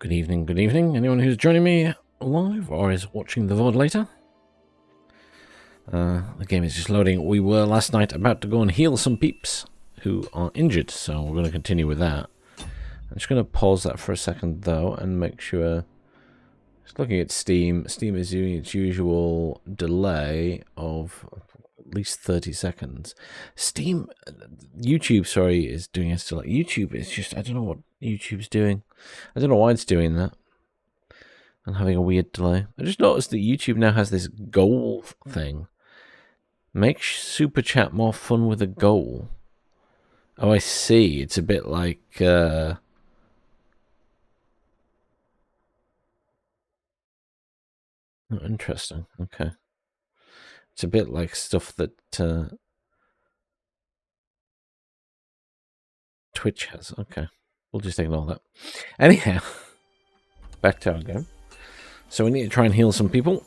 Good evening, good evening. Anyone who's joining me live or is watching the VOD later. The game is just loading. We were last night about to go and heal some peeps who are injured, so we're going to continue with that. I'm just going to pause that for a second, though, and make sure... Just looking at Steam. Steam is doing its usual delay of at least 30 seconds. Steam... YouTube, sorry, is doing its delay. YouTube is just... I don't know what YouTube's doing. I don't know why it's doing that. And having a weird delay. I just noticed that YouTube now has this goal thing. Make Super Chat more fun with a goal. Oh, I see. It's a bit like... Oh, interesting. Okay. It's a bit like stuff that Twitch has. Okay. We'll just ignore that. Anyhow, back to our game. So we need to try and heal some people.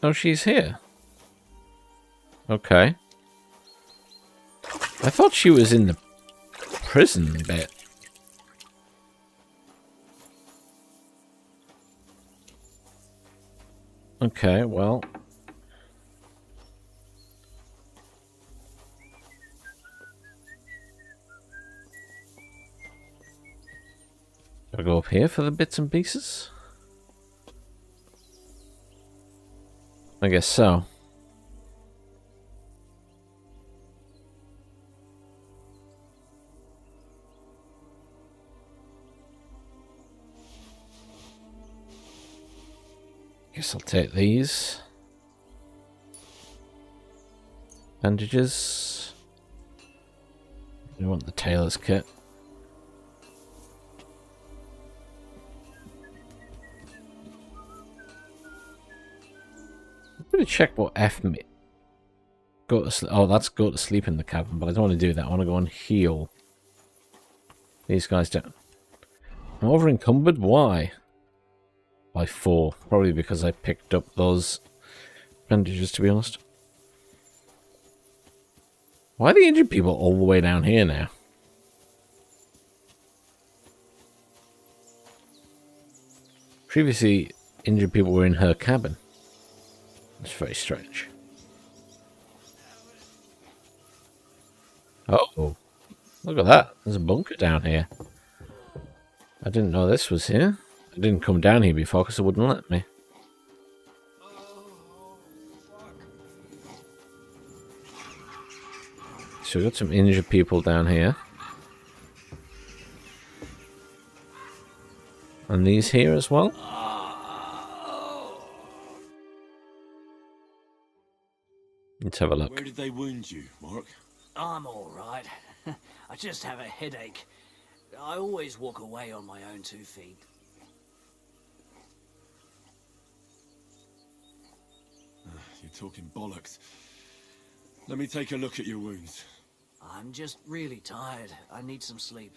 Oh, she's here. Okay. I thought she was in the prison bit. Okay, well... Do I go up here for the bits and pieces? I guess so. Guess I'll take these. Bandages. We want the tailor's kit. I'm going to check what F me. Go to sleep. Oh, that's go to sleep in the cabin, but I don't want to do that. I want to go and heal these guys down. I'm over encumbered. Why? By 4. Probably because I picked up those bandages, to be honest. Why are the injured people all the way down here now? Previously, injured people were in her cabin. That's very strange. Oh, look at that. There's a bunker down here. I didn't know this was here. I didn't come down here before because it wouldn't let me. So we've got some injured people down here. And these here as well. Let's have a look. Where did they wound you, Mark? I'm all right. I just have a headache. I always walk away on my own 2 feet. You're talking bollocks. Let me take a look at your wounds. I'm just really tired. I need some sleep.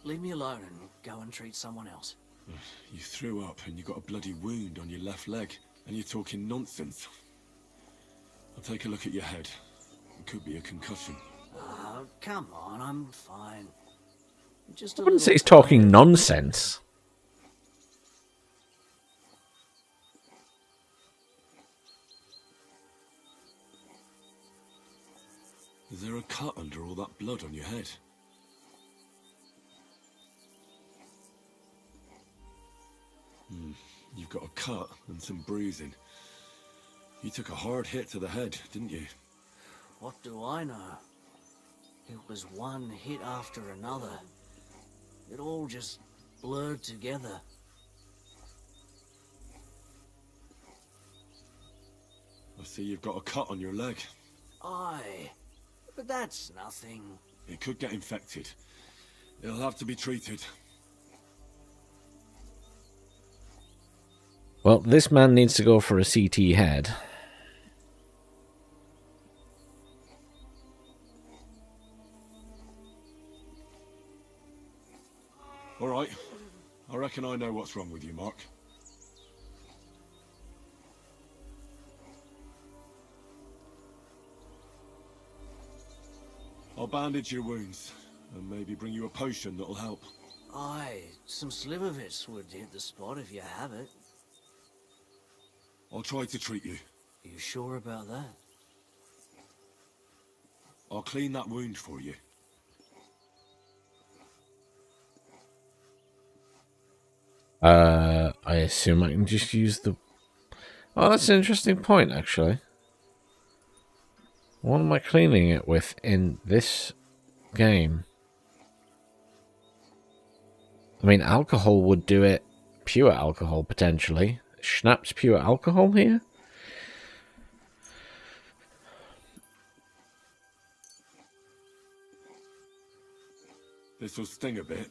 Leave me alone and go and treat someone else. You threw up and you got a bloody wound on your left leg, and you're talking nonsense. I'll take a look at your head. It could be a concussion. Come on, I'm fine. Just I wouldn't say he's talking nonsense. Is there a cut under all that blood on your head? You've got a cut and some bruising. You took a hard hit to the head, didn't you? What do I know? It was one hit after another. It all just blurred together. I see you've got a cut on your leg. Aye, but that's nothing. It could get infected. It'll have to be treated. Well, this man needs to go for a CT head. All right. I reckon I know what's wrong with you, Mark. I'll bandage your wounds and maybe bring you a potion that'll help. Aye, some slivovitz would hit the spot if you have it. I'll try to treat you. Are you sure about that? I'll clean that wound for you. I assume I can just use the... Oh, that's an interesting point, actually. What am I cleaning it with in this game? I mean, alcohol would do it. Pure alcohol, potentially. Schnapps pure alcohol here? This'll sting a bit.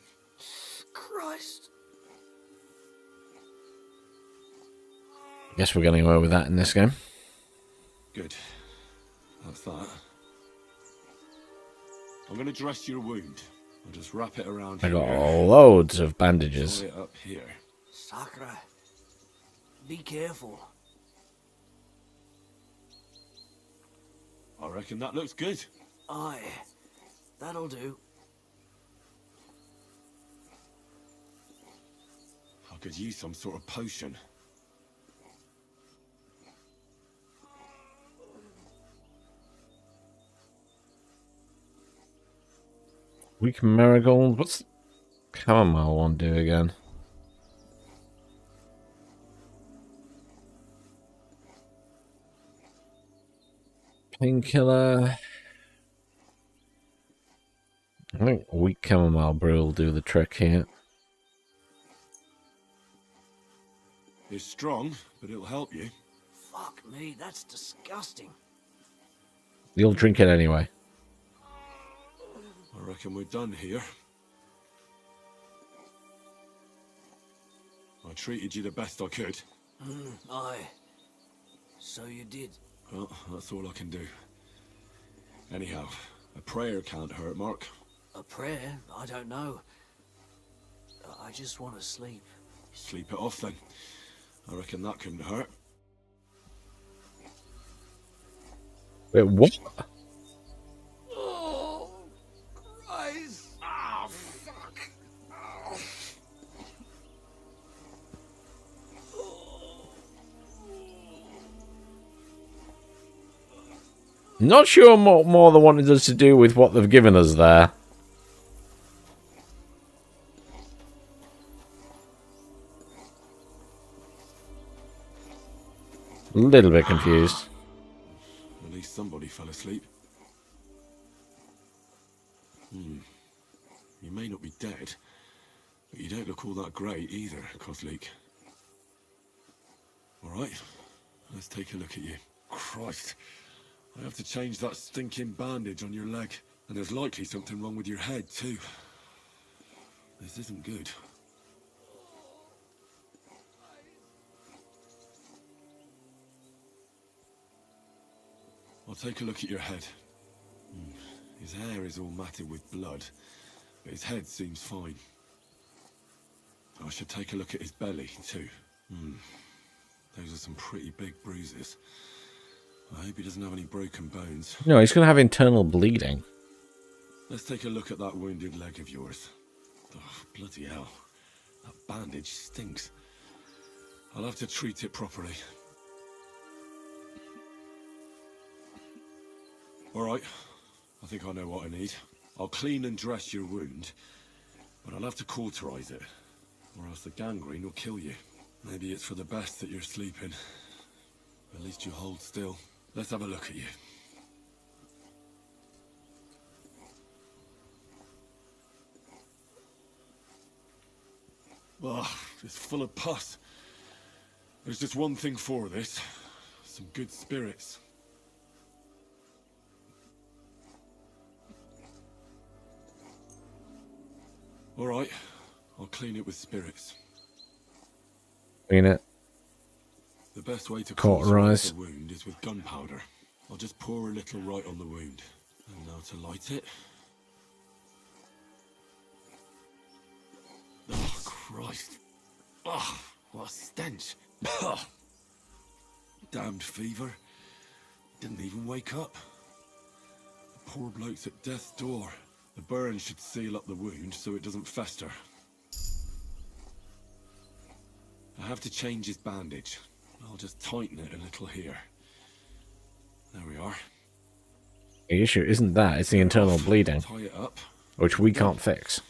Christ. Guess we're getting away with that in this game. Good. That's that. I'm gonna dress your wound. I'll just wrap it around I here. got loads of bandages. Tie it up here. Sakra. Be careful. I reckon that looks good. Aye. That'll do. I could use some sort of potion. Weak marigold. What's the chamomile one do again? Painkiller. I think weak chamomile brew will do the trick here. It's strong, but it'll help you. Fuck me, that's disgusting. You'll drink it anyway. I reckon we're done here. I treated you the best I could. Aye. So you did. Well, that's all I can do. Anyhow, a prayer can't hurt, Mark. A prayer? I don't know. I just want to sleep. Sleep it off then. I reckon that couldn't hurt. Wait, what? Oh, Christ. Oh, fuck. Oh. Not sure what more they wanted us to do with what they've given us there. A little bit confused. At least somebody fell asleep. You may not be dead, but you don't look all that great either, Kozlik. Alright, let's take a look at you. Christ, I have to change that stinking bandage on your leg. And there's likely something wrong with your head, too. This isn't good. I'll take a look at your head. His hair is all matted with blood, but his head seems fine. I should take a look at his belly, too. Those are some pretty big bruises. I hope he doesn't have any broken bones. No, he's going to have internal bleeding. Let's take a look at that wounded leg of yours. Oh, bloody hell. That bandage stinks. I'll have to treat it properly. Alright, I think I know what I need. I'll clean and dress your wound, but I'll have to cauterize it, or else the gangrene will kill you. Maybe it's for the best that you're sleeping. At least you hold still. Let's have a look at you. Oh, it's full of pus. There's just one thing for this. Some good spirits. Alright, I'll clean it with spirits. Clean it. The best way to Cauterize cauterize the wound is with gunpowder. I'll just pour a little right on the wound. And now to light it. Oh, Christ. Oh, what a stench. Oh. Damned fever. Didn't even wake up. Poor bloke's at death's door. The burn should seal up the wound so it doesn't fester. I have to change his bandage. I'll just tighten it a little here. There we are. The issue isn't that, it's the internal bleeding, Tie it up. which we can't fix.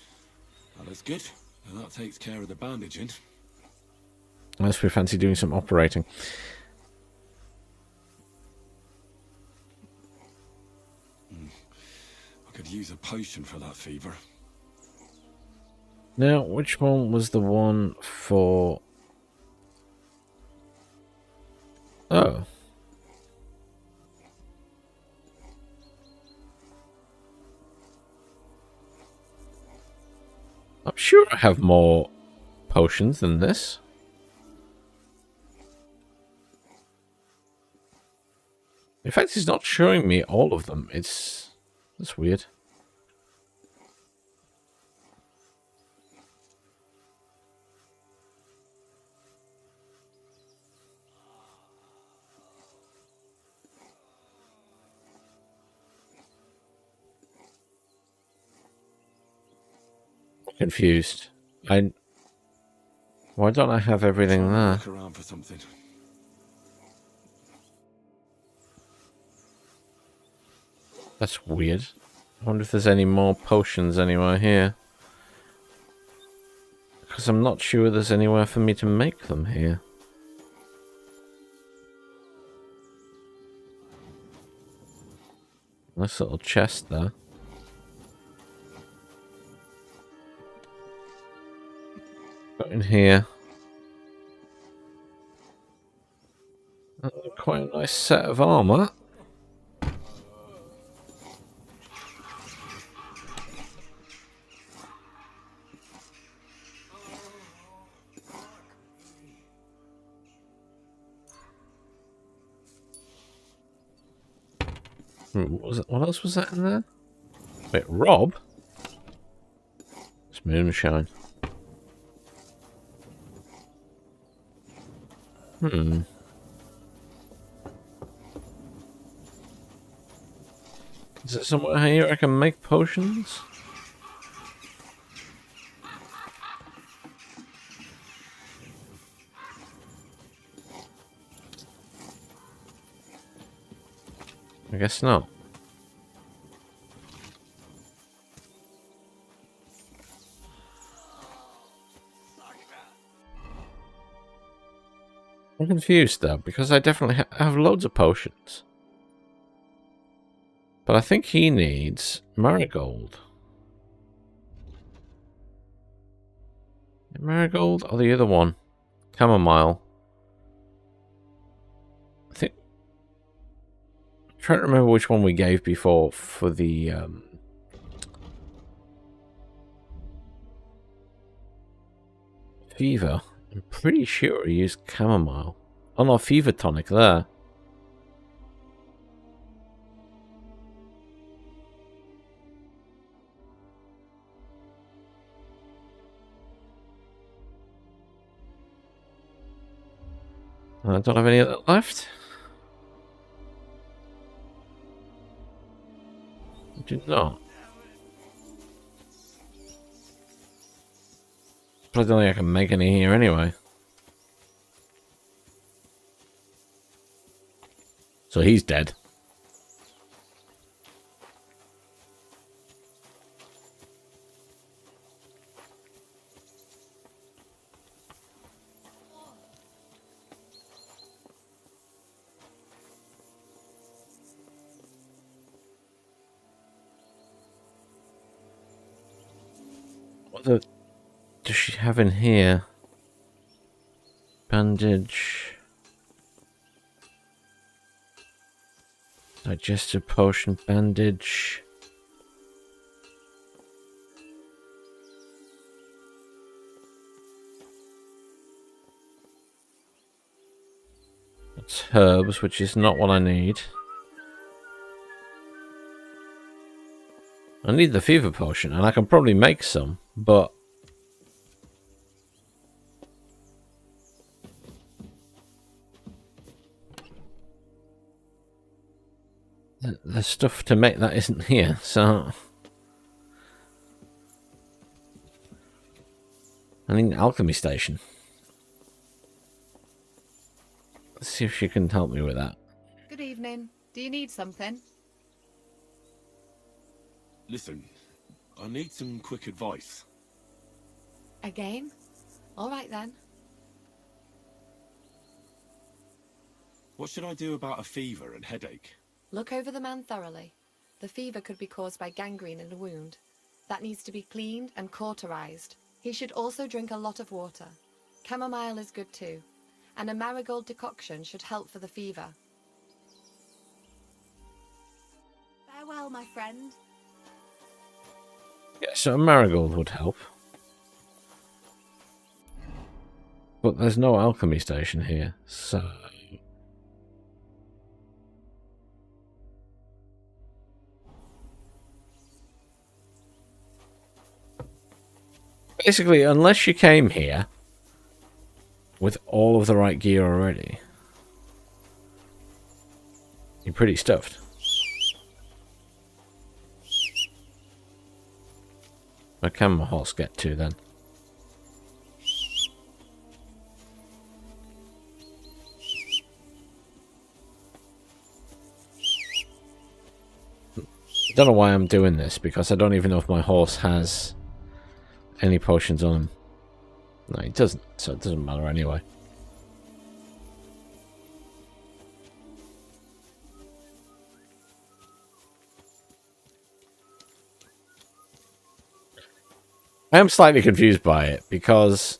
Well, that's good. And that takes care of the bandaging. Unless we fancy doing some operating. I could use a potion for that fever. Now, which one was the one for... Oh. I'm sure I have more potions than this. In fact, it's not showing me all of them. That's weird. Confused. Why don't I have everything there? Look around for something. That's weird. I wonder if there's any more potions anywhere here. Because I'm not sure there's anywhere for me to make them here. Nice little chest there. Got in here. Quite a nice set of armor. What else was that in there? Wait, Rob? It's moonshine. Is there somewhere here I can make potions? I guess not. I'm confused though, because I definitely have loads of potions. But I think he needs marigold. Marigold or the other one? Chamomile. I think... I'm trying to remember which one we gave before for the... fever. I'm pretty sure he used chamomile. Oh no, fever tonic there. I don't have any of that left. I do not. But I don't think I can make any here anyway. So he's dead. What does she have in here? Bandage. Digestive potion, bandage. That's herbs, which is not what I need. I need the fever potion, and I can probably make some, but... the stuff to make that isn't here, so... I need an alchemy station. Let's see if she can help me with that. Good evening. Do you need something? Listen, I need some quick advice. A game? All right then. What should I do about a fever and headache? Look over the man thoroughly. The fever could be caused by gangrene in a wound. That needs to be cleaned and cauterized. He should also drink a lot of water. Chamomile is good too. And a marigold decoction should help for the fever. Farewell, my friend. Yeah, so a marigold would help. But there's no alchemy station here, so... Basically, unless you came here with all of the right gear already, you're pretty stuffed. Where can my horse get to then? Don't know why I'm doing this, because I don't even know if my horse has any potions on him. No, he doesn't, so it doesn't matter anyway. I am slightly confused by it, because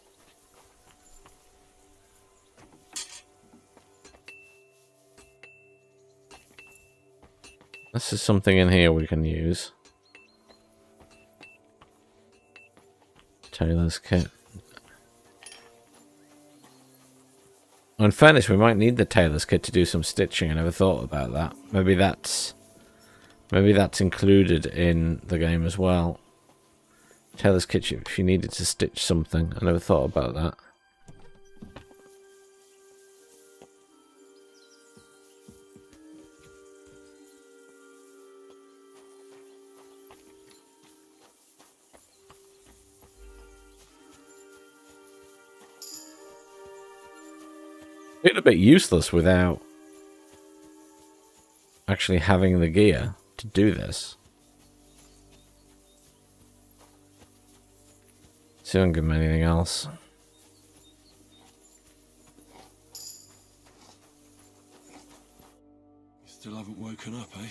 this is something in here we can use. Tailor's kit. In fairness, we might need the tailor's kit to do some stitching. I never thought about that. Maybe that's included in the game as well. Tailor's kit if you needed to stitch something. I never thought about that. It's a bit useless without actually having the gear to do this. So don't give me anything else. You still haven't woken up, eh?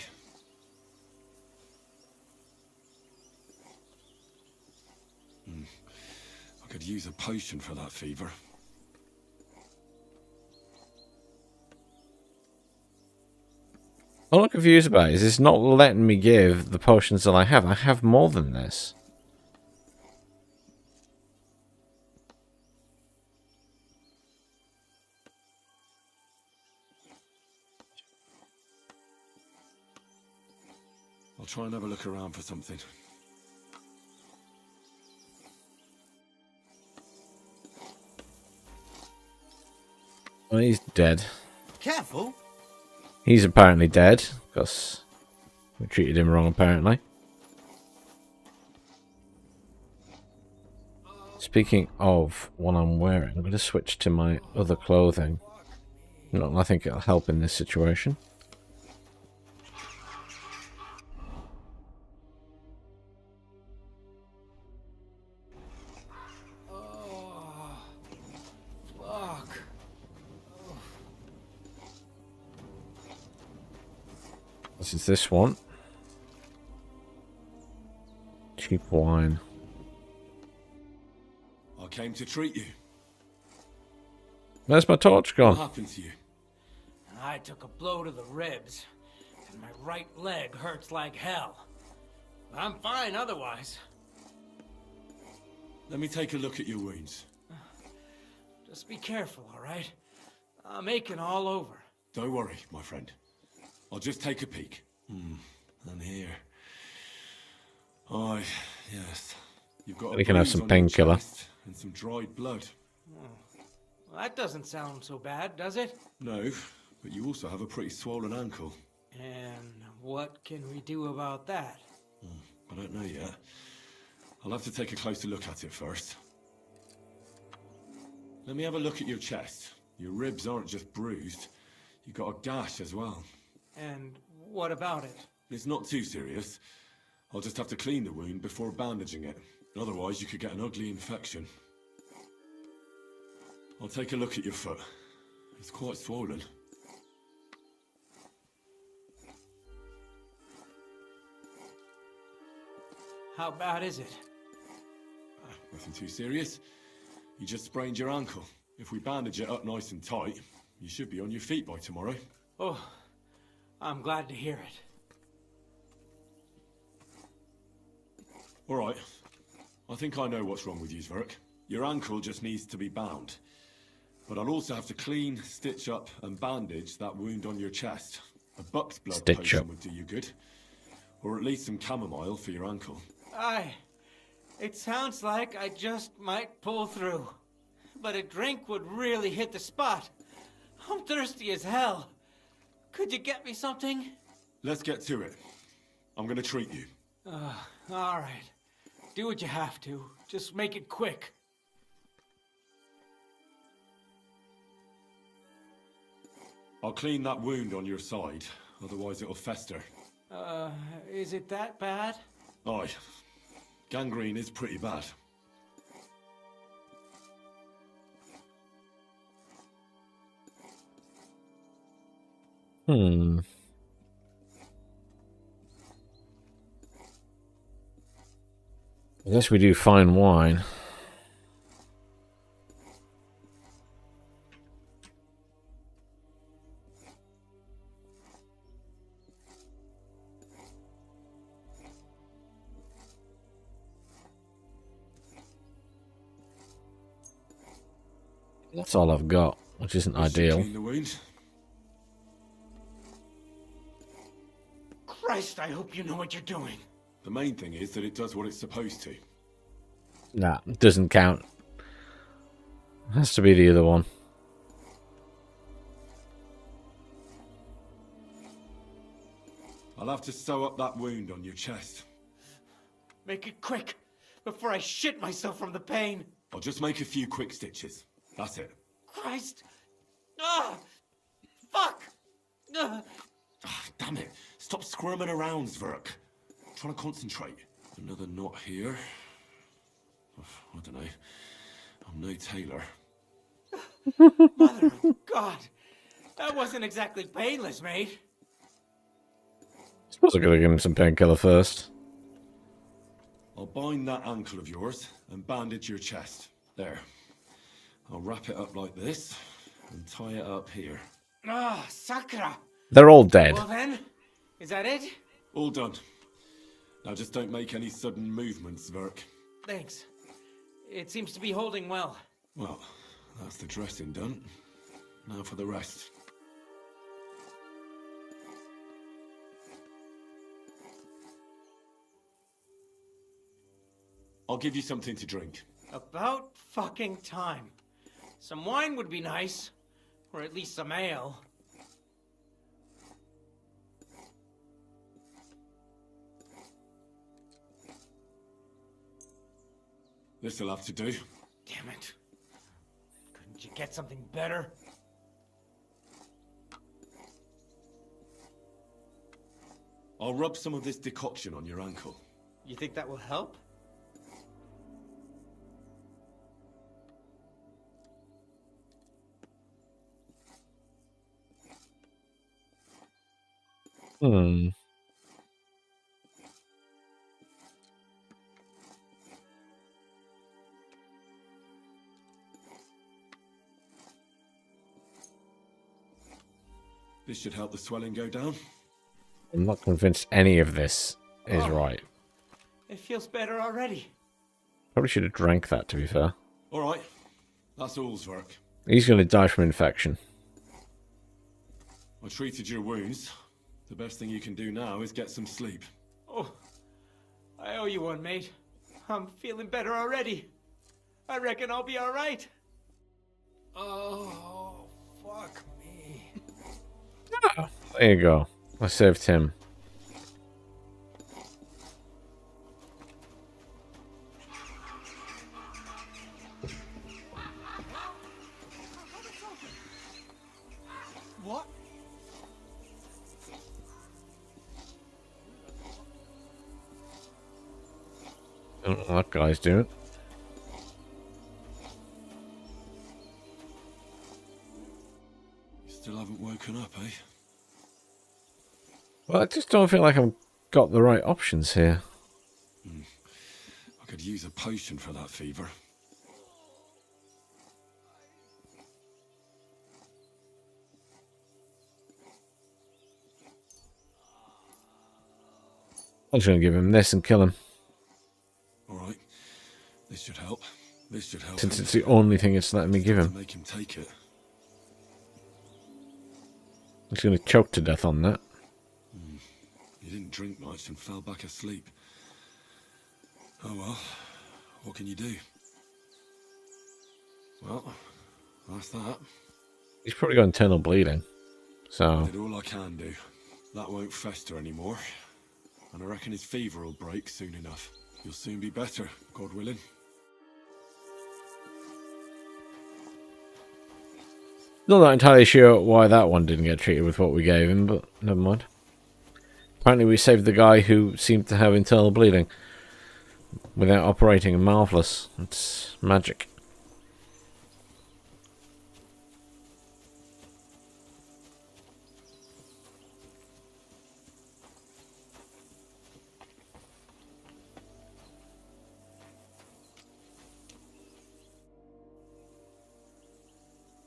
I could use a potion for that fever. All I'm confused about is it's not letting me give the potions that I have. I have more than this. I'll try and have a look around for something. Well, he's dead. Careful! He's apparently dead, because we treated him wrong, apparently. Speaking of what I'm wearing, I'm going to switch to my other clothing. I think it'll help in this situation. This is this one. Cheap wine. I came to treat you. Where's my torch What gone? happened to you? I took a blow to the ribs, and my right leg hurts like hell. I'm fine otherwise. Let me take a look at your wounds. Just be careful, all right? I'm aching all over. Don't worry, my friend. I'll just take a peek. And here. Oh, yes. You've got We can have bruise some on your painkiller. chest and some dried blood. Well, that doesn't sound so bad, does it? No, but you also have a pretty swollen ankle. And what can we do about that? I don't know yet. I'll have to take a closer look at it first. Let me have a look at your chest. Your ribs aren't just bruised. You've got a gash as well. And what about it? It's not too serious. I'll just have to clean the wound before bandaging it. Otherwise, you could get an ugly infection. I'll take a look at your foot. It's quite swollen. How bad is it? Nothing too serious. You just sprained your ankle. If we bandage it up nice and tight, you should be on your feet by tomorrow. Oh, I'm glad to hear it. All right. I think I know what's wrong with you, Zverk. Your ankle just needs to be bound. But I'll also have to clean, stitch up, and bandage that wound on your chest. A buck's blood potion would do you good. Or at least some chamomile for your ankle. It sounds like I just might pull through. But a drink would really hit the spot. I'm thirsty as hell. Could you get me something? Let's get to it. I'm gonna treat you. All right. Do what you have to. Just make it quick. I'll clean that wound on your side, otherwise it'll fester. Is it that bad? Aye. Gangrene is pretty bad. I guess we do fine wine. That's all I've got, which isn't ideal. Clean the wound. Christ, I hope you know what you're doing. The main thing is that it does what it's supposed to. Nah, it doesn't count. It has to be the other one. I'll have to sew up that wound on your chest. Make it quick, before I shit myself from the pain. I'll just make a few quick stitches. That's it. Christ! Ah! Fuck! Ah. Damn it. Stop squirming around, Zverk. I'm trying to concentrate. Another knot here. I don't know. I'm no tailor. Mother of God! That wasn't exactly painless, mate. I suppose I gotta give him some painkiller first. I'll bind that ankle of yours and bandage your chest. There. I'll wrap it up like this and tie it up here. Ah, Sakura! They're all dead. Well then, is that it? All done. Now just don't make any sudden movements, Zverk. Thanks. It seems to be holding well. Well, that's the dressing done. Now for the rest. I'll give you something to drink. About fucking time. Some wine would be nice. Or at least some ale. This'll have to do. Damn it. Couldn't you get something better? I'll rub some of this decoction on your ankle. You think that will help? This should help the swelling go down. I'm not convinced any of this is right. It feels better already. Probably should have drank that, to be fair. All right. That's all's work. He's going to die from infection. I treated your wounds. The best thing you can do now is get some sleep. Oh, I owe you one, mate. I'm feeling better already. I reckon I'll be all right. Oh, fuck me. There you go. I saved him. I don't know what that guy's doing. You still haven't woken up, eh? Well, I just don't feel like I've got the right options here. I could use a potion for that fever. I'm just going to give him this and kill him. Alright. This should help. This should help. Since it's the only thing it's letting me give him. Make him take it. He's going to choke to death on that. He didn't drink much and fell back asleep. Oh well. What can you do? Well, that's that. He's probably got internal bleeding. So, I did all I can do. That won't fester anymore. And I reckon his fever will break soon enough. You'll soon be better, God willing. not entirely sure why that one didn't get treated with what we gave him, but never mind. Apparently we saved the guy who seemed to have internal bleeding without operating. Marvellous. It's magic.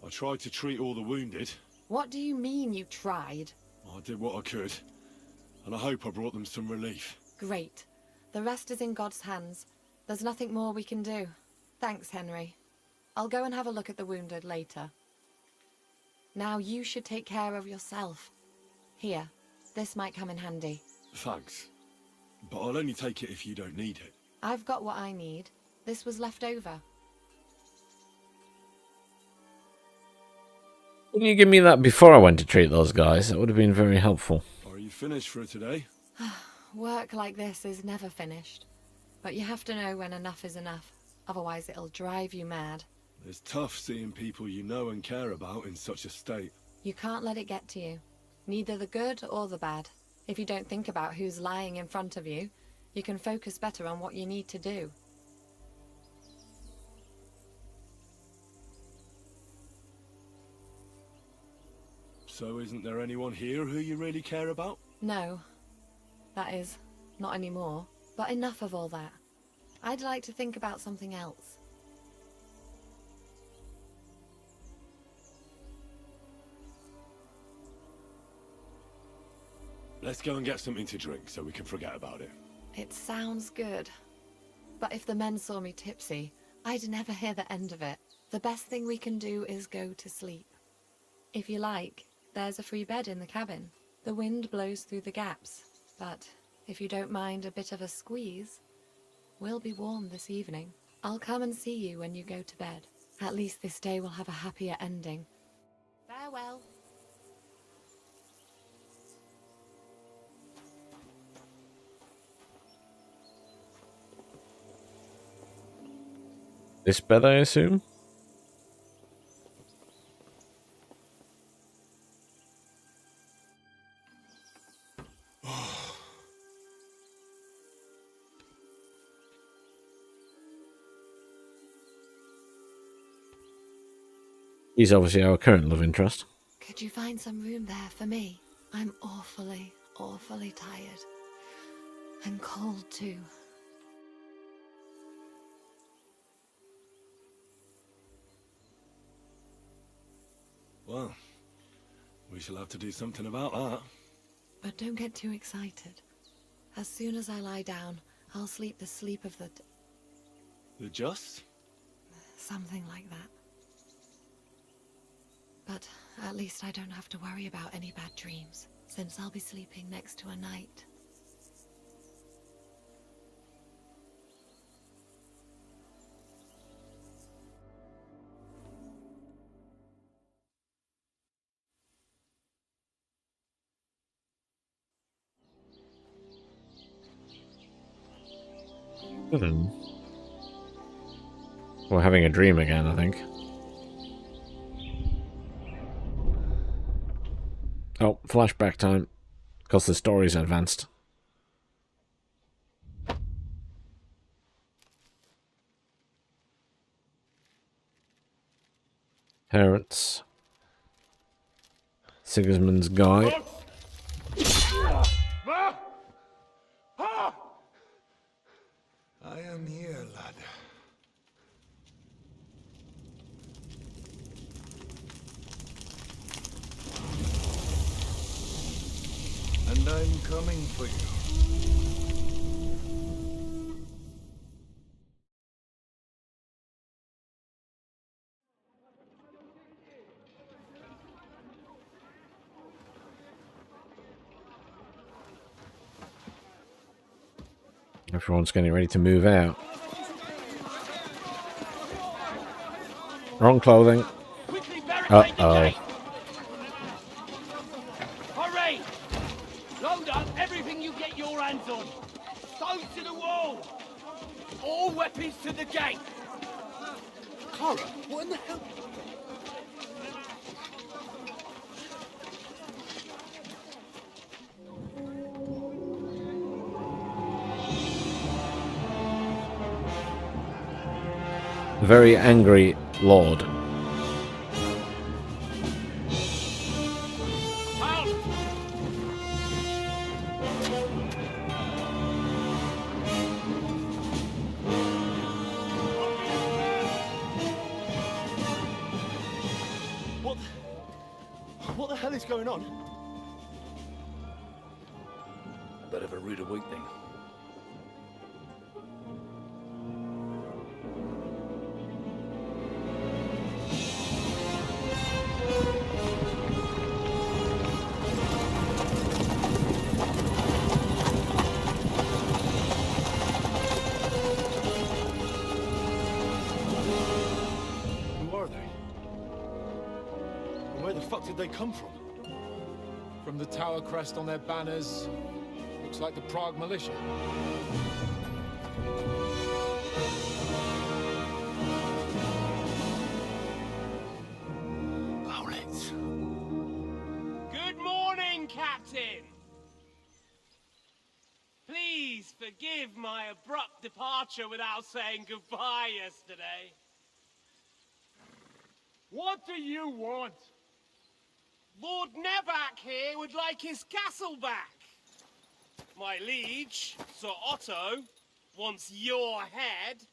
I tried to treat all the wounded. What do you mean you tried? I did what I could. And I hope I brought them some relief. Great. The rest is in God's hands. There's nothing more we can do. Thanks, Henry. I'll go and have a look at the wounded later. Now you should take care of yourself. Here, this might come in handy. Thanks. But I'll only take it if you don't need it. I've got what I need. This was left over. Wouldn't you give me that before I went to treat those guys? That would have been very helpful. Are you finished for today? Work like this is never finished. But you have to know when enough is enough. Otherwise it'll drive you mad. It's tough seeing people you know and care about in such a state. You can't let it get to you. Neither the good or the bad. If you don't think about who's lying in front of you, you can focus better on what you need to do. So isn't there anyone here who you really care about? No. That is, not anymore. But enough of all that. I'd like to think about something else. Let's go and get something to drink so we can forget about it. It sounds good. But if the men saw me tipsy, I'd never hear the end of it. The best thing we can do is go to sleep. If you like, there's a free bed in the cabin. The wind blows through the gaps, but if you don't mind a bit of a squeeze, we'll be warm this evening. I'll come and see you when you go to bed. At least this day will have a happier ending. Farewell. This bed, I assume? He's obviously our current love interest. Could you find some room there for me? I'm awfully, awfully tired. And cold too. Well, we shall have to do something about that. But don't get too excited. As soon as I lie down, I'll sleep the sleep of the... The just? something like that. But at least I don't have to worry about any bad dreams, since I'll be sleeping next to a knight. We're having a dream again, I think. Oh, flashback time. Because the story's advanced. Parents. Sigismund's guy. I am here, lad. And I'm coming for you. Everyone's getting ready to move out. Wrong clothing. Uh-oh. Hurry! Load up everything you get your hands on. Stones to the wall. All weapons to the gate. Kara, what in the hell? Very angry lord. What the hell is going on? A bit of a rude awakening. Who are they? And where the fuck did they come from? From the tower crest on their banners, looks like the Prague militia. Owlets. Good morning, Captain! Please forgive my abrupt departure without saying goodbye yesterday. What do you want? Lord Nebak here would like his castle back. My liege, Sir Otto, wants your head.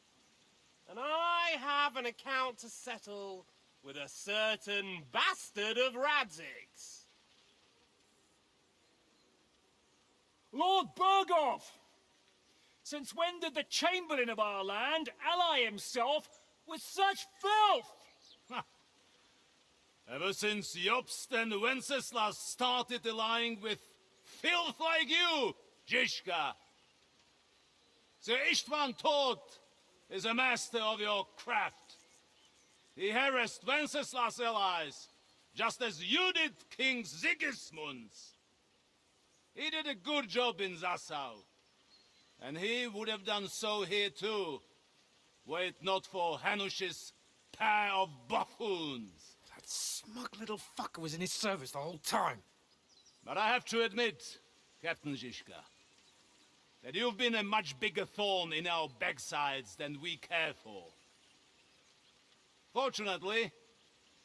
And I have an account to settle with a certain bastard of Radzig's. Lord Berghoff! Since when did the Chamberlain of our land ally himself with such filth? Ever since Jobst and Wenceslas started allying with filth like you, Zizka. Sir Istvan Tod is a master of your craft. He harassed Wenceslas' allies, just as you did King Sigismund's. He did a good job in Zassau, and he would have done so here too, were it not for Hanush's pair of buffoons. That smug little fucker was in his service the whole time. But I have to admit, Captain Zizka, that you've been a much bigger thorn in our backsides than we care for. Fortunately,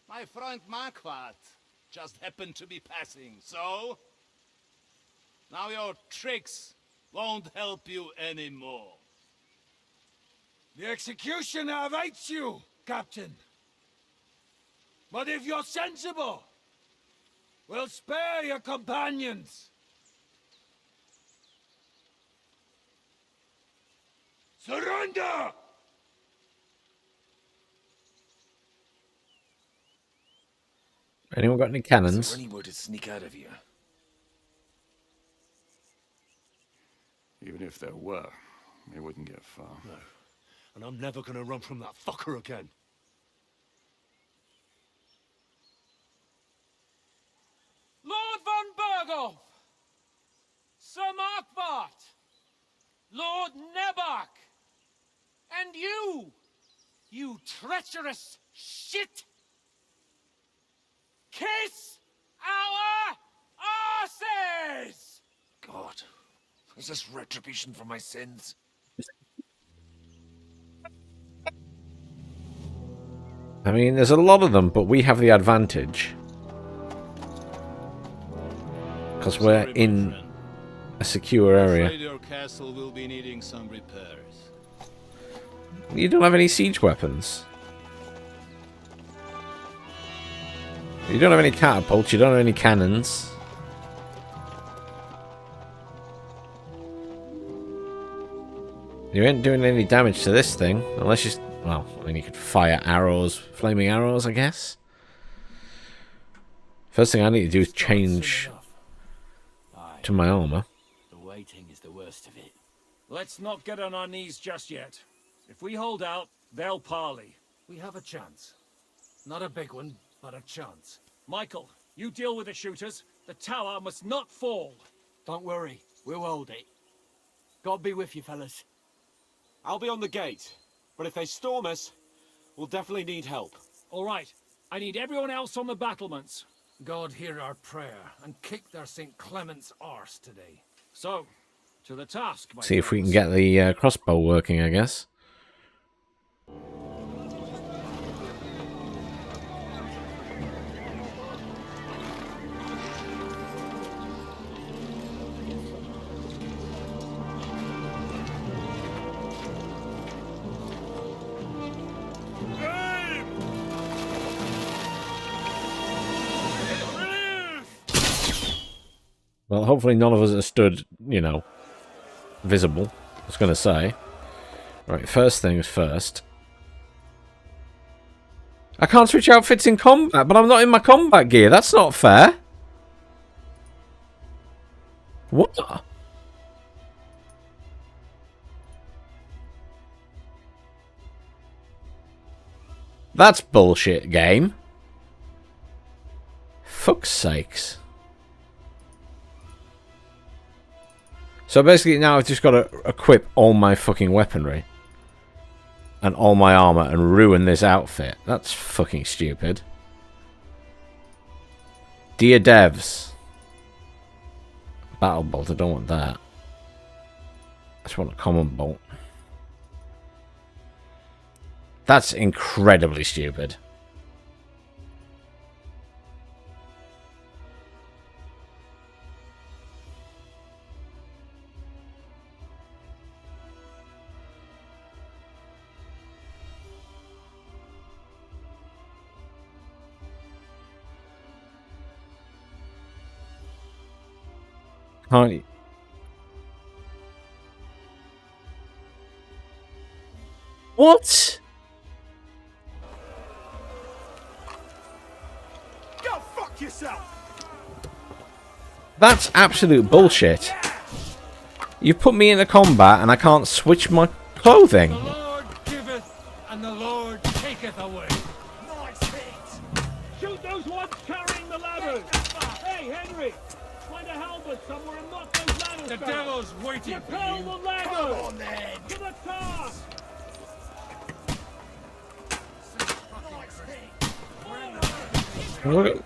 my friend Marquardt just happened to be passing, so... now your tricks won't help you anymore. The executioner awaits you, Captain. But if you're sensible, we'll spare your companions. Surrender! Anyone got any Is cannons? there anywhere to sneak out of here? Even if there were, we wouldn't get far. No. And I'm never gonna run from that fucker again. Lord von Berghoff! Sir Marquardt! Lord Nebak! And you treacherous shit! Kiss our asses! God, is this retribution for my sins? I mean, there's a lot of them, but we have the advantage. Because we're in a secure area. Your castle will be needing some repairs. You don't have any siege weapons. You don't have any catapults, you don't have any cannons. You ain't doing any damage to this thing, unless you... Well, I mean, you could fire arrows, flaming arrows, I guess. First thing I need to do is change to my armor. The waiting is the worst of it. Let's not get on our knees just yet. If we hold out, they'll parley. We have a chance. Not a big one, but a chance. Michael, you deal with the shooters. The tower must not fall. Don't worry, we'll hold it. God be with you, fellas. I'll be on the gate, but if they storm us, we'll definitely need help. All right, I need everyone else on the battlements. God hear our prayer and kick their St. Clement's arse today. So, to the task, my See if we can friends. get the crossbow working, I guess. Well, hopefully none of us are stood, you know, visible. I was going to say. Right, first things first. I can't switch outfits in combat, but I'm not in my combat gear. That's not fair. What? That's bullshit, game. Fuck's sakes. So basically now I've just got to equip all my fucking weaponry. And all my armor and ruin this outfit. That's fucking stupid. Dear devs. Battle bolt, I don't want that. I just want a common bolt. That's incredibly stupid. Can't you? What? Go fuck yourself! That's absolute bullshit. You put me into combat and I can't switch my clothing. The Lord giveth and the Lord taketh away. Nice hit! Shoot those ones carrying the ladders! Hey, Henry! Find a helmet somewhere and knock those ladders The down. devil's waiting for Repel you. the ladders! Come on then! To the task! Look,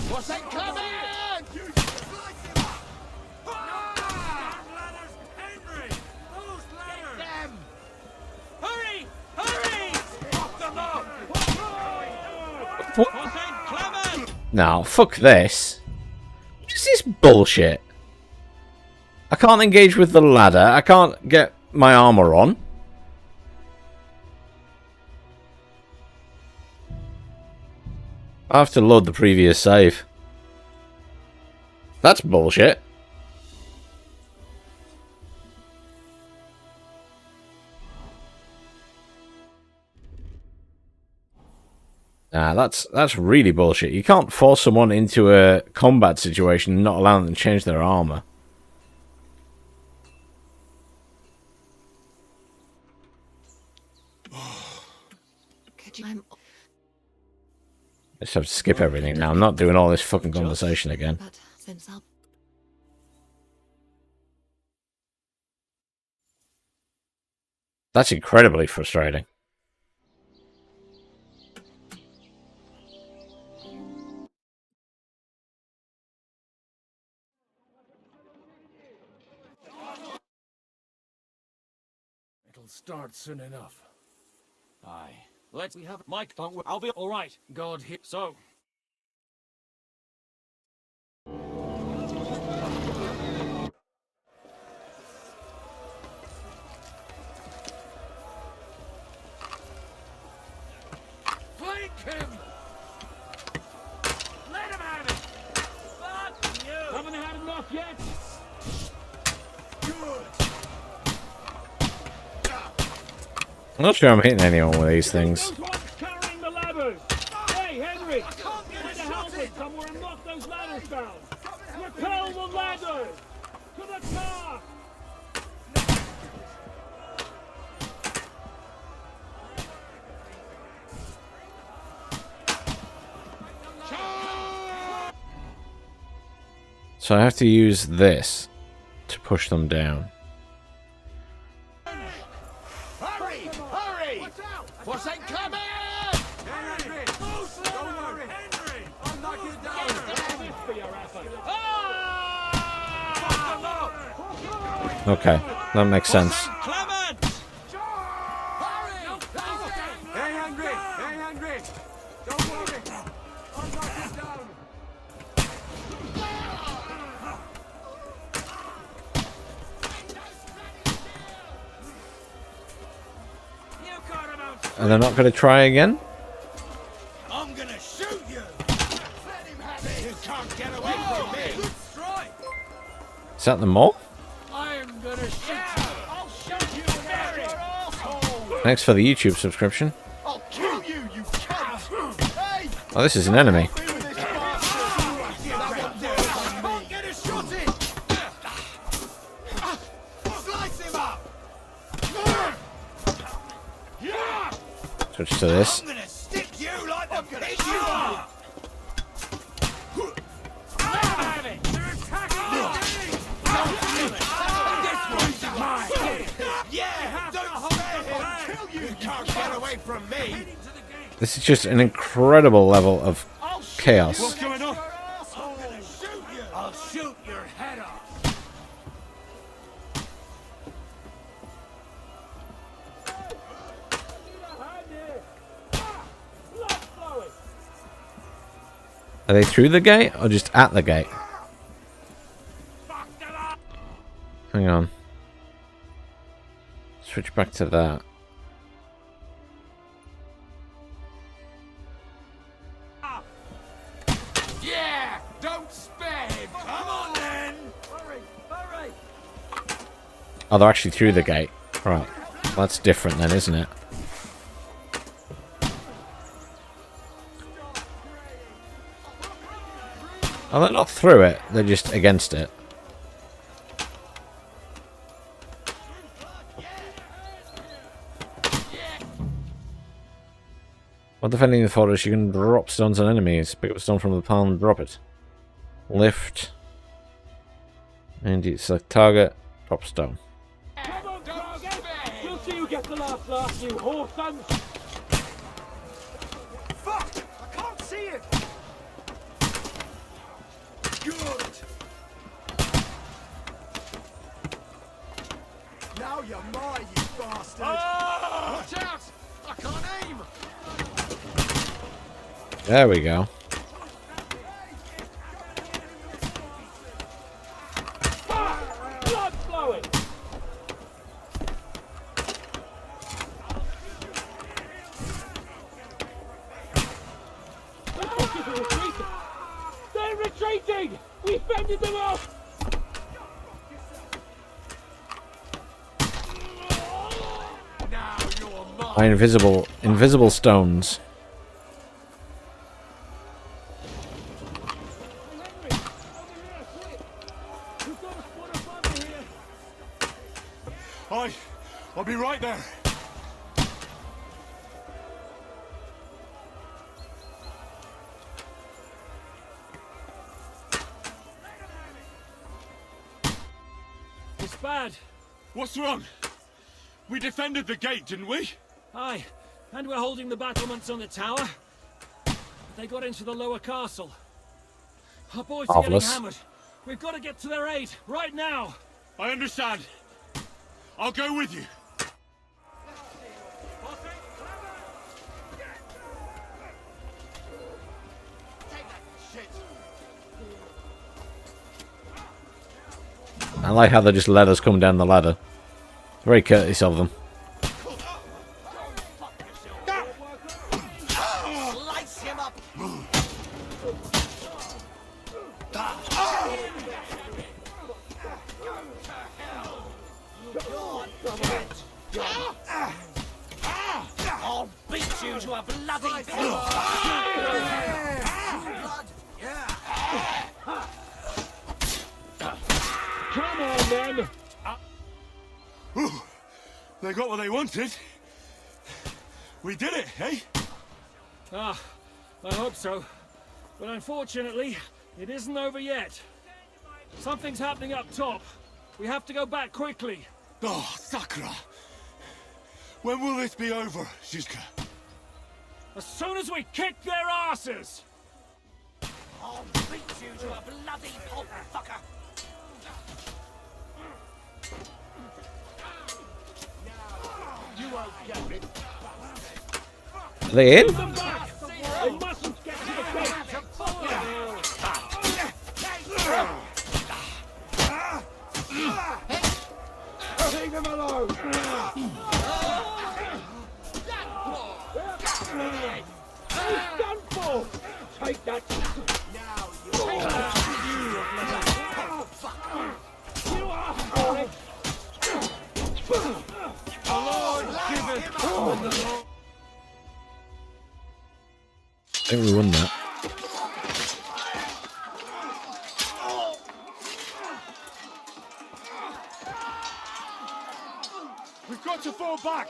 What's that coming? Hurry! Hurry! Fuck them up! now, fuck this. What is this bullshit? I can't engage with the ladder. I can't get my armor on. I have to load the previous save. That's bullshit. Nah, that's really bullshit. You can't force someone into a combat situation and not allow them to change their armor. Could you... I just have to skip everything now. I'm not doing all this fucking conversation again. But since I'll... That's incredibly frustrating. It'll It'll start soon enough. Aye. Let's... We have... Mike, don't... I'll be... All right. God here. So... Flank him! Let him have it! Fuck you! Haven't had enough yet? I'm not sure I'm hitting anyone with these things. Those ones carrying the ladders! Hey, Henry! Get the helmet somewhere and knock those ladders down! Repel the ladders! To the car! So I have to use this to push them down. Hurry! Hurry! What's that coming? Henry! Don't worry! Henry! I'll knock you down! Okay, that makes sense. Clement! Hurry! Hey, Henry! Hey, Henry! Don't worry! I'll knock you down! And they're not going to try again? I'm gonna shoot you! Let him have it! You can't get away from me! Good strike! Is that them all? I'm gonna shoot you! I'll shoot you, Mary! Thanks for the YouTube subscription. I'll kill you, you cunt! Hey! Oh, this is an enemy. Can't get a shot in! Slice him up! Switch to this. I'm gonna stick you like the pig you are! Have it! They're attacking me! This one's mine! Yeah! Don't spare him! I'll kill you! You can't get away from me! This is just an incredible level of chaos. What's going on? I'm gonna shoot you! I'll shoot your head off! Are they through the gate or just at the gate? Hang on. Switch back to that. Yeah! Don't spare him! Come on then! Hurry! Hurry! Oh, they're actually through the gate. Right. That's different then, isn't it? Oh, they're not through it. They're just against it. While defending the fortress, you can drop stones on enemies. Pick up a stone from the palm and drop it. Lift. And you select target. Drop stone. Come on, target! We'll see who gets the last laugh, you whoreson! Fuck! I can't see it! Good! Now you're mine, you bastard! Watch out! I can't aim! There we go. Blood flowing! The fuckers are retreating! They're retreating! We fended them off! Now you're mine! My invisible stones. I'll be right there. It's bad. What's wrong? We defended the gate, didn't we? Aye, and we're holding the battlements on the tower. They got into the lower castle. Our boys are getting Marvelous. hammered. We've got to get to their aid, right now. I understand. I'll go with you. I like how they just let us come down the ladder. Very courteous of them. Slice him up. I'll beat you to a bloody pulp. Come on, then. They got what they wanted. We did it, eh? Ah, I hope so. But unfortunately, it isn't over yet. Something's happening up top. We have to go back quickly. Oh, Sakura! When will this be over, Zizka? As soon as we kick their asses! I'll beat you to a bloody pulp, fucker. You won't get me. Are they in? Them back! They mustn't get to the gate! Leave them alone! He's done for! Take that! Now you are horrid! The Lord giveth and the Lord... I think we won that. We've got to fall back!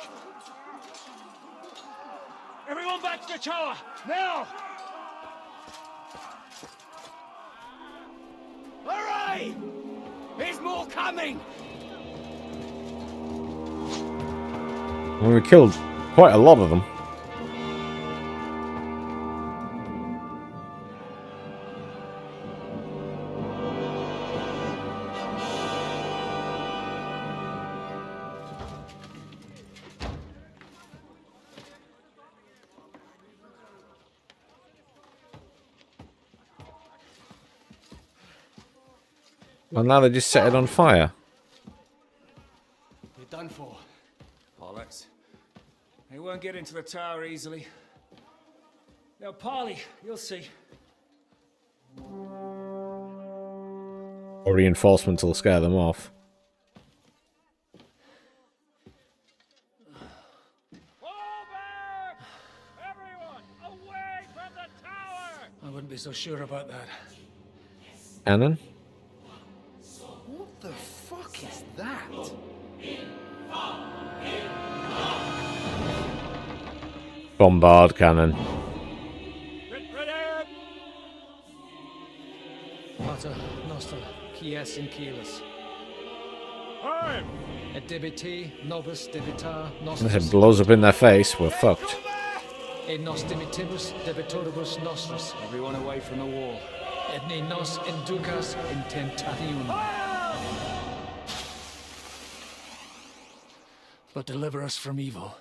Everyone back to the tower! Now! Hooray! There's more coming! Well, we killed quite a lot of them. Well, now they just set it on fire. You're done for. Bollocks. They won't get into the tower easily. Now, Polly, you'll see. Or reinforcements will scare them off. I wouldn't be so sure about that. Cannon? What the fuck is that? Bombard cannon. Pater Noster, Kies in Keyless. Et debiti, nobis debitar, If nostris. it blows up in their face, we're fucked. Et nos dimitibus debitoribus nostris. Everyone away from the wall. Et ne nos inducas in tentationem. But deliver us from evil.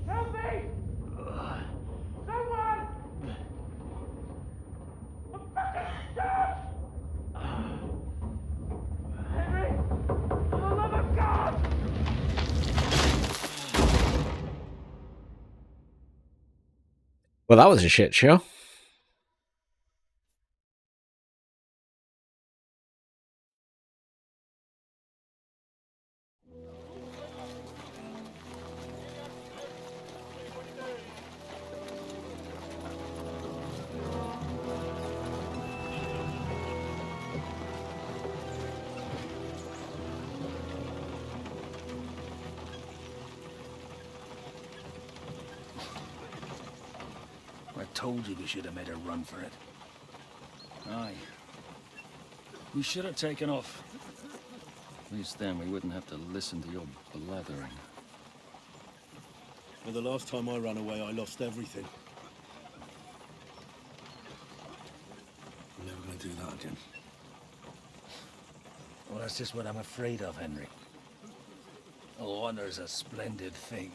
Help me! Someone! I'm fucking stuck! Henry! For the love of God! Well, that was a shit show. I told you we should have made a run for it. Aye. We should have taken off. At least then we wouldn't have to listen to your blathering. Well, the last time I ran away, I lost everything. I'm never going to do that again. Well, that's just what I'm afraid of, Henry. Honor's a splendid thing.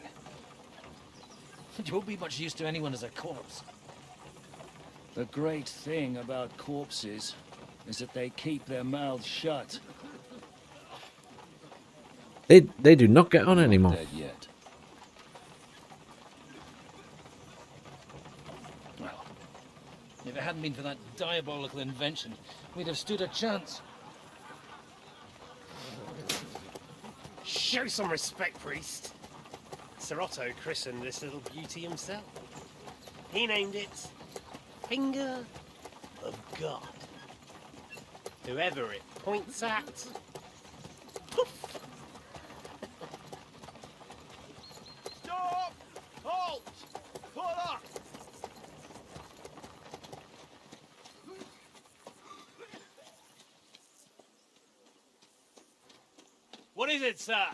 You won't be much use to anyone as a corpse. The great thing about corpses is that they keep their mouths shut. They do not get on anymore. Dead yet. Well, if it hadn't been for that diabolical invention, we'd have stood a chance. Show some respect, priest. Sir Otto christened this little beauty himself. He named it Finger of God. Whoever it points at, poof! Stop! Halt! Pull up! What is it, sir?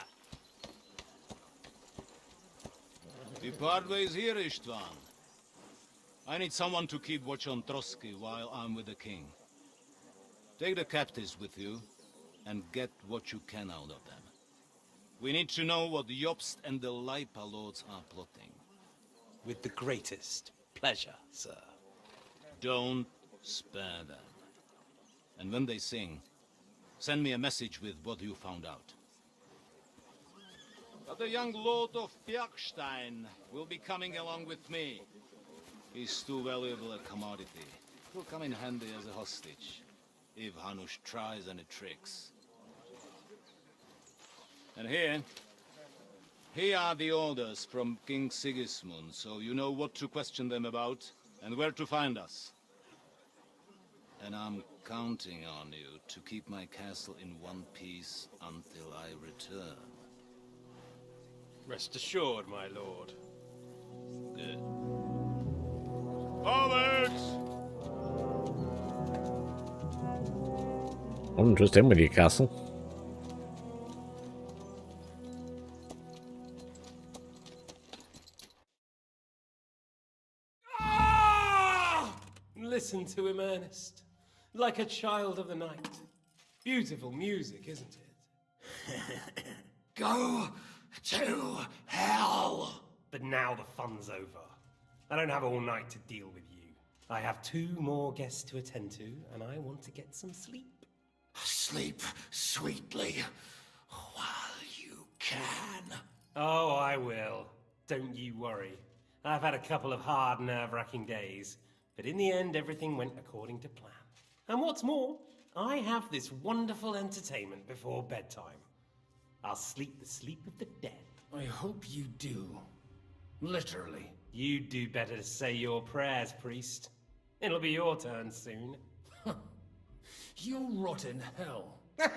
We part ways here, Istvan. I need someone to keep watch on Trotsky while I'm with the king. Take the captives with you, and get what you can out of them. We need to know what the Jobst and the Leipa lords are plotting. With the greatest pleasure, sir. Don't spare them. And when they sing, send me a message with what you found out. But the young lord of Bjergstein will be coming along with me. He's too valuable a commodity. He'll come in handy as a hostage, if Hanush tries any tricks. And here are the orders from King Sigismund, so you know what to question them about, and where to find us. And I'm counting on you to keep my castle in one piece until I return. Rest assured, my lord. Good. Forwards! I wouldn't trust him with your castle. Listen to him, Ernest. Like a child of the night. Beautiful music, isn't it? Go to hell! But now the fun's over. I don't have all night to deal with you. I have 2 more guests to attend to, and I want to get some sleep. Sleep sweetly while you can. Oh, I will. Don't you worry. I've had a couple of hard, nerve-wracking days, but in the end, everything went according to plan. And what's more, I have this wonderful entertainment before bedtime. I'll sleep the sleep of the dead. I hope you do. Literally. You'd do better to say your prayers, priest. It'll be your turn soon. You rot in hell. Do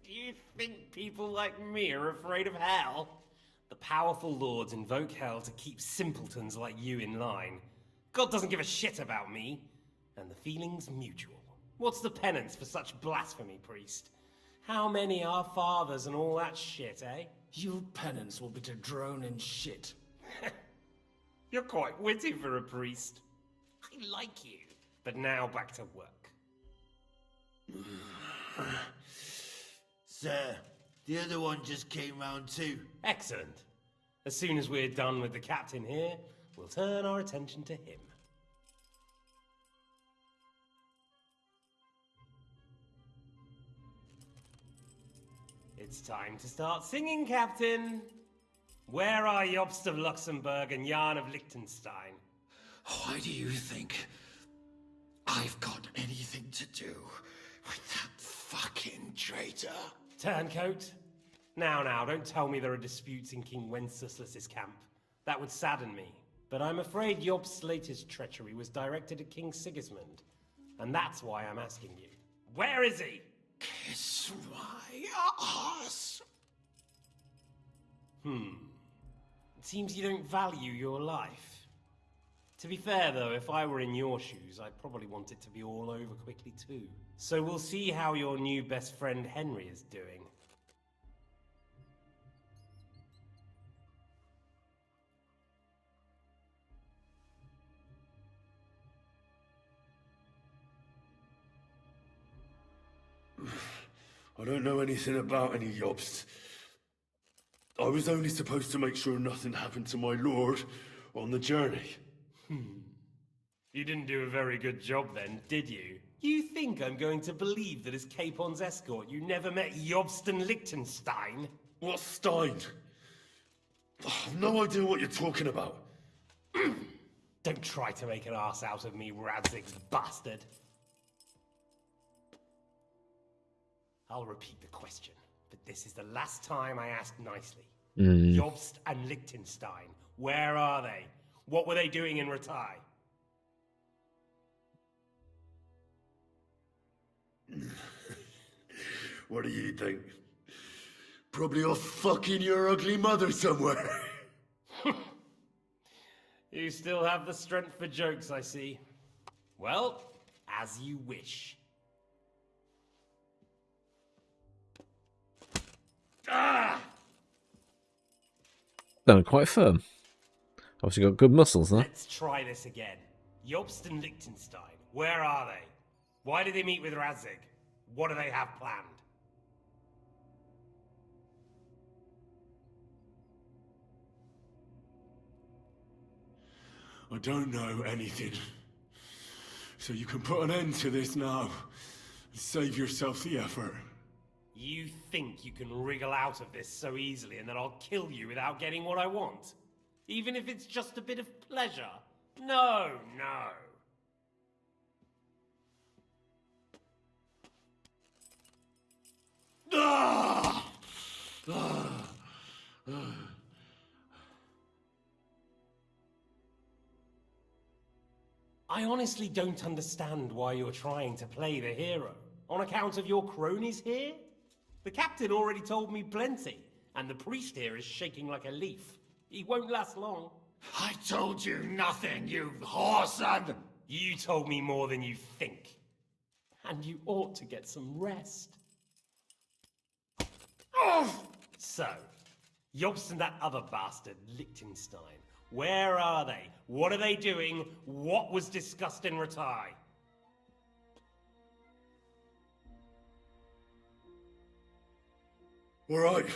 you think people like me are afraid of hell? The powerful lords invoke hell to keep simpletons like you in line. God doesn't give a shit about me. And the feeling's mutual. What's the penance for such blasphemy, priest? How many are fathers and all that shit, eh? Your penance will be to drown in shit. You're quite witty for a priest. I like you. But now back to work. Sir, the other one just came round too. Excellent. As soon as we're done with the captain here, we'll turn our attention to him. It's time to start singing, Captain. Where are Jobst of Luxembourg and Jan of Liechtenstein? Why do you think I've got anything to do with that fucking traitor? Turncoat? Now, don't tell me there are disputes in King Wenceslas's camp. That would sadden me. But I'm afraid Jobst's latest treachery was directed at King Sigismund. And that's why I'm asking you. Where is he? Kiss my ass. It seems you don't value your life. To be fair, though, if I were in your shoes, I'd probably want it to be all over quickly, too. So we'll see how your new best friend Henry is doing. I don't know anything about any Jobst. I was only supposed to make sure nothing happened to my lord on the journey. You didn't do a very good job then, did you? You think I'm going to believe that as Capon's escort you never met Jobsten Liechtenstein? What's Stein? I've no idea what you're talking about. Don't try to make an ass out of me, Radzig's bastard. I'll repeat the question, but this is the last time I ask nicely. Jobst and Liechtenstein, where are they? What were they doing in Ratai? What do you think? Probably off fucking your ugly mother somewhere. You still have the strength for jokes, I see. Well, as you wish. Ah! Sounded quite firm. Obviously got good muscles, though. Let's try this again. Jobst and Liechtenstein, where are they? Why did they meet with Radzig? What do they have planned? I don't know anything. So you can put an end to this now. And save yourself the effort. You think you can wriggle out of this so easily and that I'll kill you without getting what I want? Even if it's just a bit of pleasure? No, no. Ah! Ah! Ah! I honestly don't understand why you're trying to play the hero. On account of your cronies here? The captain already told me plenty, and the priest here is shaking like a leaf. He won't last long. I told you nothing, you whoreson! You told me more than you think. And you ought to get some rest. Oh! So, Jobst and that other bastard, Liechtenstein. Where are they? What are they doing? What was discussed in Ratai? All right.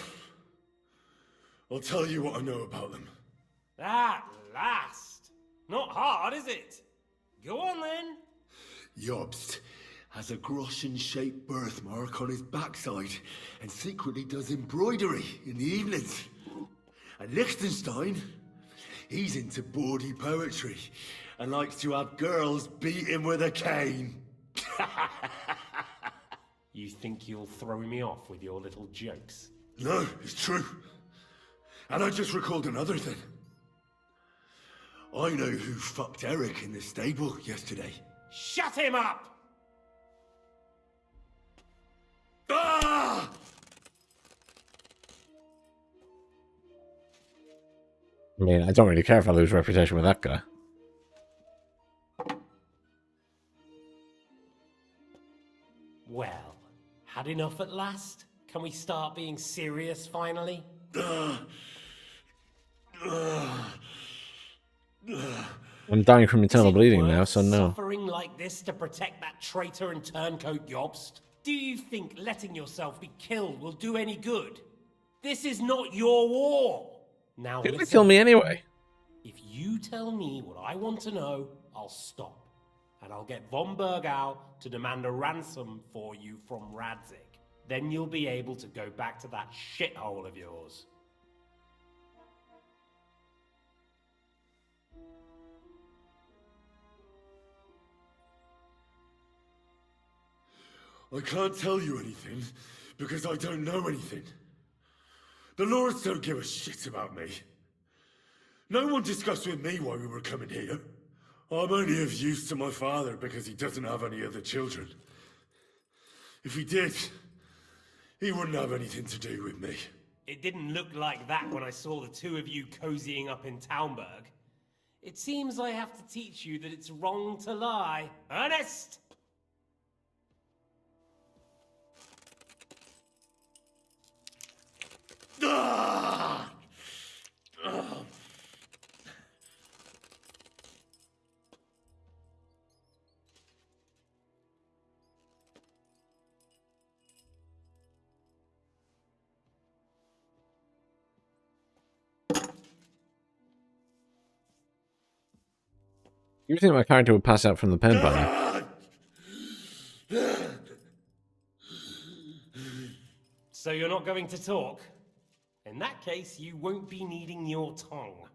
I'll tell you what I know about them. At last! Not hard, is it? Go on then. Jobst has a Groschen-shaped birthmark on his backside and secretly does embroidery in the evenings. And Liechtenstein, he's into bawdy poetry and likes to have girls beat him with a cane. You think you'll throw me off with your little jokes? No, it's true. And I just recalled another thing. I know who fucked Eric in the stable yesterday. Shut him up! Ah! I mean, I don't really care if I lose reputation with that guy. Well, had enough at last? Can we start being serious finally? I'm dying from internal bleeding now, so no. Suffering like this to protect that traitor and turncoat Jobst? Do you think letting yourself be killed will do any good? This is not your war. Now Did listen. they kill me anyway? If you tell me what I want to know, I'll stop. And I'll get von Bergau to demand a ransom for you from Radzig. Then you'll be able to go back to that shithole of yours. I can't tell you anything because I don't know anything. The lords don't give a shit about me. No one discussed with me why we were coming here. I'm only of use to my father because he doesn't have any other children. If he did, he wouldn't have anything to do with me. It didn't look like that when I saw the two of you cozying up in Taumberg. It seems I have to teach you that it's wrong to lie. Ernest! Ah! Ah! You think my character would pass out from the pen by now? So you're not going to talk? In that case, you won't be needing your tongue.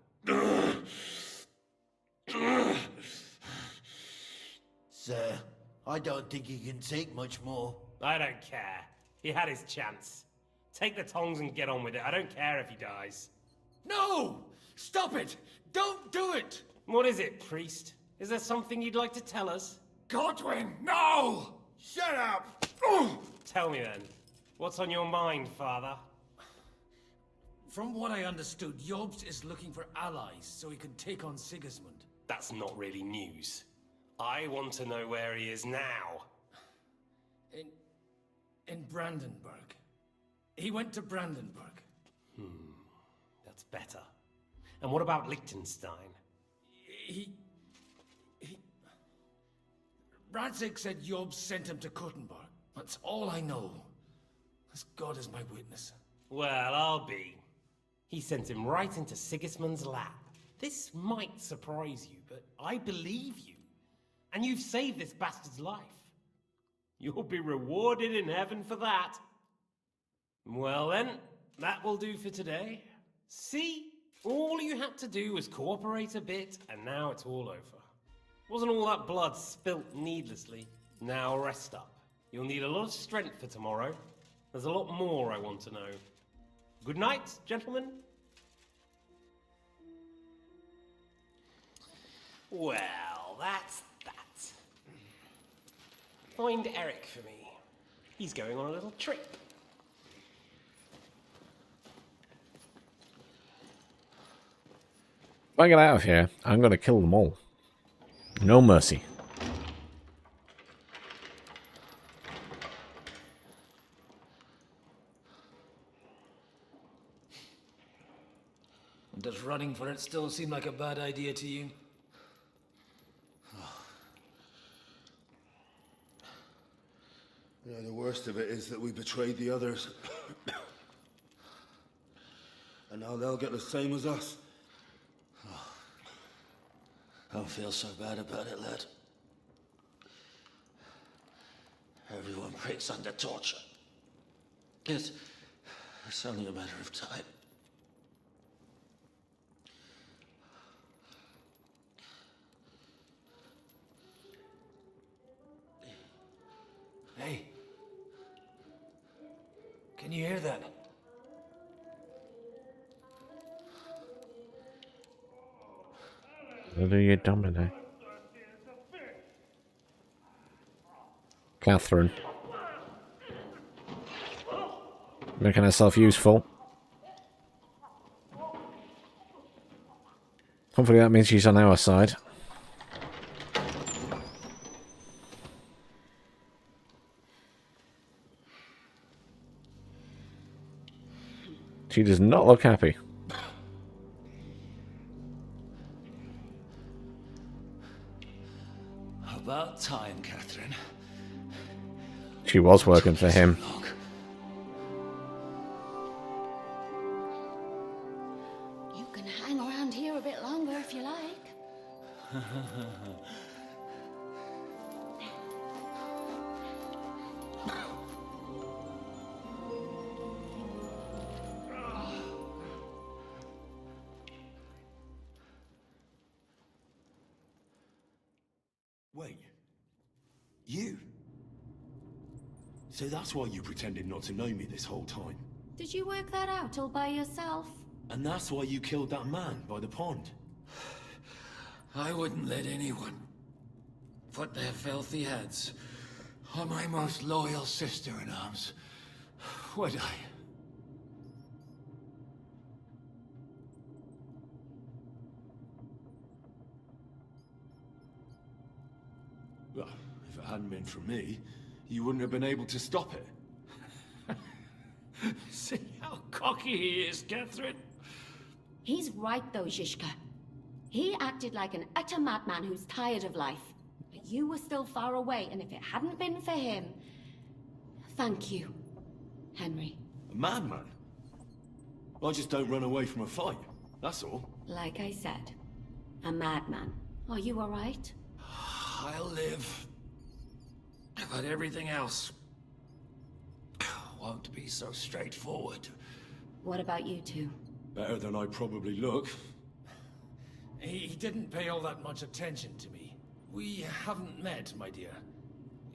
Sir, I don't think he can take much more. I don't care. He had his chance. Take the tongs and get on with it. I don't care if he dies. No! Stop it! Don't do it! What is it, priest? Is there something you'd like to tell us? Godwin, no! Shut up! Tell me then. What's on your mind, father? From what I understood, Jobst is looking for allies so he can take on Sigismund. That's not really news. I want to know where he is now. In Brandenburg. He went to Brandenburg. That's better. And what about Liechtenstein? Radzig said Jobst sent him to Kuttenberg. That's all I know. As God is my witness. Well, I'll be. He sent him right into Sigismund's lap. This might surprise you, but I believe you. And you've saved this bastard's life. You'll be rewarded in heaven for that. Well then, that will do for today. See? All you had to do was cooperate a bit, and now it's all over. Wasn't all that blood spilt needlessly. Now rest up. You'll need a lot of strength for tomorrow. There's a lot more I want to know. Good night, gentlemen. Well, that's that. Find Eric for me. He's going on a little trip. If I get out of here, I'm going to kill them all. No mercy. Does running for it still seem like a bad idea to you? Yeah, the worst of it is that we betrayed the others. And now they'll get the same as us. Don't feel so bad about it, lad. Everyone breaks under torture. It's only a matter of time. Hey. Can you hear that? What are you doing? Catherine. Making herself useful. Hopefully that means she's on our side. She does not look happy. About time, Catherine. She was working for him. You can hang around here a bit longer if you like. Wait. You? So that's why you pretended not to know me this whole time? Did you work that out all by yourself? And that's why you killed that man by the pond? I wouldn't let anyone put their filthy heads on my most loyal sister-in-arms, would I? Well, if it hadn't been for me, you wouldn't have been able to stop it. See how cocky he is, Catherine? He's right though, Zizka. He acted like an utter madman who's tired of life. But you were still far away, and if it hadn't been for him... Thank you, Henry. A madman? I just don't run away from a fight, that's all. Like I said, a madman. Are you all right? I'll live. But everything else won't be so straightforward. What about you two? Better than I probably look. He didn't pay all that much attention to me. We haven't met, my dear.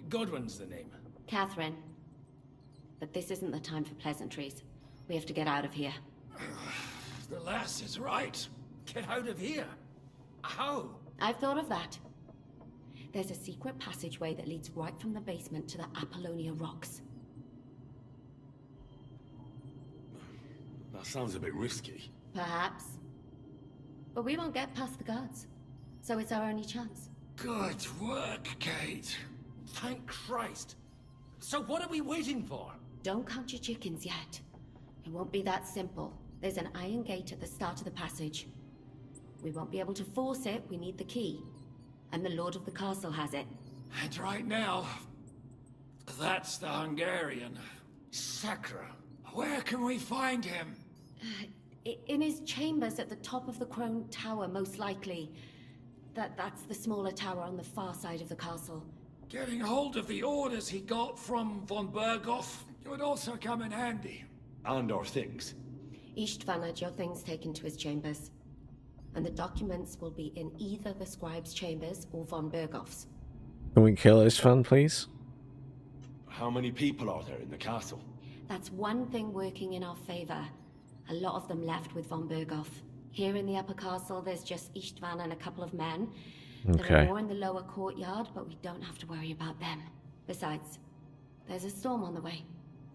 Godwin's the name. Catherine. But this isn't the time for pleasantries. We have to get out of here. The lass is right. Get out of here? How? I've thought of that. There's a secret passageway that leads right from the basement to the Apollonia Rocks. That sounds a bit risky. Perhaps. But we won't get past the guards. So it's our only chance. Good work, Kate. Thank Christ. So what are we waiting for? Don't count your chickens yet. It won't be that simple. There's an iron gate at the start of the passage. We won't be able to force it. We need the key. And the Lord of the Castle has it. And right now, that's the Hungarian. Sacra. Where can we find him? In his chambers at the top of the Crone Tower, most likely. That's the smaller tower on the far side of the castle. Getting hold of the orders he got from von Berghoff would also come in handy. And our things. Istvan had your things taken to his chambers. And the documents will be in either the scribe's chambers or von Berghoff's. Can we kill Istvan, please? How many people are there in the castle? That's one thing working in our favor. A lot of them left with von Berghoff. Here in the upper castle, there's just Istvan and a couple of men. There are more in the lower courtyard, but we don't have to worry about them. Besides, there's a storm on the way,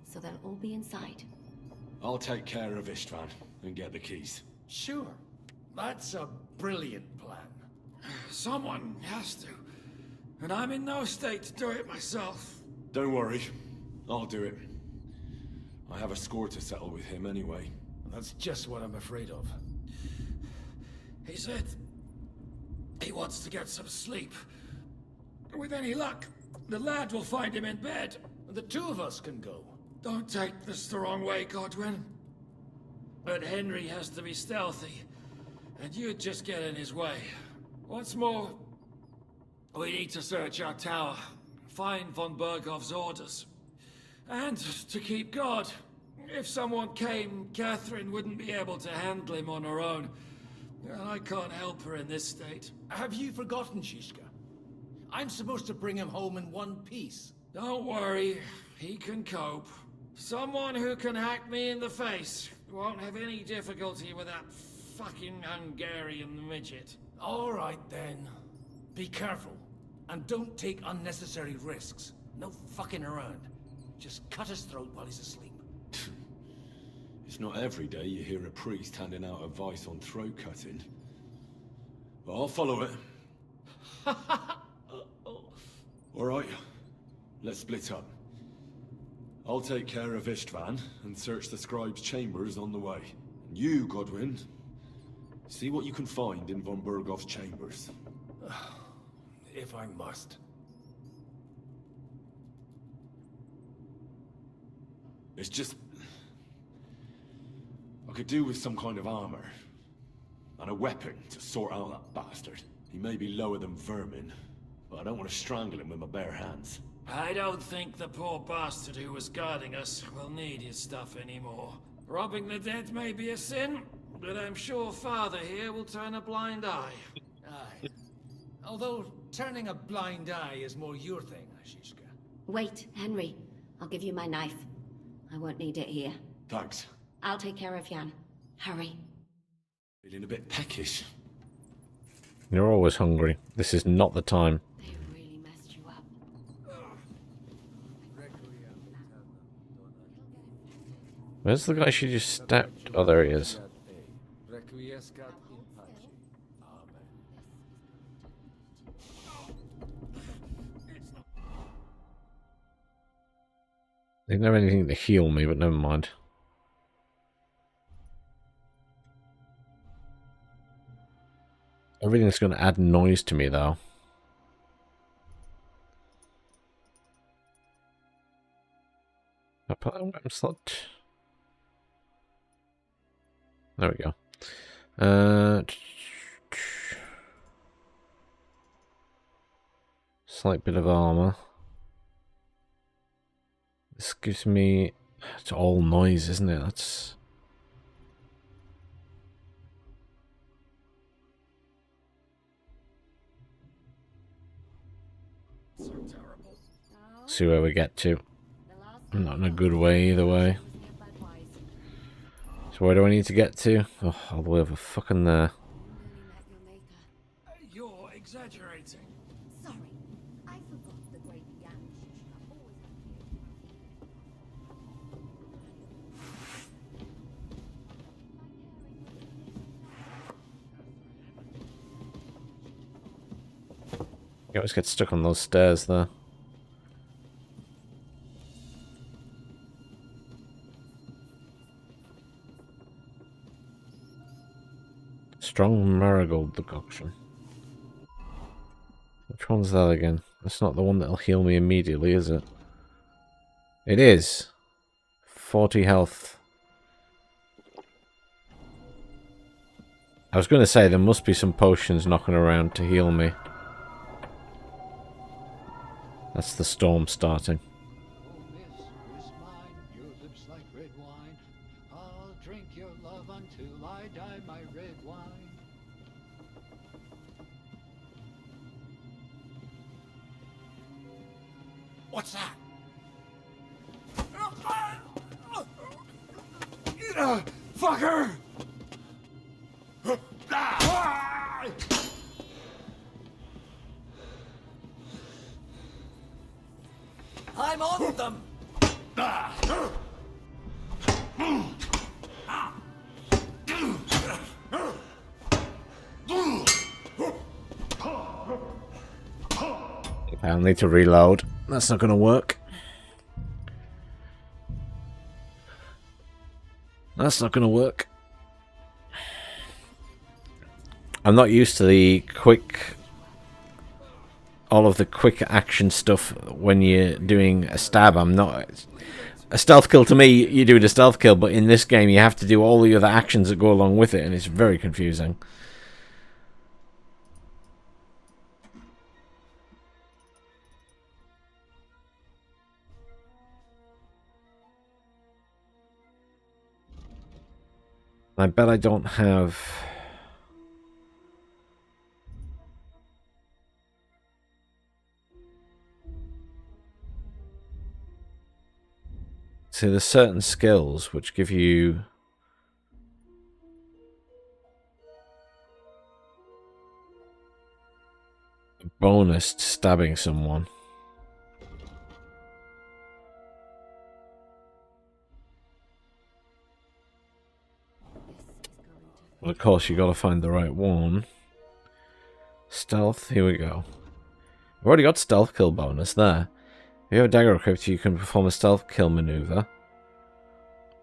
so they'll all be inside. I'll take care of Istvan and get the keys. Sure. That's a brilliant plan. Someone has to. And I'm in no state to do it myself. Don't worry. I'll do it. I have a score to settle with him anyway. That's just what I'm afraid of. He said he wants to get some sleep. With any luck, the lad will find him in bed. The two of us can go. Don't take this the wrong way, Godwin. But Henry has to be stealthy, and you'd just get in his way. What's more, we need to search our tower, find von Berghoff's orders. And to keep guard. If someone came, Catherine wouldn't be able to handle him on her own. And I can't help her in this state. Have you forgotten, Shishka? I'm supposed to bring him home in one piece. Don't worry, he can cope. Someone who can hack me in the face won't have any difficulty with that fucking Hungarian midget. All right, then. Be careful. And don't take unnecessary risks. No fucking around. Just cut his throat while he's asleep. It's not every day you hear a priest handing out advice on throat cutting. But I'll follow it. Alright, let's split up. I'll take care of Istvan and search the scribe's chambers on the way. And you, Godwin, see what you can find in von Berghoff's chambers. If I must. It's just... I could do with some kind of armor. And a weapon to sort out that bastard. He may be lower than vermin, but I don't want to strangle him with my bare hands. I don't think the poor bastard who was guarding us will need his stuff anymore. Robbing the dead may be a sin, but I'm sure Father here will turn a blind eye. Aye. Although turning a blind eye is more your thing, Shishka. Wait, Henry. I'll give you my knife. I won't need it here. Thanks. I'll take care of Jan. Hurry. Feeling a bit peckish. You're always hungry. This is not the time. They really messed you up. Where's the guy she just stabbed? Oh, there he is. They didn't have anything to heal me, but never mind. Everything's going to add noise to me, though. I put a weapon slot. There we go. Slight bit of armor. This gives me... It's all noise, isn't it? That's... See where we get to. Not in a good way either way. So where do I need to get to? Oh, all the way over fucking there. You're exaggerating. Sorry, I forgot the great Yan Shishka always You always get stuck on those stairs there. Strong marigold decoction. Which one's that again? That's not the one that'll heal me immediately, is it? It is. 40 health. I was going to say there must be some potions knocking around to heal me. That's the storm starting. What's that? Fucker! I'm on them! I'll need to reload. That's not going to work. That's not going to work. I'm not used to the quick... all of the quick action stuff when you're doing a stab. I'm not... A stealth kill to me, you do the stealth kill, but in this game you have to do all the other actions that go along with it, and it's very confusing. I bet I don't have... See, there's certain skills which give you... a bonus to stabbing someone. Well, of course, you gotta find the right one. Stealth, here we go. I've already got stealth kill bonus there. If you have a dagger equipped, you can perform a stealth kill maneuver.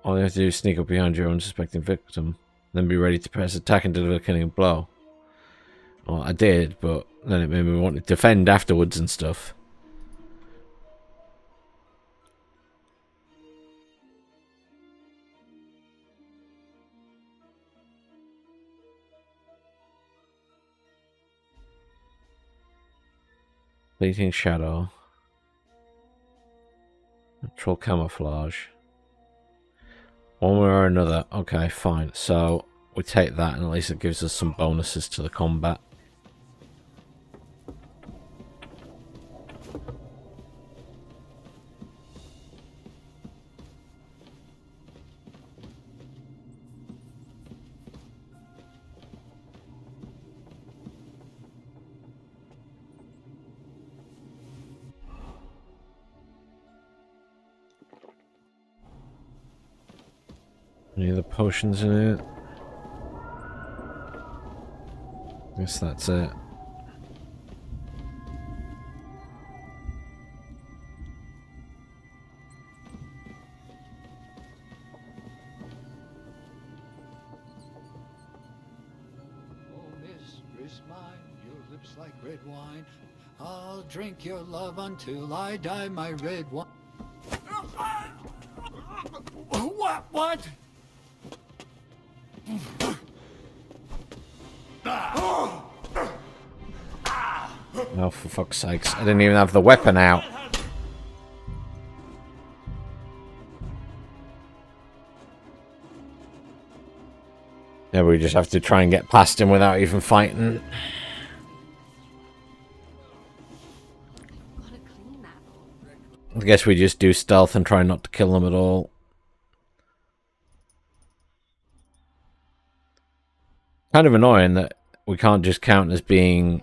All you have to do is sneak up behind your unsuspecting victim, then be ready to press attack and deliver a killing blow. Well, I did, but then it made me want to defend afterwards and stuff. Fleeting shadow. Natural camouflage. One way or another. Okay, fine. So we take that, and at least it gives us some bonuses to the combat. Any other potions in it? Guess that's it. Mistress mine, your lips like red wine. I'll drink your love until I die, my red wine. What? Oh, for fuck's sakes. I didn't even have the weapon out. Yeah, we just have to try and get past him without even fighting. I guess we just do stealth and try not to kill them at all. Kind of annoying that we can't just count as being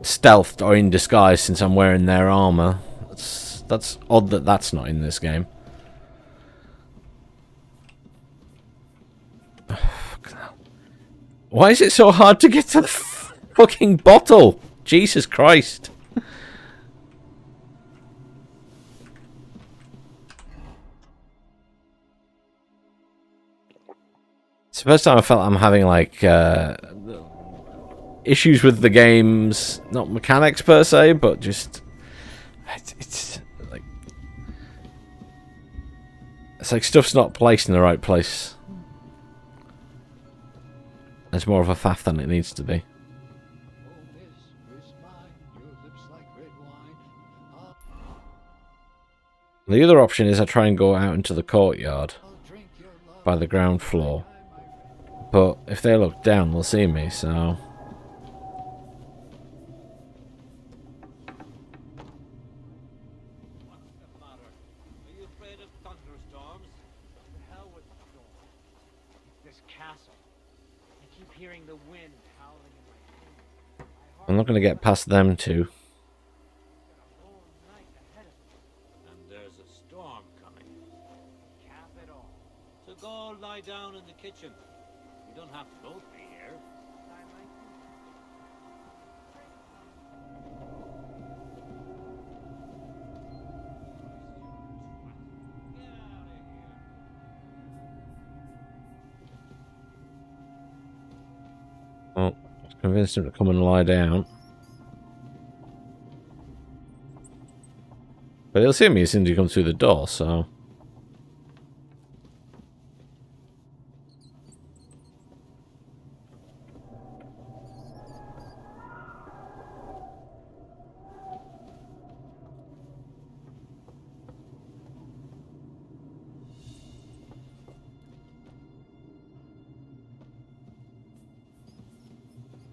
stealthed or in disguise since I'm wearing their armor. That's odd that that's not in this game. Why is it so hard to get to the fucking bottle? Jesus Christ. It's the first time I felt I'm having, like, issues with the game's, not mechanics per se, but just... It's like stuff's not placed in the right place. It's more of a faff than it needs to be. The other option is I try and go out into the courtyard by the ground floor. But if they look down, they'll see me, so... I'm not going to get past them two. And there's a storm coming. Cap it all. So go lie down in the kitchen. You don't have to both be here. Well, I've convinced him to come and lie down. But he'll see me as soon as he comes through the door, so...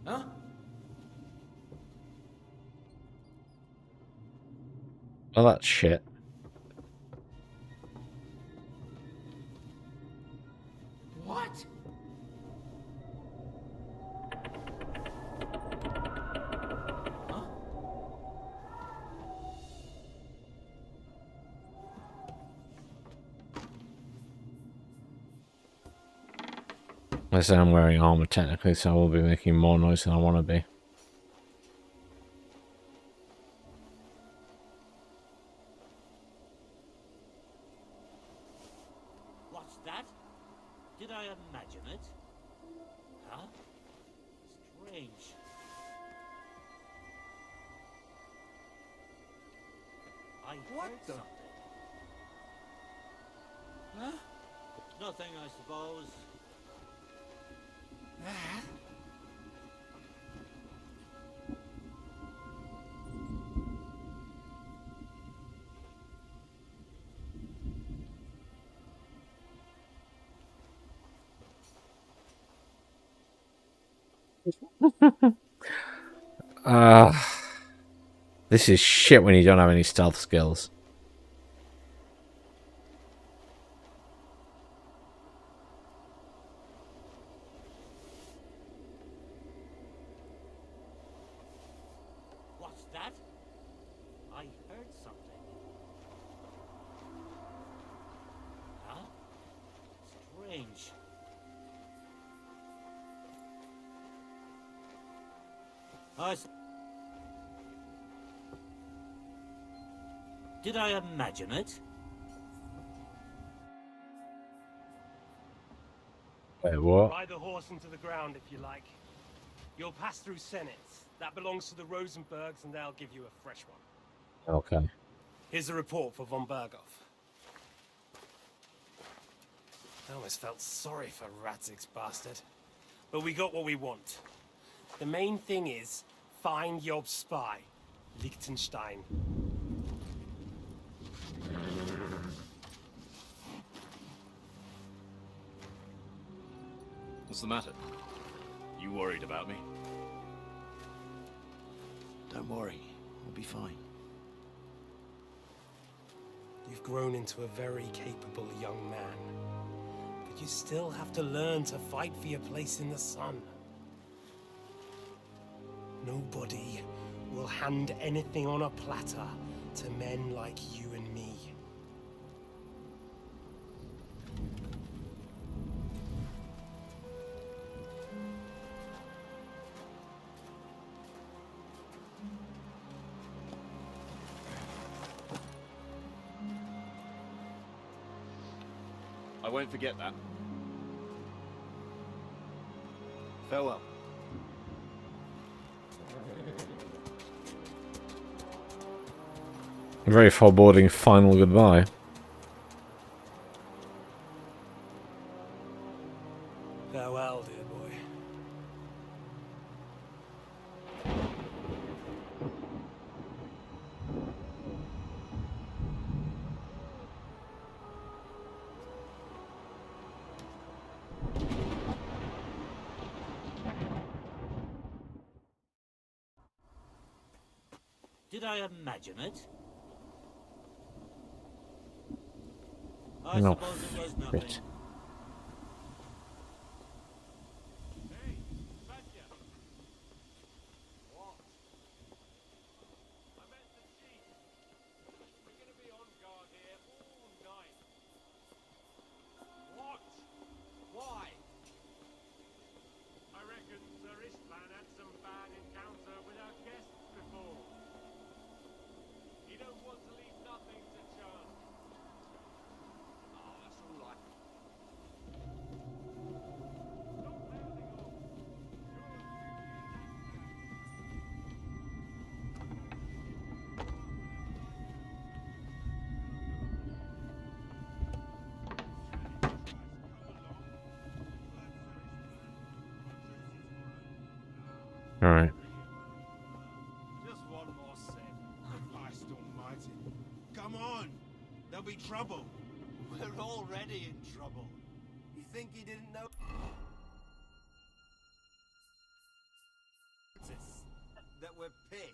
Huh? Well, that's shit. What? Huh? I say I'm wearing armor technically, so I will be making more noise than I want to be. What's that? Did I imagine it? Huh? Strange. I heard something. Huh? Nothing, I suppose. This is shit when you don't have any stealth skills. What's that? I heard something. Huh? Strange. Did I imagine it? Wait, what? Ride the horse into the ground if you like. You'll pass through Senates. That belongs to the Rosenbergs, and they'll give you a fresh one. Okay. Here's a report for von Berghoff. I almost felt sorry for Radzig's bastard. But we got what we want. The main thing is, find your spy, Liechtenstein. What's the matter? You worried about me? Don't worry, we'll be fine. You've grown into a very capable young man. But you still have to learn to fight for your place in the sun. Nobody will hand anything on a platter to men like you and me. I won't forget that. Farewell. A very foreboding final goodbye. Farewell, dear boy. Did I imagine it? No. Suppose it was nothing. Shit. All right. Just one more set. Christ almighty. Come on! There'll be trouble. We're already in trouble. You think he didn't know? That we're pissed.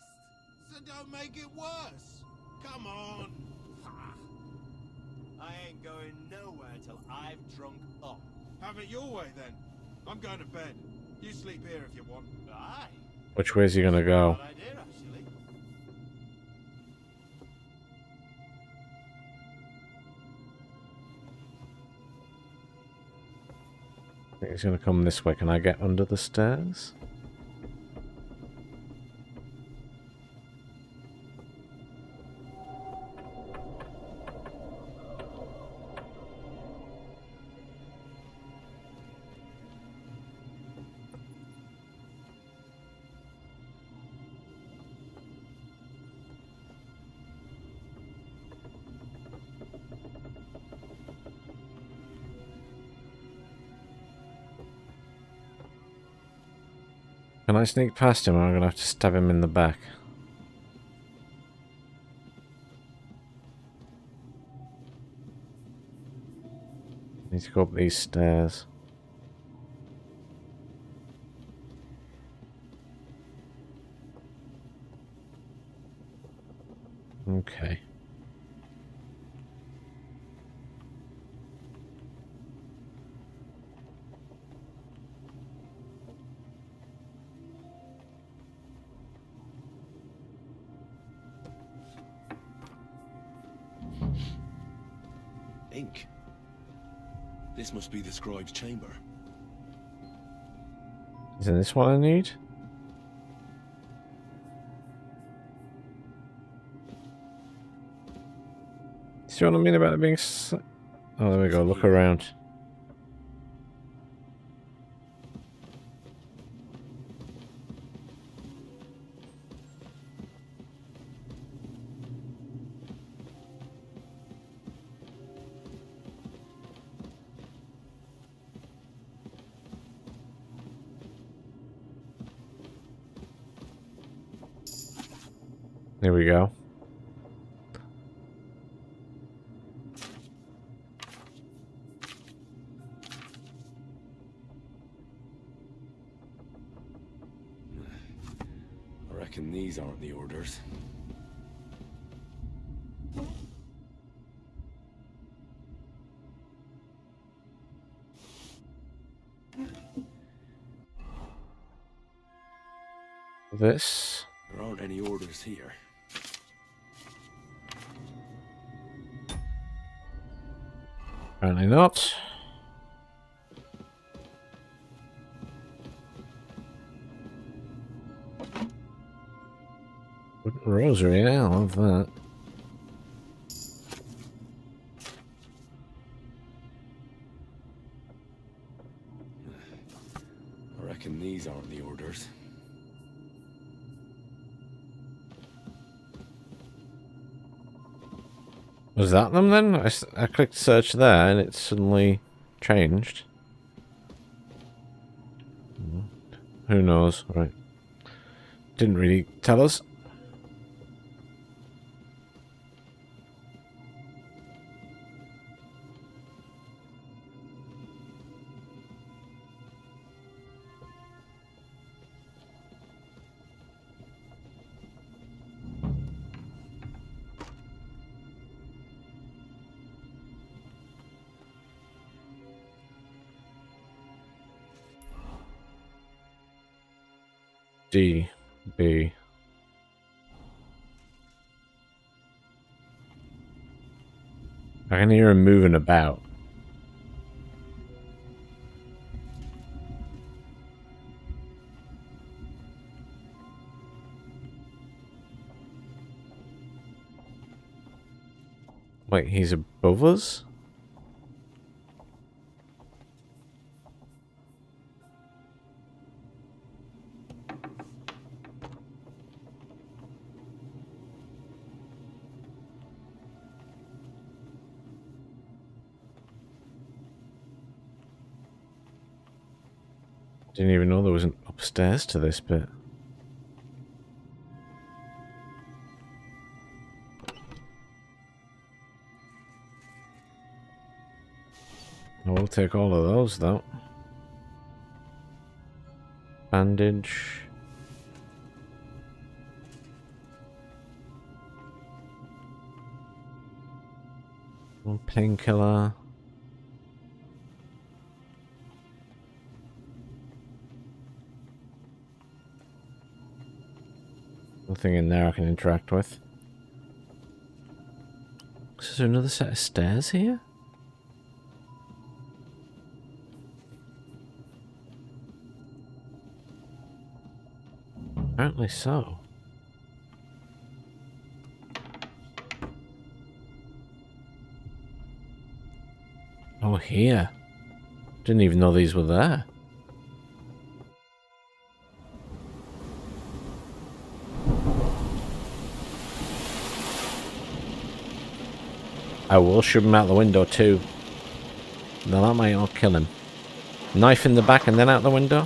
So don't make it worse. Come on. I ain't going nowhere till I've drunk up. Have it your way then. I'm going to bed. You sleep here if you want. Aye. Which way is he gonna go? Good idea, actually. I think he's gonna come this way. Can I get under the stairs? Can I sneak past him or am I gonna have to stab him in the back? Need to go up these stairs. Okay. Ink. This must be the scribe's chamber. Isn't this what I need? See what I mean about it being oh, there we go. Look around. Here we go. I reckon these aren't the orders. This. There aren't any orders here. Apparently not. Wooden rosary, yeah, I love that. I reckon these aren't the orders. Was that them then? I clicked search there and it suddenly changed. Who knows? Right. Didn't really tell us. D, B. I can hear him moving about. Wait, he's above us? Didn't even know there was an upstairs to this bit. I will take all of those though. Bandage. One painkiller. Nothing in there I can interact with. Is there another set of stairs here? Apparently so. Oh, here. Didn't even know these were there. I will shoot him out the window too. No, that might not kill him. Knife in the back and then out the window?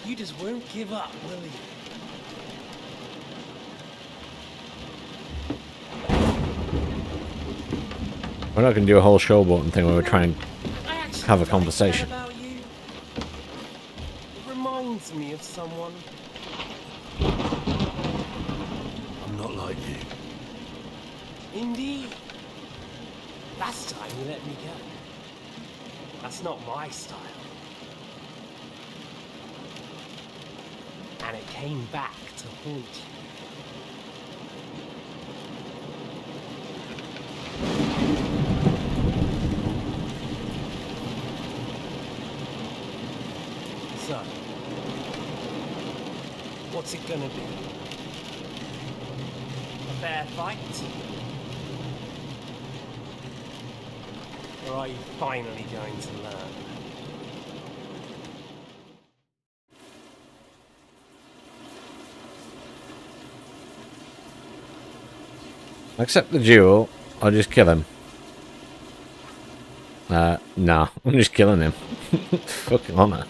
You just won't give up, will you? We're not going to do a whole showboating thing where we're trying to have a conversation. About you. It reminds me of someone. I'm not like you. Indeed. Last time you let me go. That's not my style. And it came back to haunt you. So, what's it gonna be? A fair fight? Or are you finally going to learn? Accept the duel, or just kill him. Nah, I'm just killing him. Fucking honor.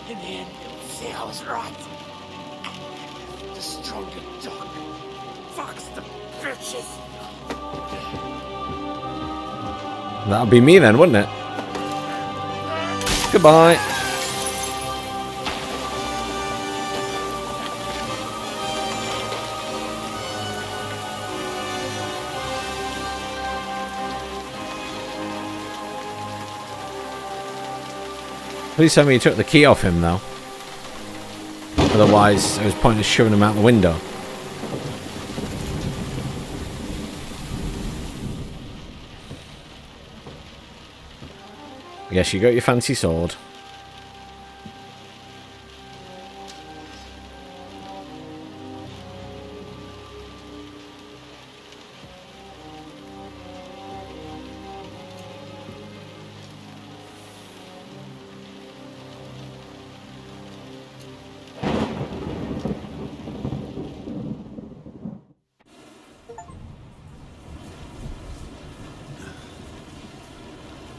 In the end, you'll see I was right. The stronger dog fucks the bitches. That'll be me then, wouldn't it? Goodbye. Please tell me you took the key off him, though. Otherwise, it was pointless shoving him out the window. Yes, you got your fancy sword.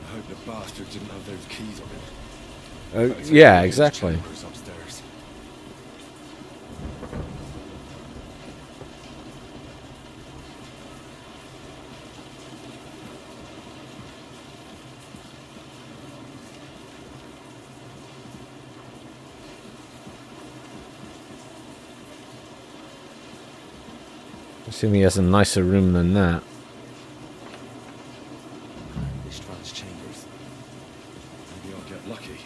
I hope the bastard didn't have those keys on him. Yeah, exactly. Chambers upstairs. Assume he has a nicer room than that. Istvan's chambers. Maybe I'll get lucky.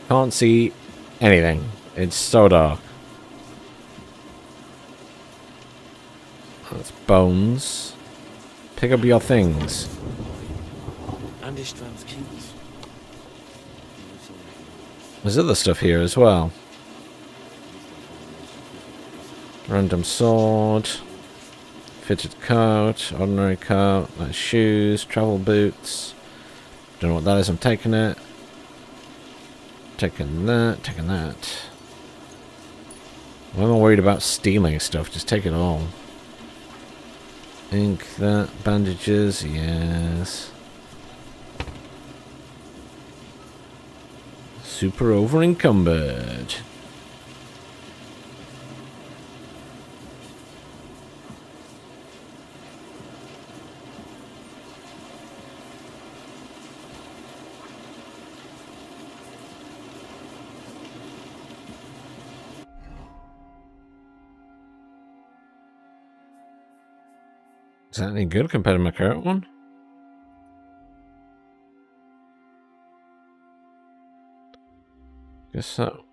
Can't see anything. It's so dark. That's bones. Pick up your things. And Istvan's keys. There's other stuff here as well. Random sword. Fitted coat. Ordinary coat. That's shoes. Travel boots. Don't know what that is. I'm taking it. Taking that. Taking that. Why am I worried about stealing stuff? Just take it all. Ink, that. Bandages. Yes. Super over encumbered. Is that any good compared to my current one? Guess so.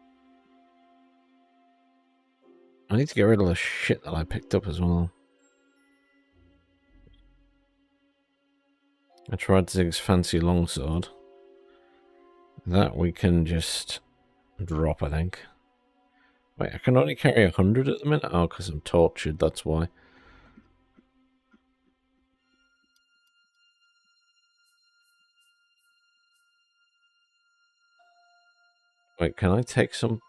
I need to get rid of the shit that I picked up as well. I tried Zig's fancy longsword. That we can just drop, I think. Wait, I can only carry 100 at the minute? Oh, because I'm tortured, that's why. Wait, can I take some...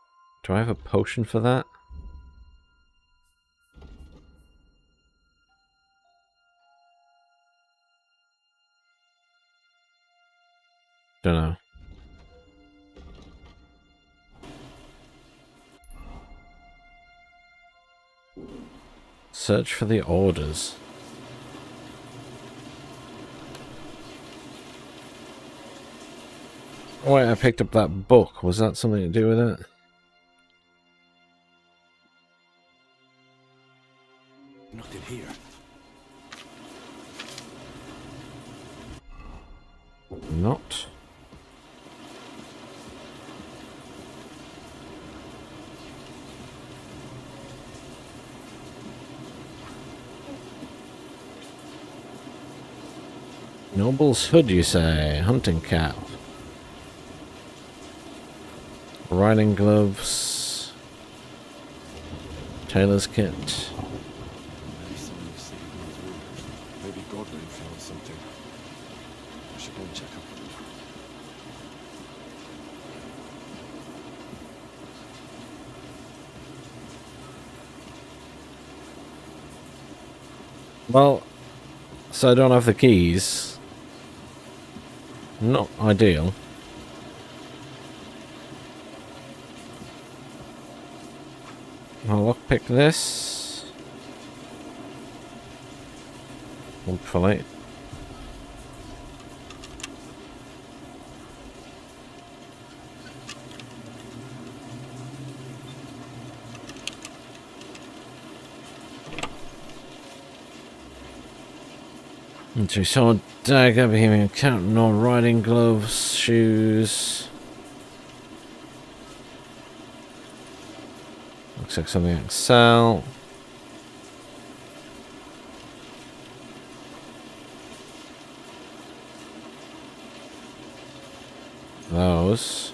Do I have a potion for that? Don't know. Search for the orders. Oh wait, I picked up that book. Was that something to do with it? Nothing here. Not. Noble's hood, you say? Hunting cap. Riding gloves. Tailor's kit. Maybe someone was sitting in his room. Maybe Godwin found something. I should go and check up on him. Well, so I don't have the keys. Not ideal. I'll lockpick this. Hopefully. And so we saw a dagger, bohemian count, no riding gloves, shoes. Looks like something I can sell. Those.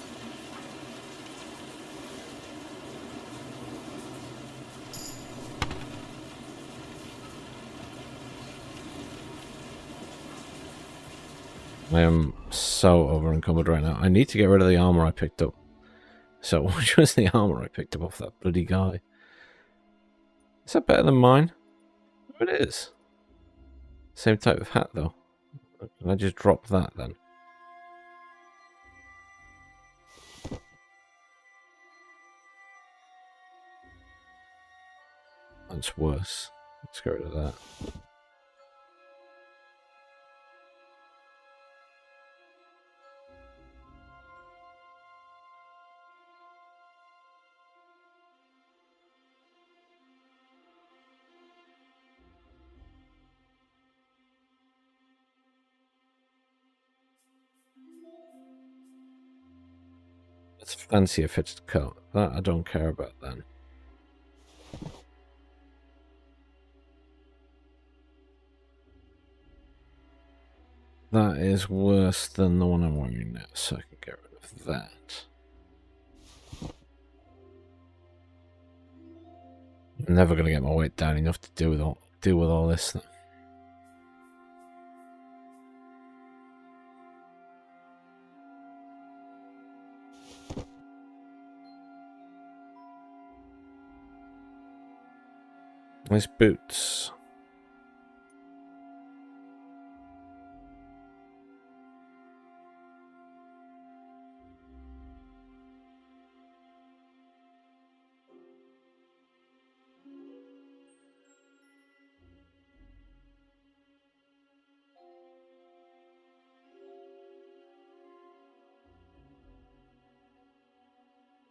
I am so over encumbered right now. I need to get rid of the armor I picked up. So, which was the armor I picked up off that bloody guy? Is that better than mine? It is. Same type of hat, though. Can I just drop that, then? That's worse. Let's get rid of that. It's fancier fitted coat. That I don't care about then. That is worse than the one I'm wearing now, so I can get rid of that. I'm never going to get my weight down enough to deal with all this. Nice boots.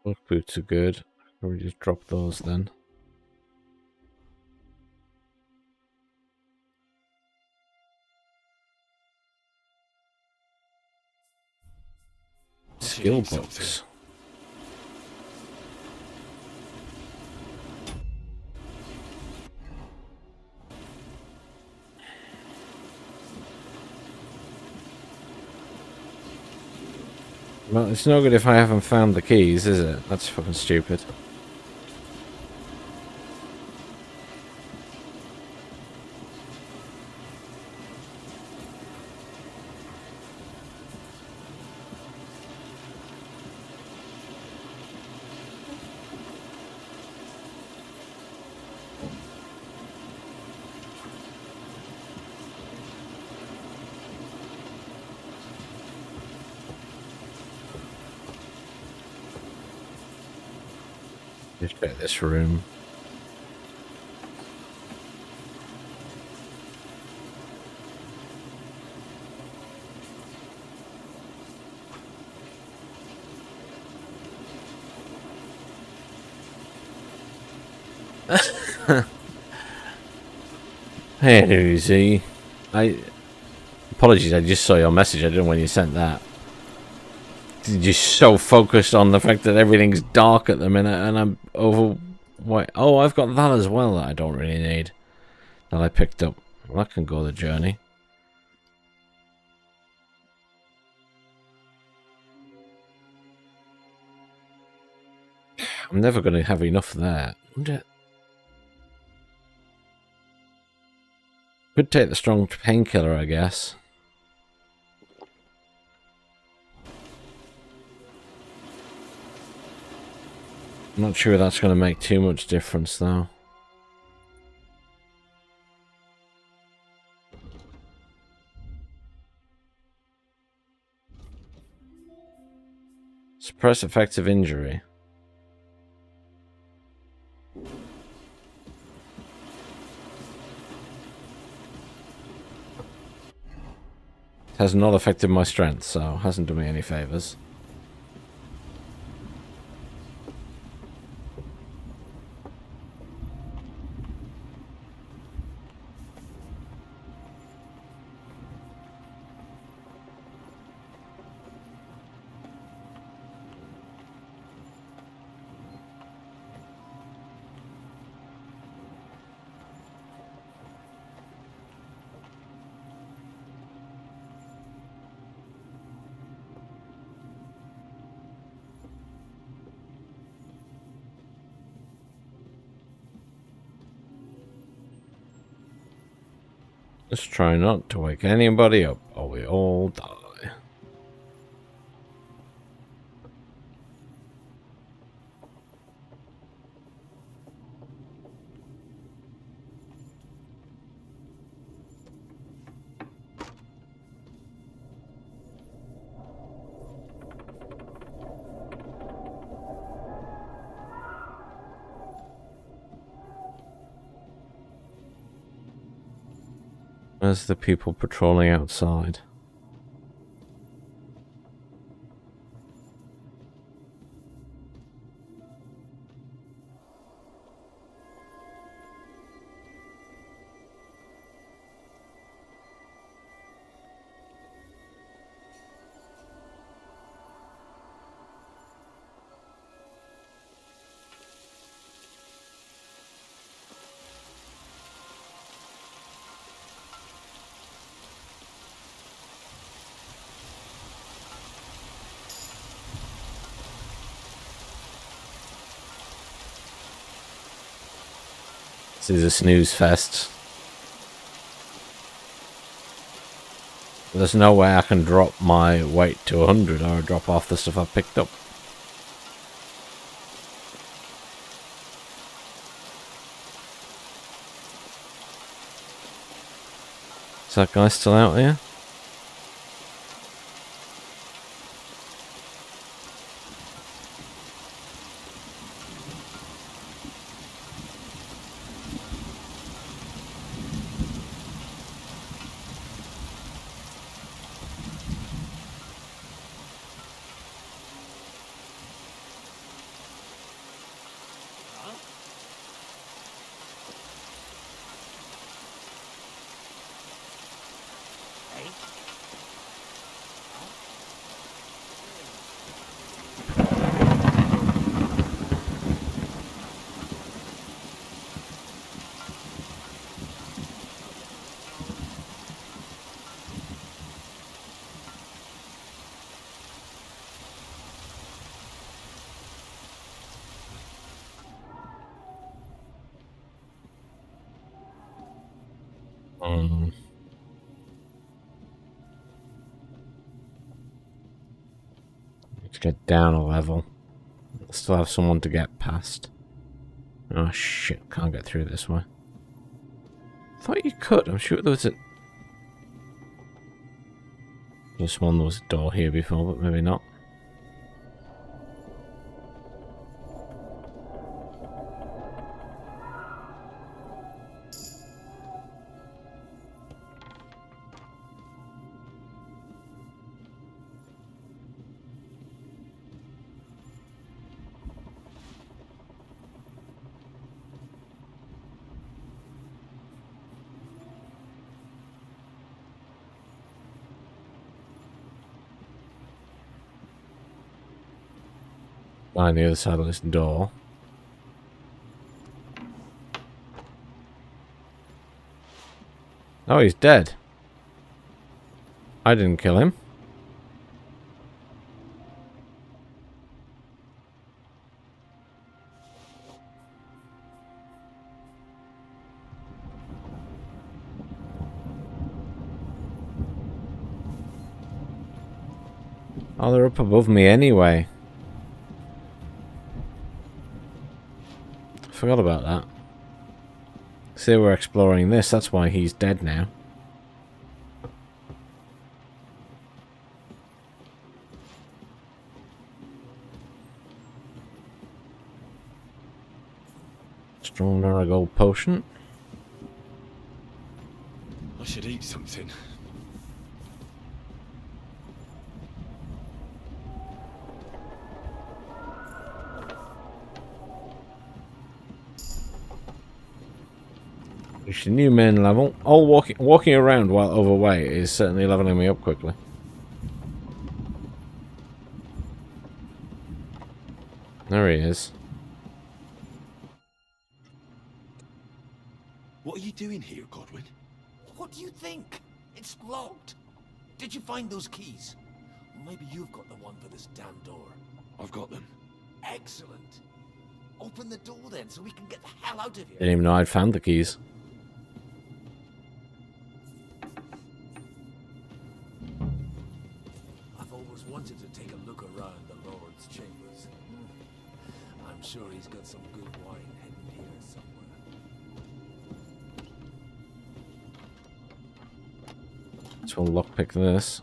Both boots are good. Or we just drop those then. Skill books. Well, it's no good if I haven't found the keys, is it? That's fucking stupid. Just check this room. Hey, Lucy. Apologies, I just saw your message. I didn't know when you sent that. You're just so focused on the fact that everything's dark at the minute, and I'm over. Wait, oh, I've got that as well that I don't really need. That I picked up. Well, that can go the journey. I'm never going to have enough there. Could take the strong painkiller, I guess. I'm not sure that's going to make too much difference, though. Suppress effective injury. Has not affected my strength, so hasn't done me any favors. Let's try not to wake anybody up, or we all die. Where's the people patrolling outside? This is a snooze fest. There's no way I can drop my weight to 100 or drop off the stuff I picked up. Is that guy still out here? Let's get down a level. Still have someone to get past. Oh shit, can't get through this way. Thought you could, I'm sure there was a... Just one, there was a door here before, but maybe not. Behind the other side of this door. Oh, he's dead. I didn't kill him. Oh, they're up above me anyway. Forgot about that. See, we're exploring this. That's why he's dead now. Strong marigold potion. I should eat something. It's a new main level. All walking around while overweight is certainly leveling me up quickly. There he is. What are you doing here, Godwin? What do you think? It's locked. Did you find those keys? Maybe you've got the one for this damn door. I've got them. Excellent. Open the door then, so we can get the hell out of here. Didn't even know I'd found the keys. I've always wanted to take a look around the Lord's chambers. I'm sure he's got some good wine hidden here somewhere. So we'll lockpick this.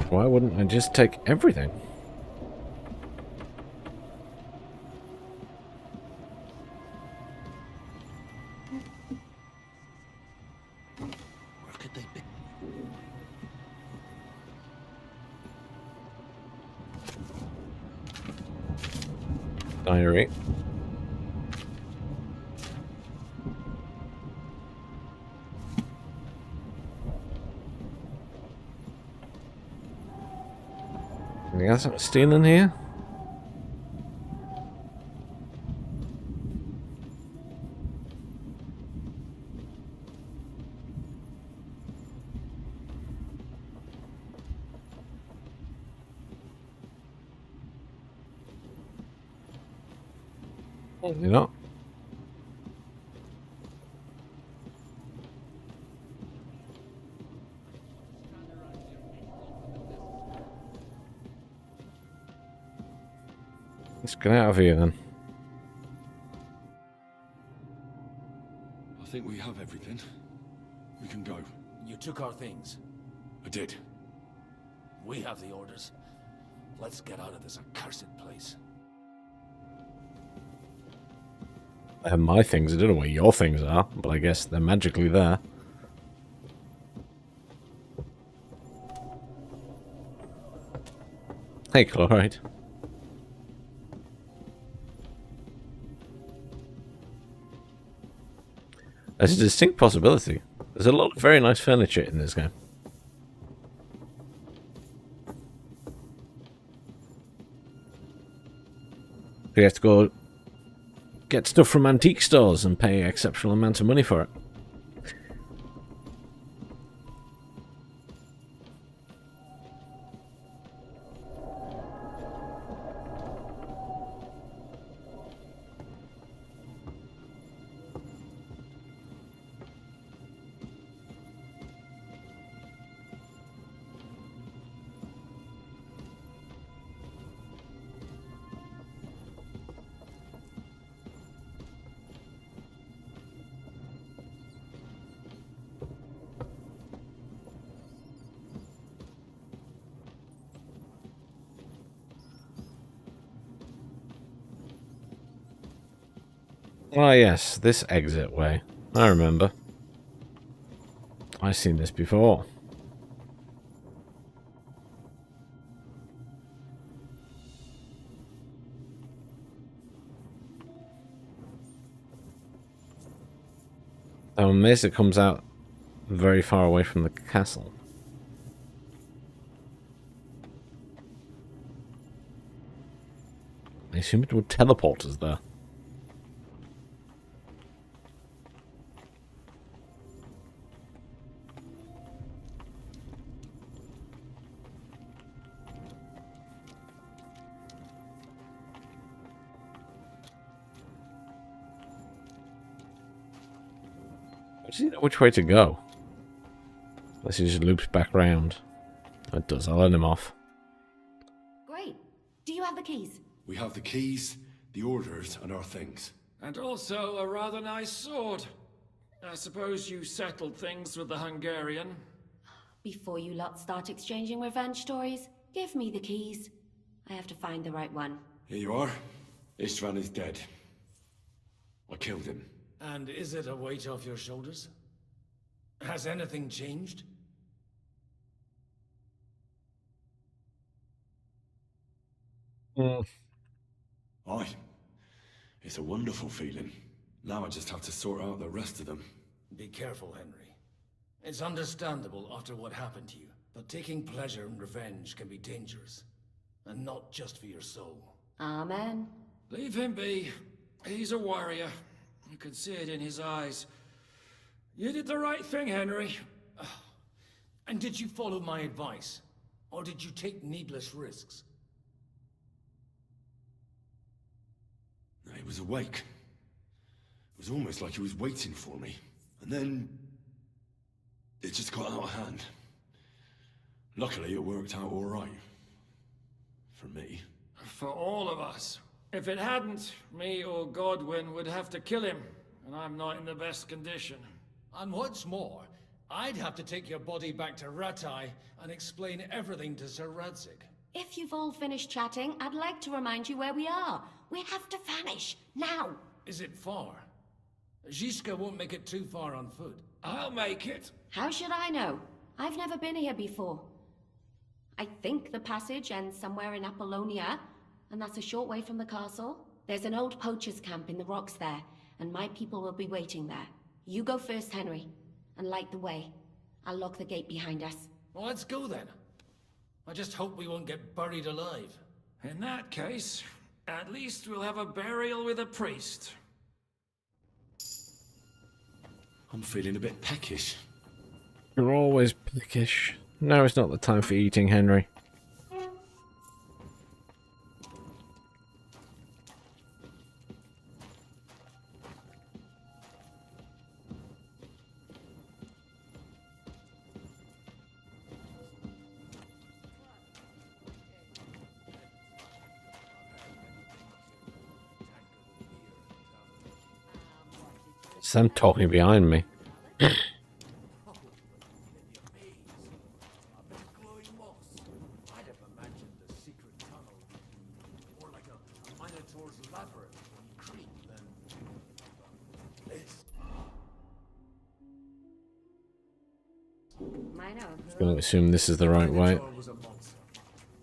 Why wouldn't I just take everything? Where could they be? Diary. Anything else I'm stealing here? You know. Let's get out of here then. I think we have everything. We can go. You took our things. I did. We have the orders. Let's get out of this accursed place. I have my things. I don't know where your things are, but I guess they're magically there. Hey, Chloride. There's a distinct possibility. There's a lot of very nice furniture in this game. You have to go get stuff from antique stores and pay exceptional amounts of money for it. Ah, yes, this exit way. I remember. I've seen this before. I'm amazed it comes out very far away from the castle. I assume it would teleport us there. Does he know which way to go? Unless he just loops back round. It does. I'll let him off. Great. Do you have the keys? We have the keys, the orders, and our things. And also a rather nice sword. I suppose you settled things with the Hungarian. Before you lot start exchanging revenge stories, give me the keys. I have to find the right one. Here you are. Istvan is dead. I killed him. And is it a weight off your shoulders? Has anything changed? Aye. It's a wonderful feeling. Now I just have to sort out the rest of them. Be careful, Henry. It's understandable after what happened to you, but taking pleasure in revenge can be dangerous. And not just for your soul. Amen. Leave him be. He's a warrior. You can see it in his eyes. You did the right thing, Henry. And did you follow my advice? Or did you take needless risks? He was awake. It was almost like he was waiting for me. And then... it just got out of hand. Luckily, it worked out all right. For me. For all of us. If it hadn't, me or Godwin would have to kill him. And I'm not in the best condition. And what's more, I'd have to take your body back to Ratai and explain everything to Sir Radzig. If you've all finished chatting, I'd like to remind you where we are. We have to vanish, now! Is it far? Zizka won't make it too far on foot. I'll make it. How should I know? I've never been here before. I think the passage ends somewhere in Apollonia, and that's a short way from the castle. There's an old poacher's camp in the rocks there, and my people will be waiting there. You go first, Henry, and light the way. I'll lock the gate behind us. Well, let's go then. I just hope we won't get buried alive. In that case, at least we'll have a burial with a priest. I'm feeling a bit peckish. You're always peckish. Now is not the time for eating, Henry. Sam talking behind me. I'm going to assume this is the right way. Was a monster.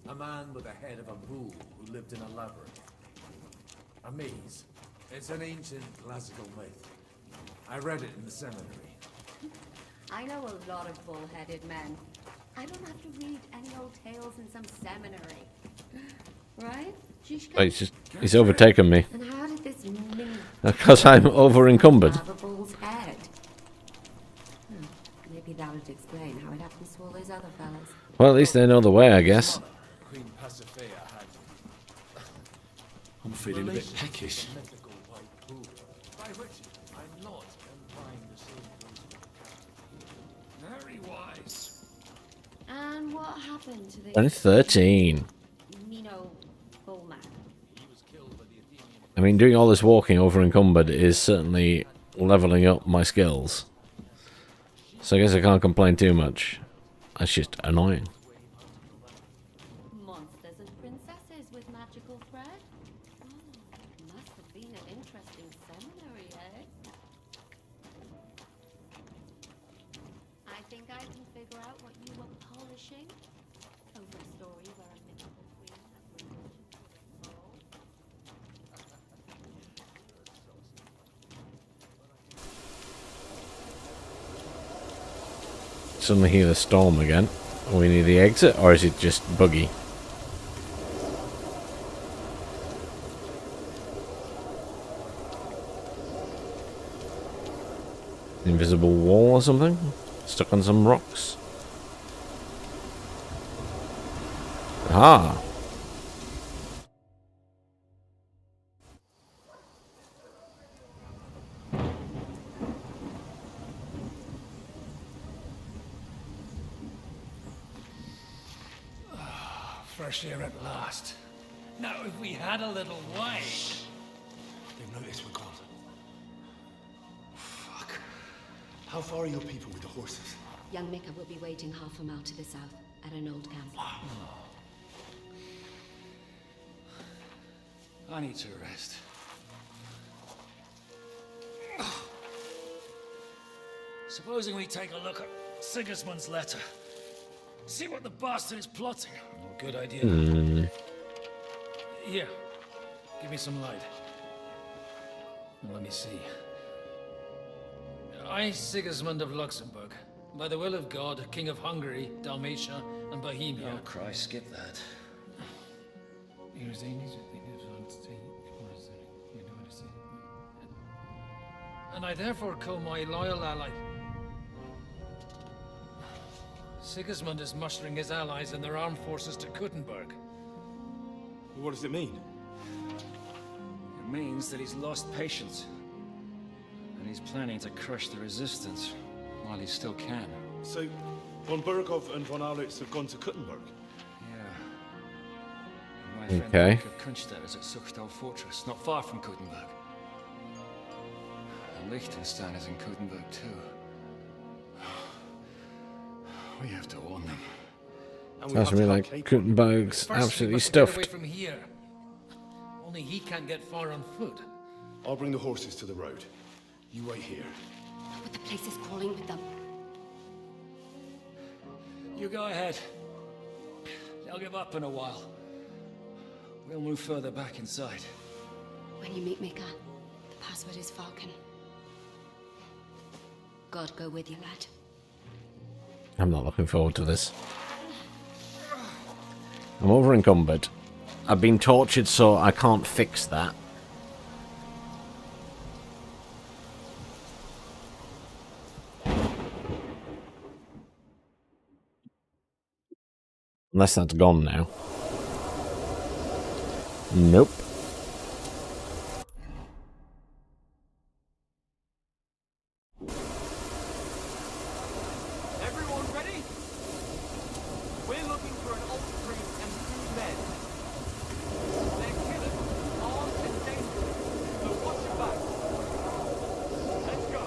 A man with the head of a bull who lived in a labyrinth. A maze. It's an ancient classical myth. I read it in the seminary. I know a lot of bull-headed men. I don't have to read any old tales in some seminary. Right? Oh, he's overtaken me. And how did this Because I'm over-encumbered. have a bull's head? Maybe that would explain how it happens to all those other fellas. Well, at least they know the way, I guess. Queen Pasiphae had. I'm feeling a bit peckish. By which I'm not implying the same. Very wise. And what happened to the... And 13. Bullman? I mean, doing all this walking over-encumbered is certainly leveling up my skills. So I guess I can't complain too much. That's just annoying. Monsters and princesses with magical thread? Must have been an interesting seminary, eh? I think I can figure out what you were polishing. Over a story where a mythical queen has relation to a soul. suddenly hear the storm again. We need the exit, or is it just buggy? Invisible wall or something? Stuck on some rocks? Ah! Fresh air at last. Now, if we had a little wine. They've noticed we're gone. Fuck. How far are your people with the horses? Young Mika will be waiting half a mile to the south, at an old camp. I need to rest. Supposing we take a look at Sigismund's letter. See what the bastard is plotting. Oh, good idea. Here, give me some light. Let me see. I, Sigismund of Luxembourg, by the will of God, King of Hungary, Dalmatia, and Bohemia. Oh, Christ, skip that. And I therefore call my loyal ally. Sigismund is mustering his allies and their armed forces to Kuttenberg. What does it mean? It means that he's lost patience. And he's planning to crush the resistance while he still can. So, von Burgov and von Aulitz have gone to Kuttenberg? My friend Okay. Kunstedt is at Suchtal Fortress, not far from Kuttenberg. And Liechtenstein is in Kuttenberg too. We have to warn them. Sounds to me like Kuttenberg's First, absolutely we must get away stuffed. from here. Only he can't get far on foot. I'll bring the horses to the road. You wait here. But the place is crawling with them. You go ahead. They'll give up in a while. We'll move further back inside. When you meet Mika, the password is Falcon. God go with you, lad. I'm not looking forward to this. I'm over encumbered. I've been tortured, so I can't fix that. Unless that's gone now. Nope. Everyone ready? We're looking for an old priest and 2 men. They're killers, armed and dangerous, so watch your back. Let's go.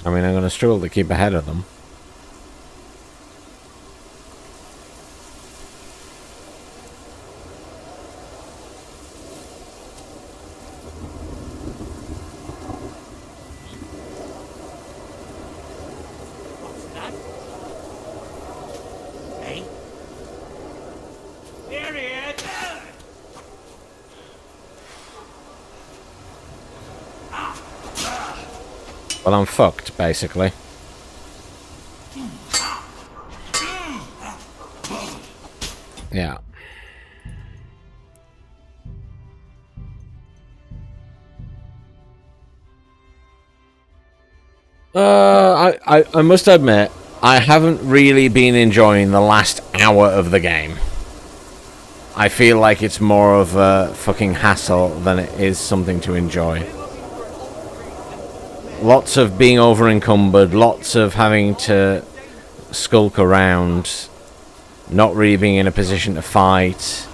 I mean, I'm going to struggle to keep ahead of them. What's that? Hey? Here he is! Well, I'm fucked, basically. Yeah. I must admit, I haven't really been enjoying the last hour of the game. I feel like it's more of a fucking hassle than it is something to enjoy. Lots of being over encumbered, lots of having to skulk around, not really being in a position to fight.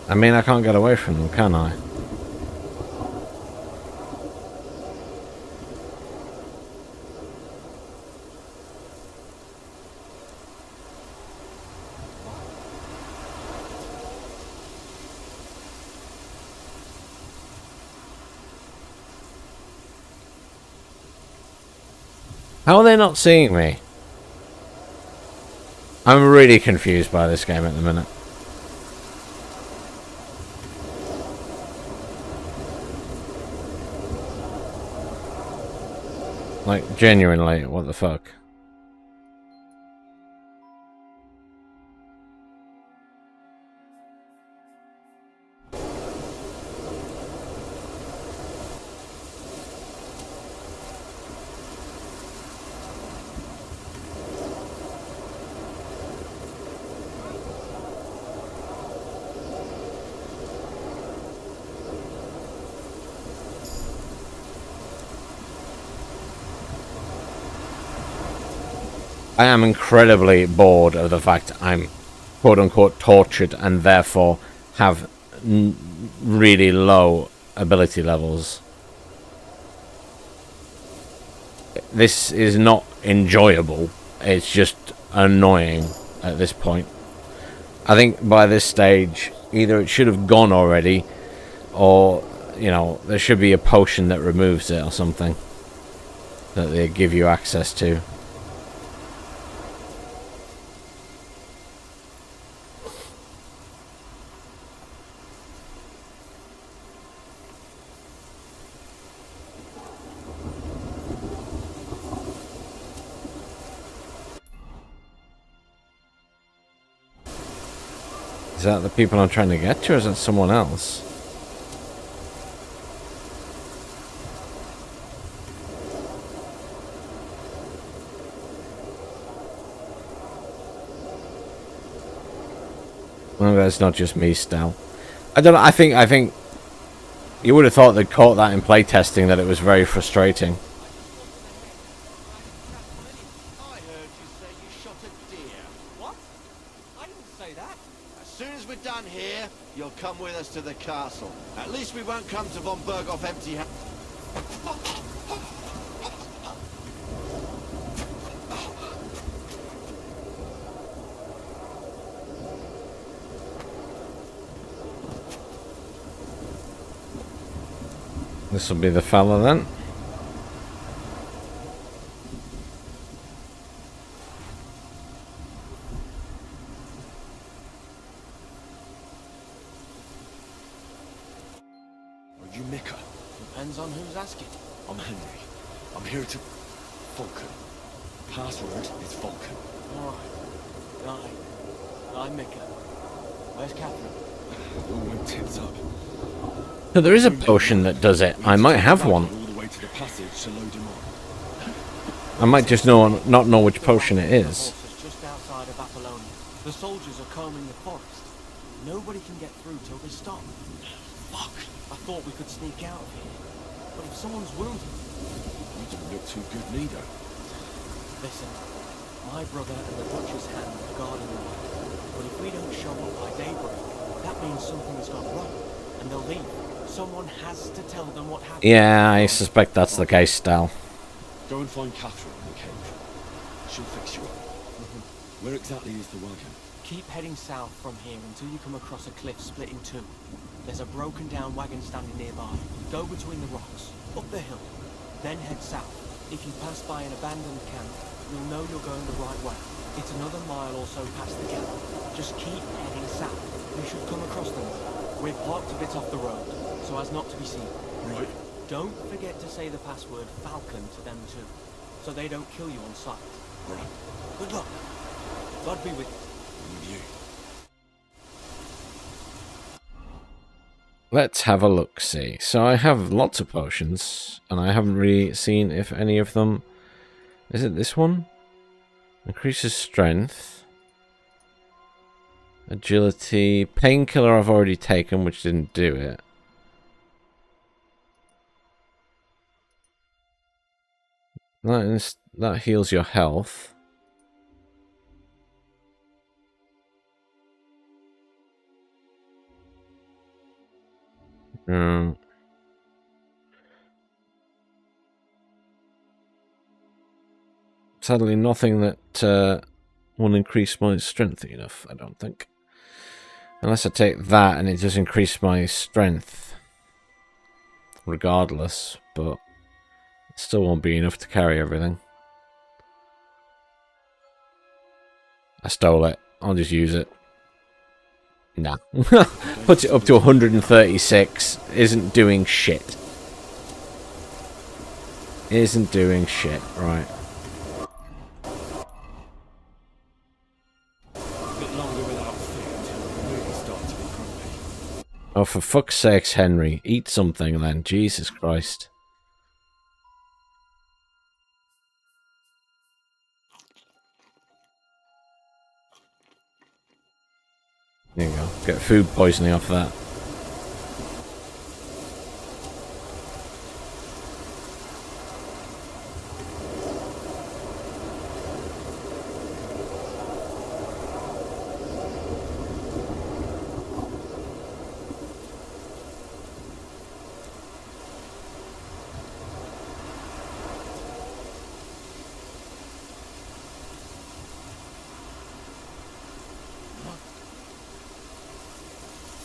I mean, I can't get away from them, can I? How are they not seeing me? I'm really confused by this game at the minute. Like, genuinely, what the fuck? I am incredibly bored of the fact I'm quote-unquote tortured and therefore have really low ability levels. This is not enjoyable. It's just annoying at this point. I think by this stage, either it should have gone already, or, you know, there should be a potion that removes it or something that they give you access to. Is that the people I'm trying to get to, or is that someone else? Well, that's not just me, Stal. I don't know, I think you would have thought they'd caught that in playtesting, that it was very frustrating. You'll come with us to the castle. At least we won't come to von Berghoff empty-handed. This will be the fella then. Are you Mika? Depends on who's asking. I'm Henry. I'm here to... Vulcan. Password is Vulcan. Alright. I'm Mika. Where's Catherine? It all went tits up. So there is a potion that does it. I might have one. All the way to the passage to load him on. I might just not know which potion it is. Just outside of Apollonia. The soldiers are combing the forest. Nobody can get through till they stop. Fuck. I thought we could sneak out of here. But if someone's wounded... You don't look too good neither. Listen, my brother and the Dutch's hand are guarding the way. But if we don't show up by daybreak, that means something has gone wrong. And they'll leave. Someone has to tell them what happened. Yeah, I suspect that's the case, Stal. Go and find Catherine in the cave. She'll fix you up. Where exactly is the wagon? Keep heading south from here until you come across a cliff split in two. There's a broken down wagon standing nearby. Go between the rocks, up the hill, then head south. If you pass by an abandoned camp, you'll know you're going the right way. It's another mile or so past the camp. Just keep heading south. You should come across them. We're parked a bit off the road, so as not to be seen. Right. Don't forget to say the password Falcon to them too, so they don't kill you on sight. Right. Good luck. God be with you. With you. Let's have a look-see. So I have lots of potions, and I haven't really seen if any of them... Is it this one? Increases strength. Agility. Painkiller I've already taken, which didn't do it. That heals your health. Sadly, nothing that will increase my strength enough, I don't think. Unless I take that and it just increase my strength. Regardless, but it still won't be enough to carry everything. I stole it. I'll just use it. Nah. Puts it up to 136. Isn't doing shit. Isn't doing shit. Right. Oh, for fuck's sakes, Henry. Eat something then. Jesus Christ. There you go. Get food poisoning off that.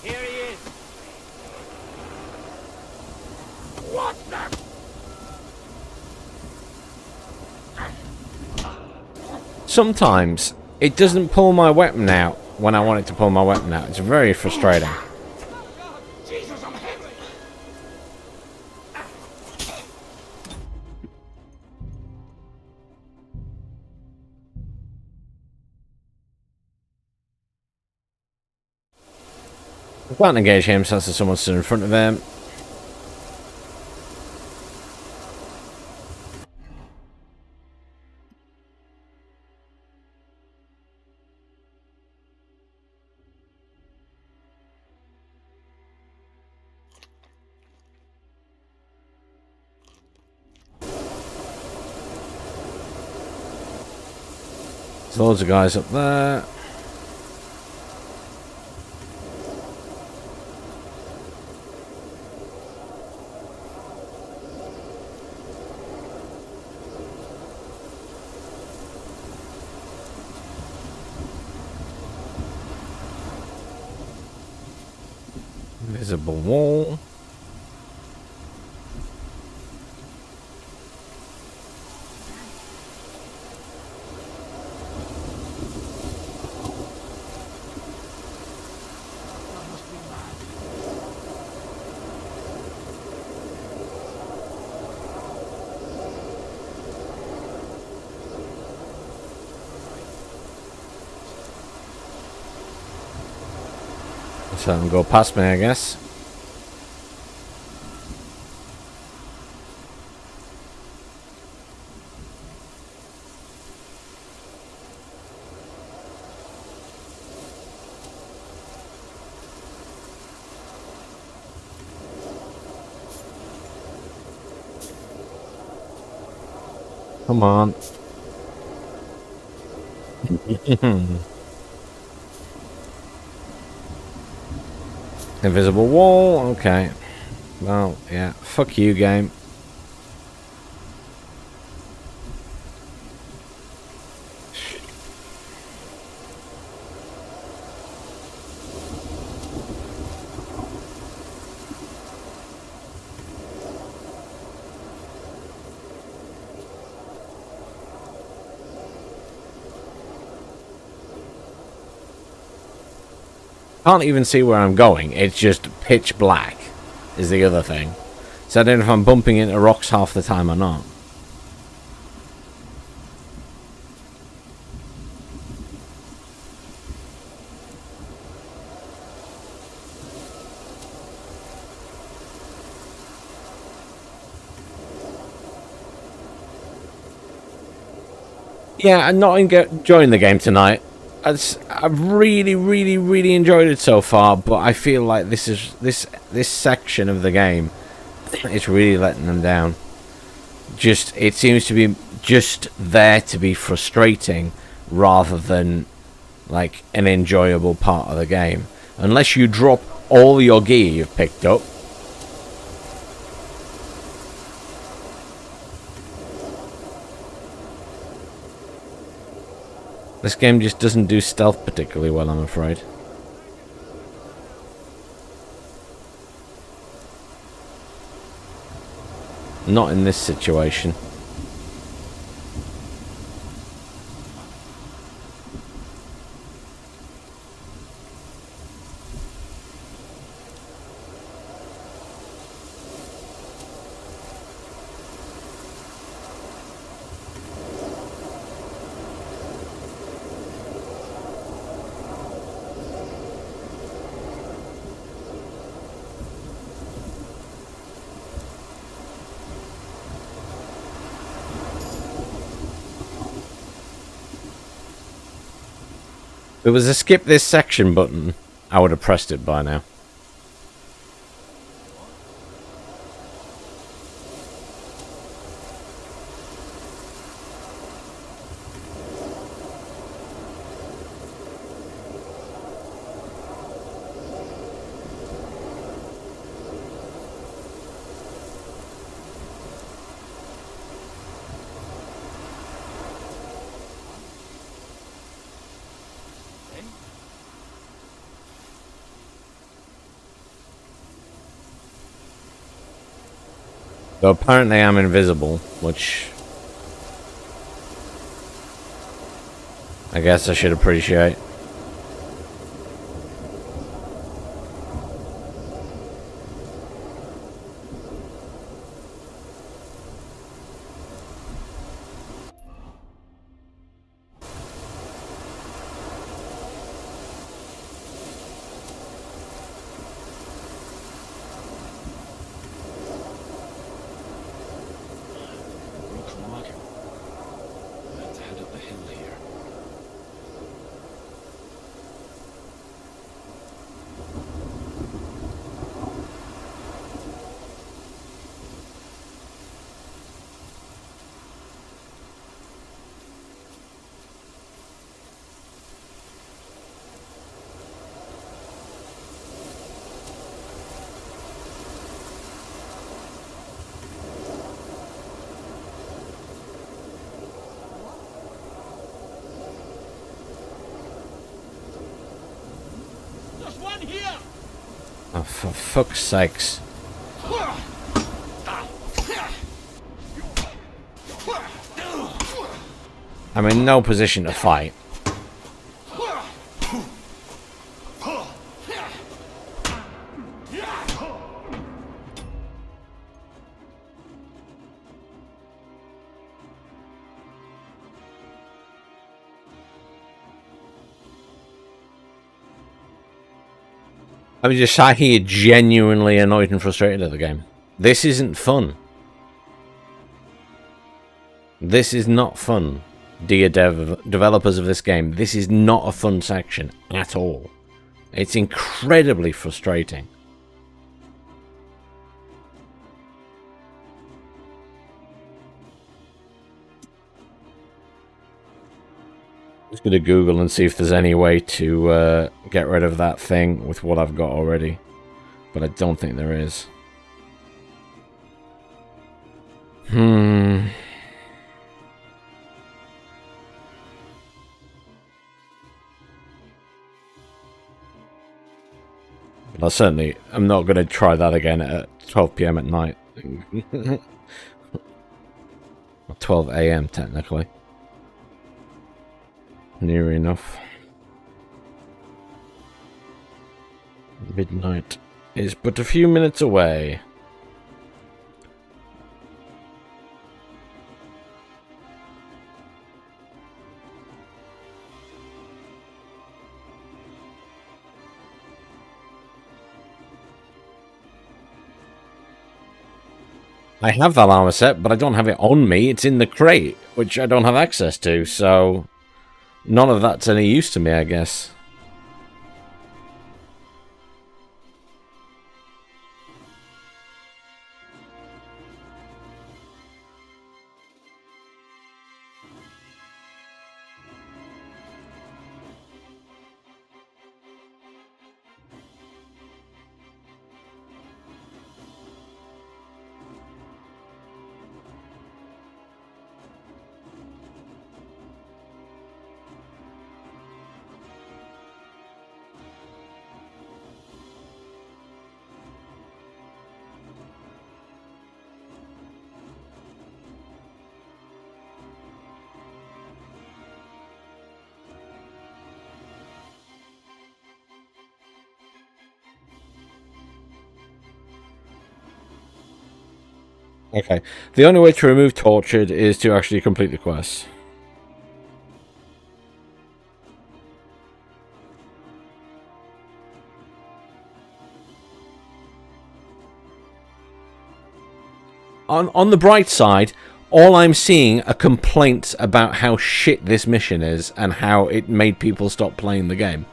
Here he is. What the? Sometimes it doesn't pull my weapon out when I want it to pull my weapon out. It's very frustrating. Jesus, I'm heavy. I can't engage him since there's someone stood in front of him. There's loads of guys up there. Invisible wall. Let's let them go past me, I guess. Come on. Invisible wall, okay. Well, yeah, fuck you, game. Can't even see where I'm going. It's just pitch black is the other thing. So I don't know if I'm bumping into rocks half the time or not. Yeah, I'm not enjoying the game tonight. I've really enjoyed it so far, but I feel like this section of the game is really letting them down. It seems to be just there to be frustrating rather than like an enjoyable part of the game. Unless you drop all your gear you've picked up This game just doesn't do stealth particularly well, I'm afraid. Not in this situation. If it was a skip this section button, I would have pressed it by now. So apparently I'm invisible, which I guess I should appreciate. Let's head up the hill here. Oh, for fuck's sakes. I'm in no position to fight. I'm just sat here genuinely annoyed and frustrated at the game. This isn't fun. This is not fun, dear developers of this game. This is not a fun section at all. It's incredibly frustrating. Just going to Google and see if there's any way to get rid of that thing with what I've got already. But I don't think there is. I'm not going to try that again at 12 PM at night. 12 AM technically. Near enough. Midnight is but a few minutes away. I have that armor set, but I don't have it on me. It's in the crate, which I don't have access to, so none of that's any use to me, I guess. Okay. The only way to remove Tortured is to actually complete the quest. On the bright side, all I'm seeing are complaints about how shit this mission is and how it made people stop playing the game.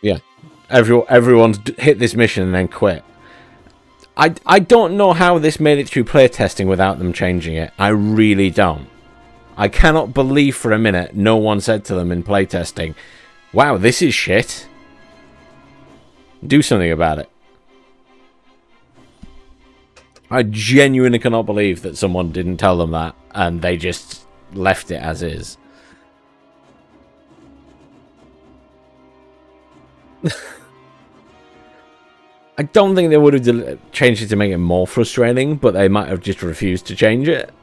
Yeah, everyone's hit this mission and then quit. I don't know how this made it through playtesting without them changing it. I really don't. I cannot believe for a minute no one said to them in playtesting, wow, this is shit. Do something about it. I genuinely cannot believe that someone didn't tell them that and they just left it as is. I don't think they would have changed it to make it more frustrating, but they might have just refused to change it.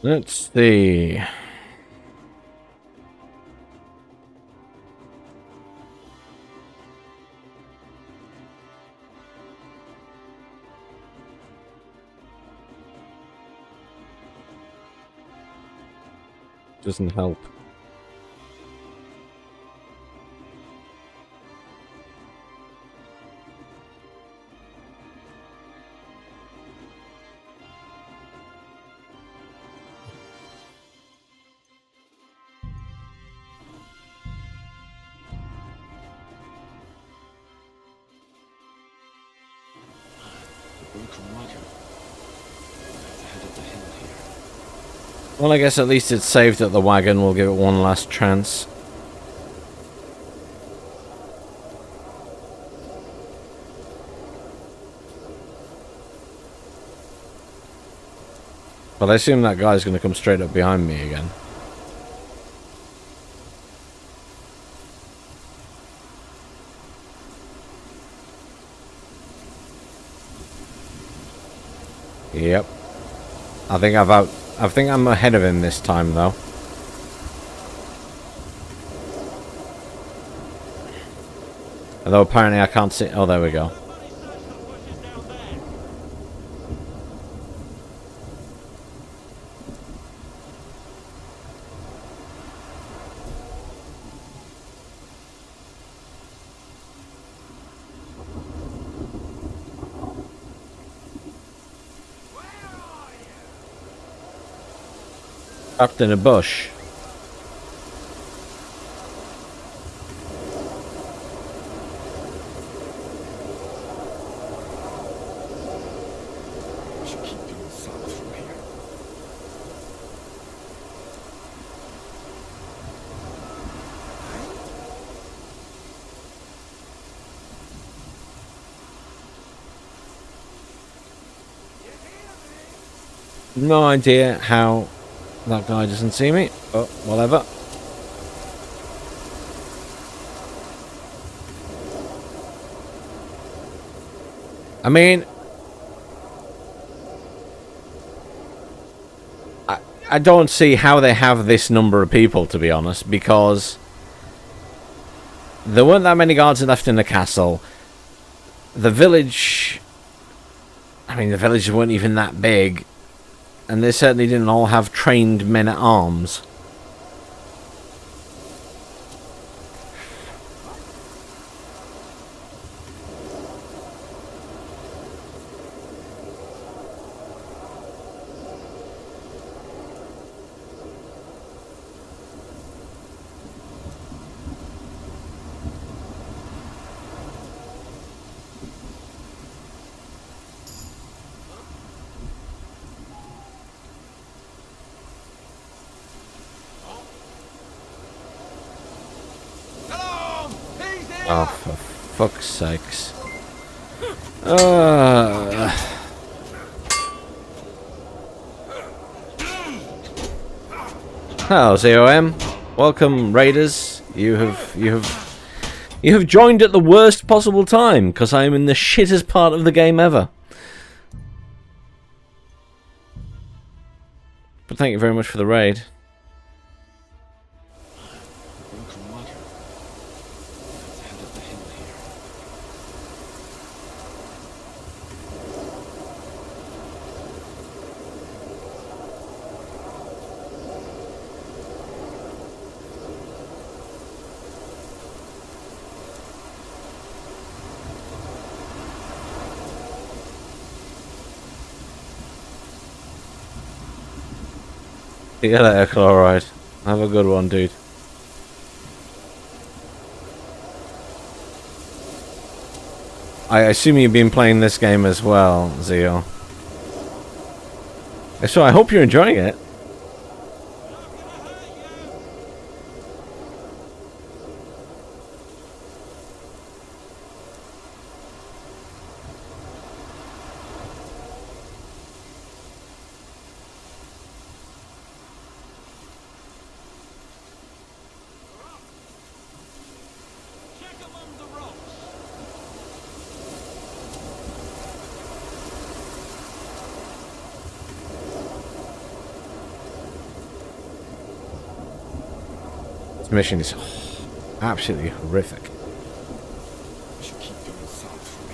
Let's see. Doesn't help. Well, I guess at least it's saved at the wagon. We'll give it one last chance. But I assume that guy's going to come straight up behind me again. Yep. I think I'm ahead of him this time, though. Although apparently I can't see... Oh, there we go. Trapped in a bush. We should keep due south from here. No idea how that guy doesn't see me, but whatever. I mean, I don't see how they have this number of people, to be honest, because there weren't that many guards left in the castle. The village... I mean, the villages weren't even that big, and they certainly didn't all have trained men-at-arms. Oh, for fuck's sakes. Hello, ZOM. Welcome, Raiders. You have joined at the worst possible time, because I am in the shittest part of the game ever. But thank you very much for the raid. See you later, Chloride. Have a good one, dude. I assume you've been playing this game as well, Zio. So I hope you're enjoying it. Mission is absolutely horrific. We should keep going south from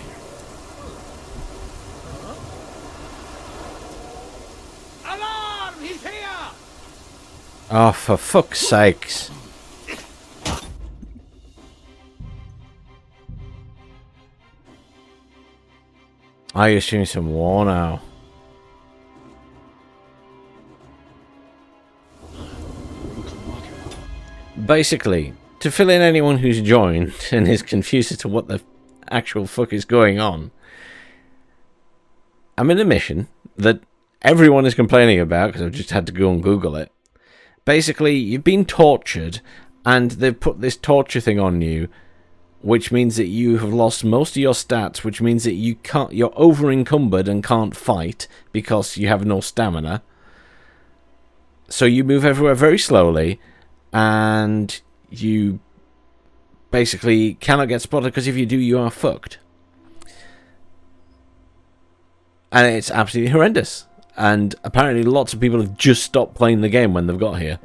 here. Alarm! He's here! Oh, for fuck's sakes. I assume some war now. Basically, to fill in anyone who's joined and is confused as to what the actual fuck is going on, I'm in a mission that everyone is complaining about because I've just had to go and Google it. Basically, you've been tortured and they've put this torture thing on you, which means that you have lost most of your stats, which means that you're over encumbered and can't fight because you have no stamina. So you move everywhere very slowly, and you basically cannot get spotted because if you do, you are fucked. And it's absolutely horrendous. And apparently lots of people have just stopped playing the game when they've got here.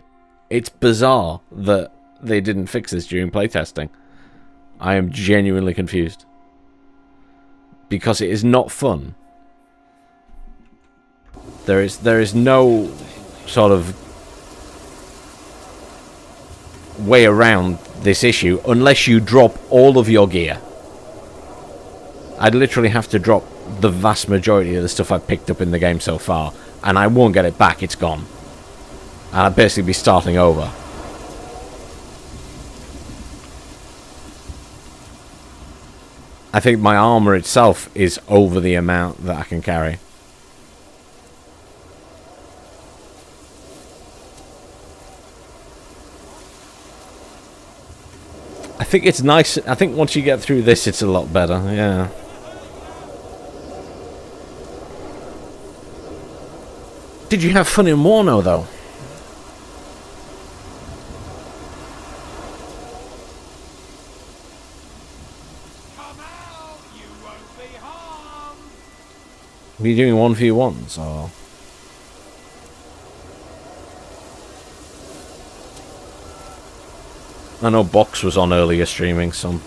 It's bizarre that they didn't fix this during playtesting. I am genuinely confused. Because it is not fun. There is no sort of way around this issue unless you drop all of your gear. I'd literally have to drop the vast majority of the stuff I've picked up in the game so far, and I won't get it back, it's gone. And I'd basically be starting over. I think my armor itself is over the amount that I can carry. I think it's nice. I think once you get through this, it's a lot better. Yeah. Did you have fun in Warno, though? Come out! You won't be harmed! Are you doing 1v1s or? I know Box was on earlier streaming some.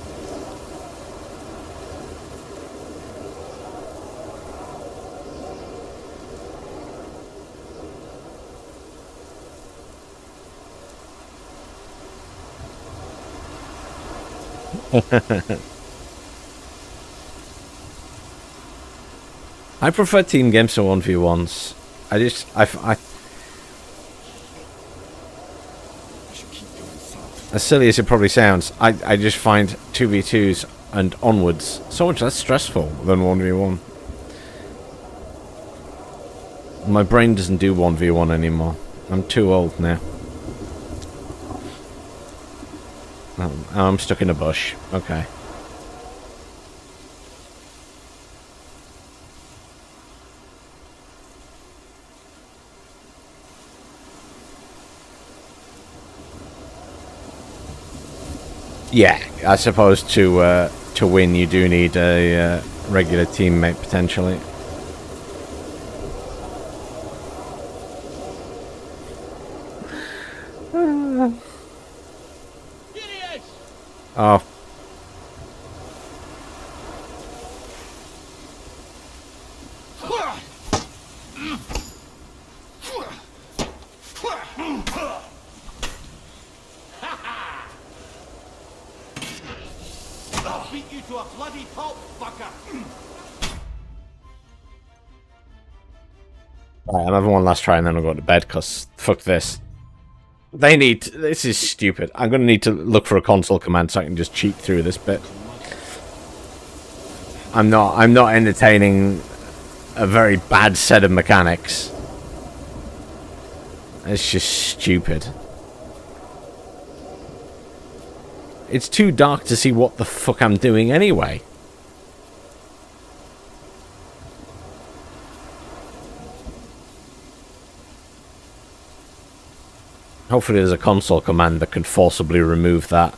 I prefer team games to 1v1s. As silly as it probably sounds, I just find 2v2s and onwards so much less stressful than 1v1. My brain doesn't do 1v1 anymore. I'm too old now. I'm stuck in a bush. Okay. Yeah, I suppose to win you do need a regular teammate potentially. Oh. I'll beat you to a bloody pulp, fucker! Alright, another one last try and then I'll go to bed, because fuck this. This is stupid. I'm going to need to look for a console command so I can just cheat through this bit. I'm not entertaining a very bad set of mechanics. It's just stupid. It's too dark to see what the fuck I'm doing anyway. Hopefully there's a console command that can forcibly remove that.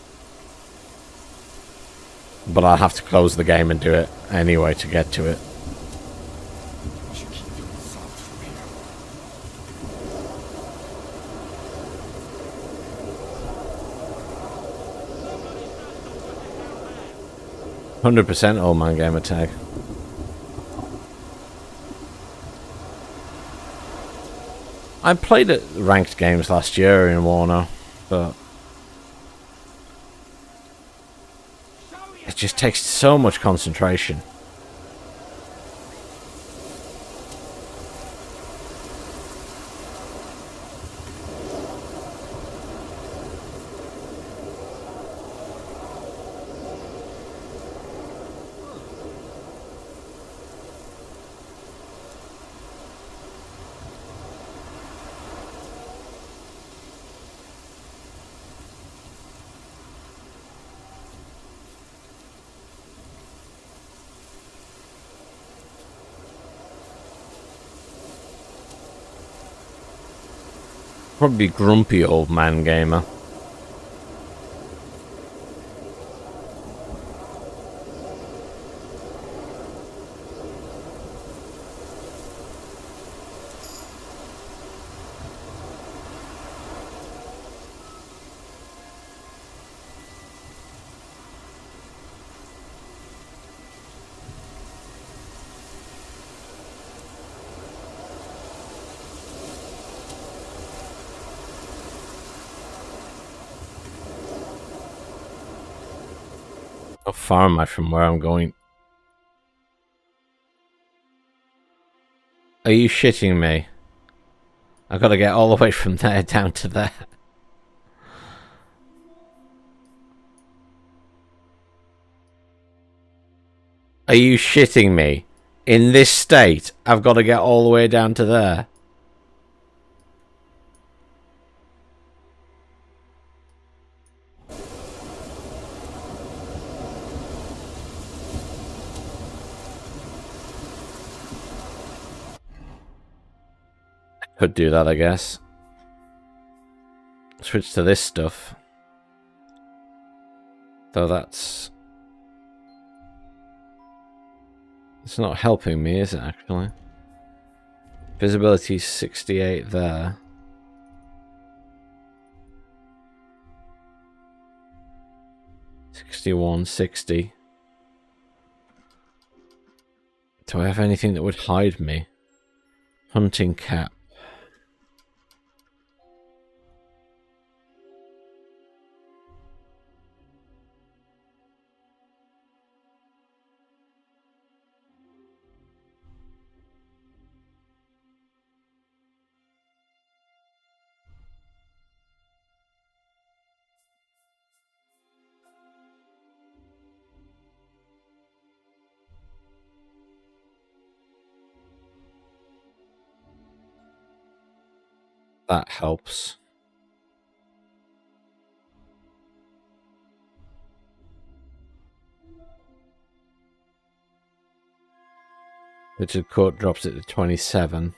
But I'll have to close the game and do it anyway to get to it. "100% old man gamer tag." I played at ranked games last year in Warner, but it just takes so much concentration. Probably grumpy old man gamer. How far am I from where I'm going? Are you shitting me? I gotta get all the way from there down to there. Are you shitting me? In this state, I've got to get all the way down to there. Could do that, I guess. Switch to this stuff. Though that's... It's not helping me, is it, actually? Visibility 68 there. $61, $60. Do I have anything that would hide me? Hunting cap. That helps. Richard Court drops it to 27.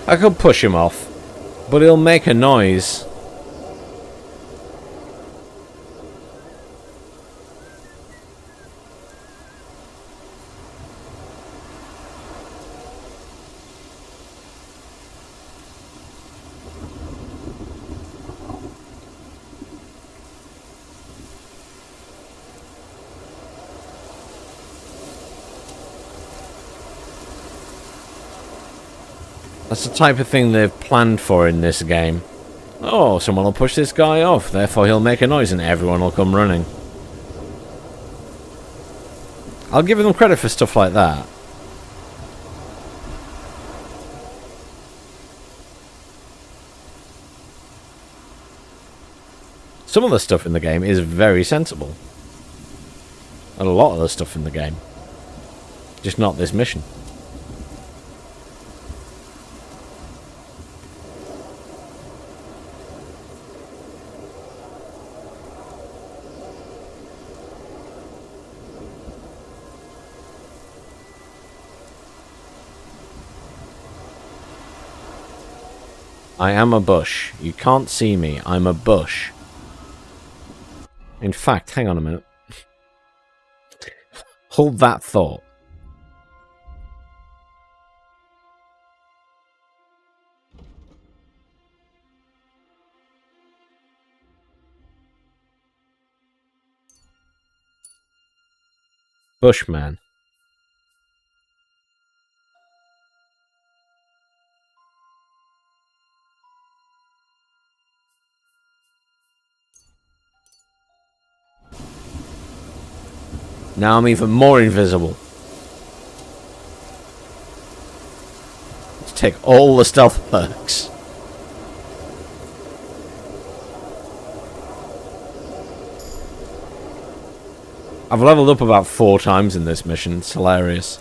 I could push him off, but he'll make a noise. That's the type of thing they've planned for in this game. Oh, someone will push this guy off, therefore he'll make a noise and everyone will come running. I'll give them credit for stuff like that. Some of the stuff in the game is very sensible. And a lot of the stuff in the game. Just not this mission. I am a bush. You can't see me. I'm a bush. In fact, hang on a minute. Hold that thought. Bushman. Now I'm even more invisible. Let's take all the stealth perks. I've leveled up about 4 times in this mission. It's hilarious.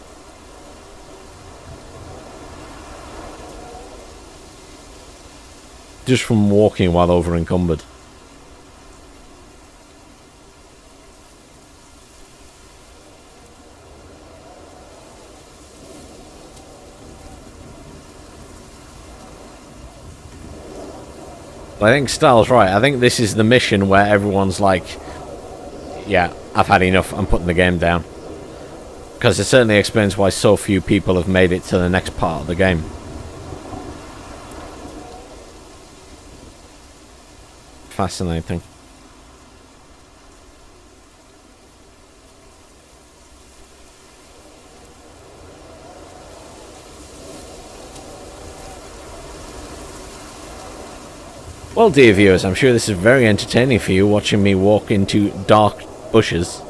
Just from walking while over encumbered. I think Style's right. I think this is the mission where everyone's like, yeah, I've had enough, I'm putting the game down. Because it certainly explains why so few people have made it to the next part of the game. Fascinating. Well, dear viewers, I'm sure this is very entertaining for you, watching me walk into dark bushes.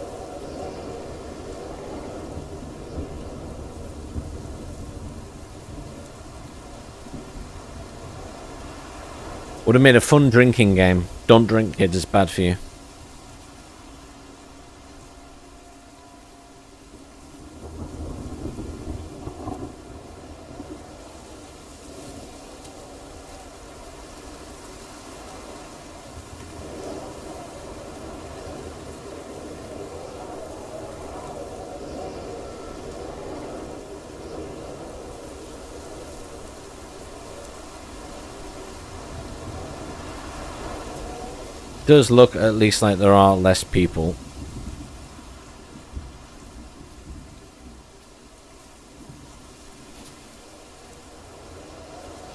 Would have made a fun drinking game. Don't drink, kids, it's bad for you. Does look at least like there are less people.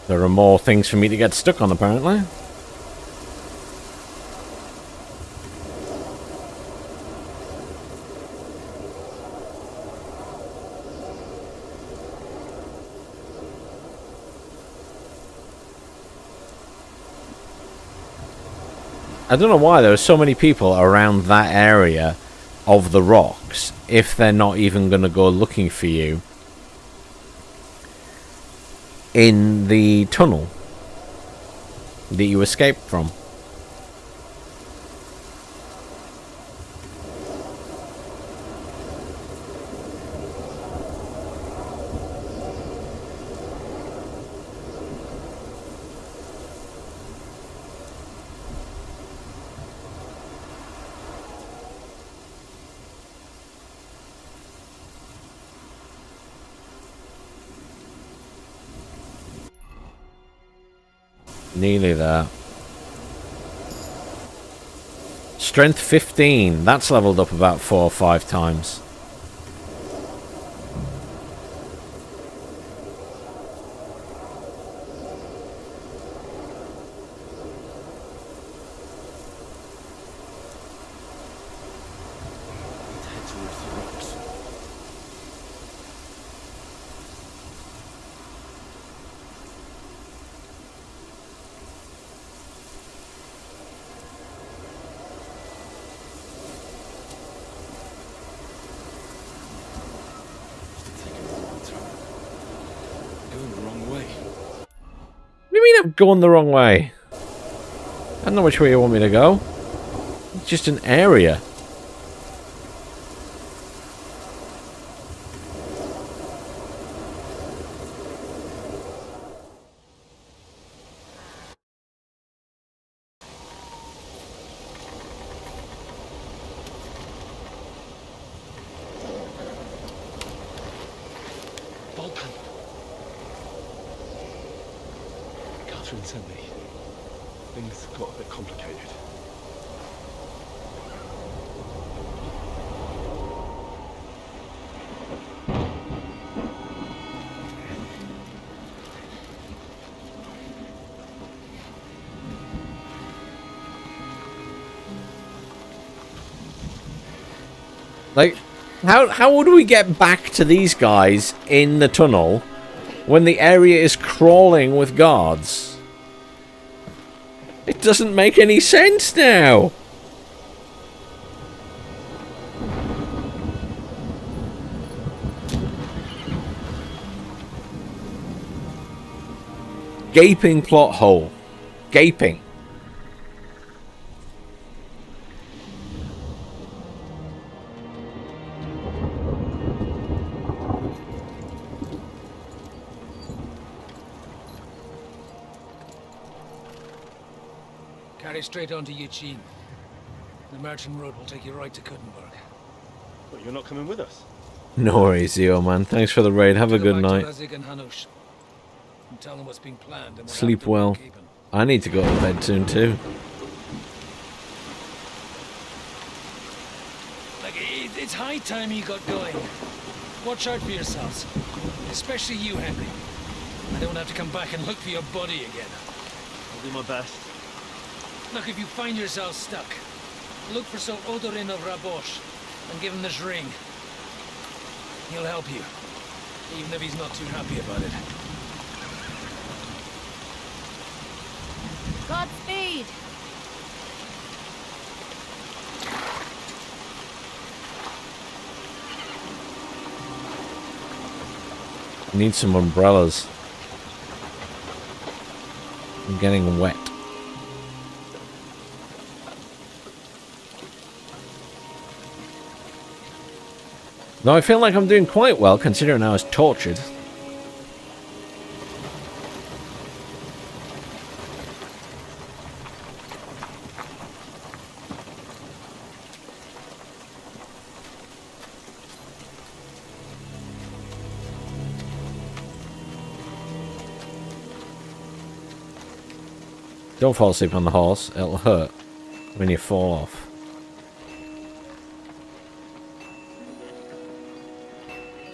There are more things for me to get stuck on, apparently. I don't know why there are so many people around that area of the rocks if they're not even going to go looking for you in the tunnel that you escaped from. Nearly there. Strength 15. That's leveled up about 4 or 5 times. Going the wrong way. I don't know which way you want me to go. It's just an area. Sent me. Things got a bit complicated. Like, how would we get back to these guys in the tunnel when the area is crawling with guards? It doesn't make any sense now. Gaping plot hole. Gaping. Carry straight on to Yichin. The merchant road will take you right to Kuttenberg. But you're not coming with us? No worries, Zio, man. Thanks for the raid. Have a good night. Tell them what's being planned and Sleep well. I need to go to bed soon too. Like, it's high time you got going. Watch out for yourselves. Especially you, Henry. I don't have to come back and look for your body again. I'll do my best. Look, if you find yourself stuck, look for Sir Odorin of Rabosh and give him this ring. He'll help you, even if he's not too happy about it. Godspeed! Need some umbrellas. I'm getting wet. Though I feel like I'm doing quite well considering I was tortured. Don't fall asleep on the horse, it'll hurt when you fall off.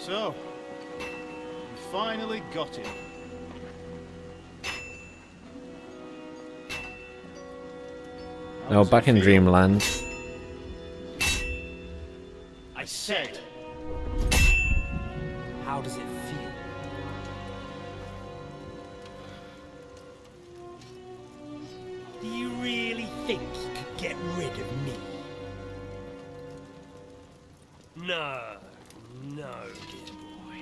So, we finally got him. Now back in Dreamland. I said. How does it feel? Do you really think you could get rid of me? No, dear boy.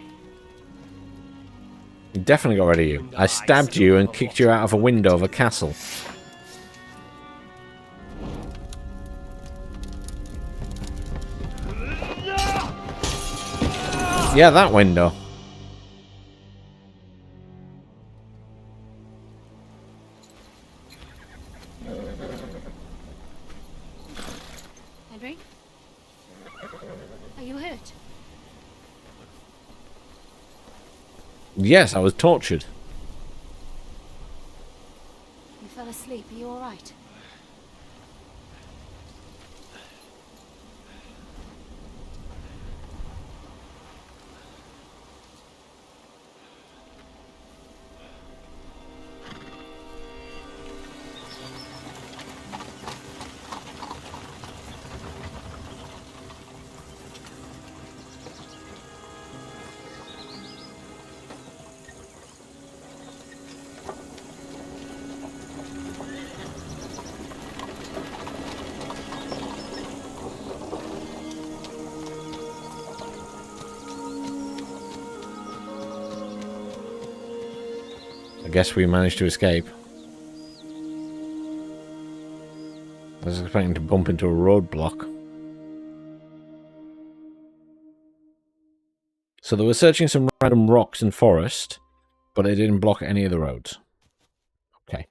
You definitely got rid of you. I stabbed you and kicked you out of a window of a castle. Yeah, that window. Henry? Are you hurt? Yes, I was tortured. You fell asleep. Are you all right? I guess we managed to escape. I was expecting to bump into a roadblock. So they were searching some random rocks and forest, but it didn't block any of the roads. Okay.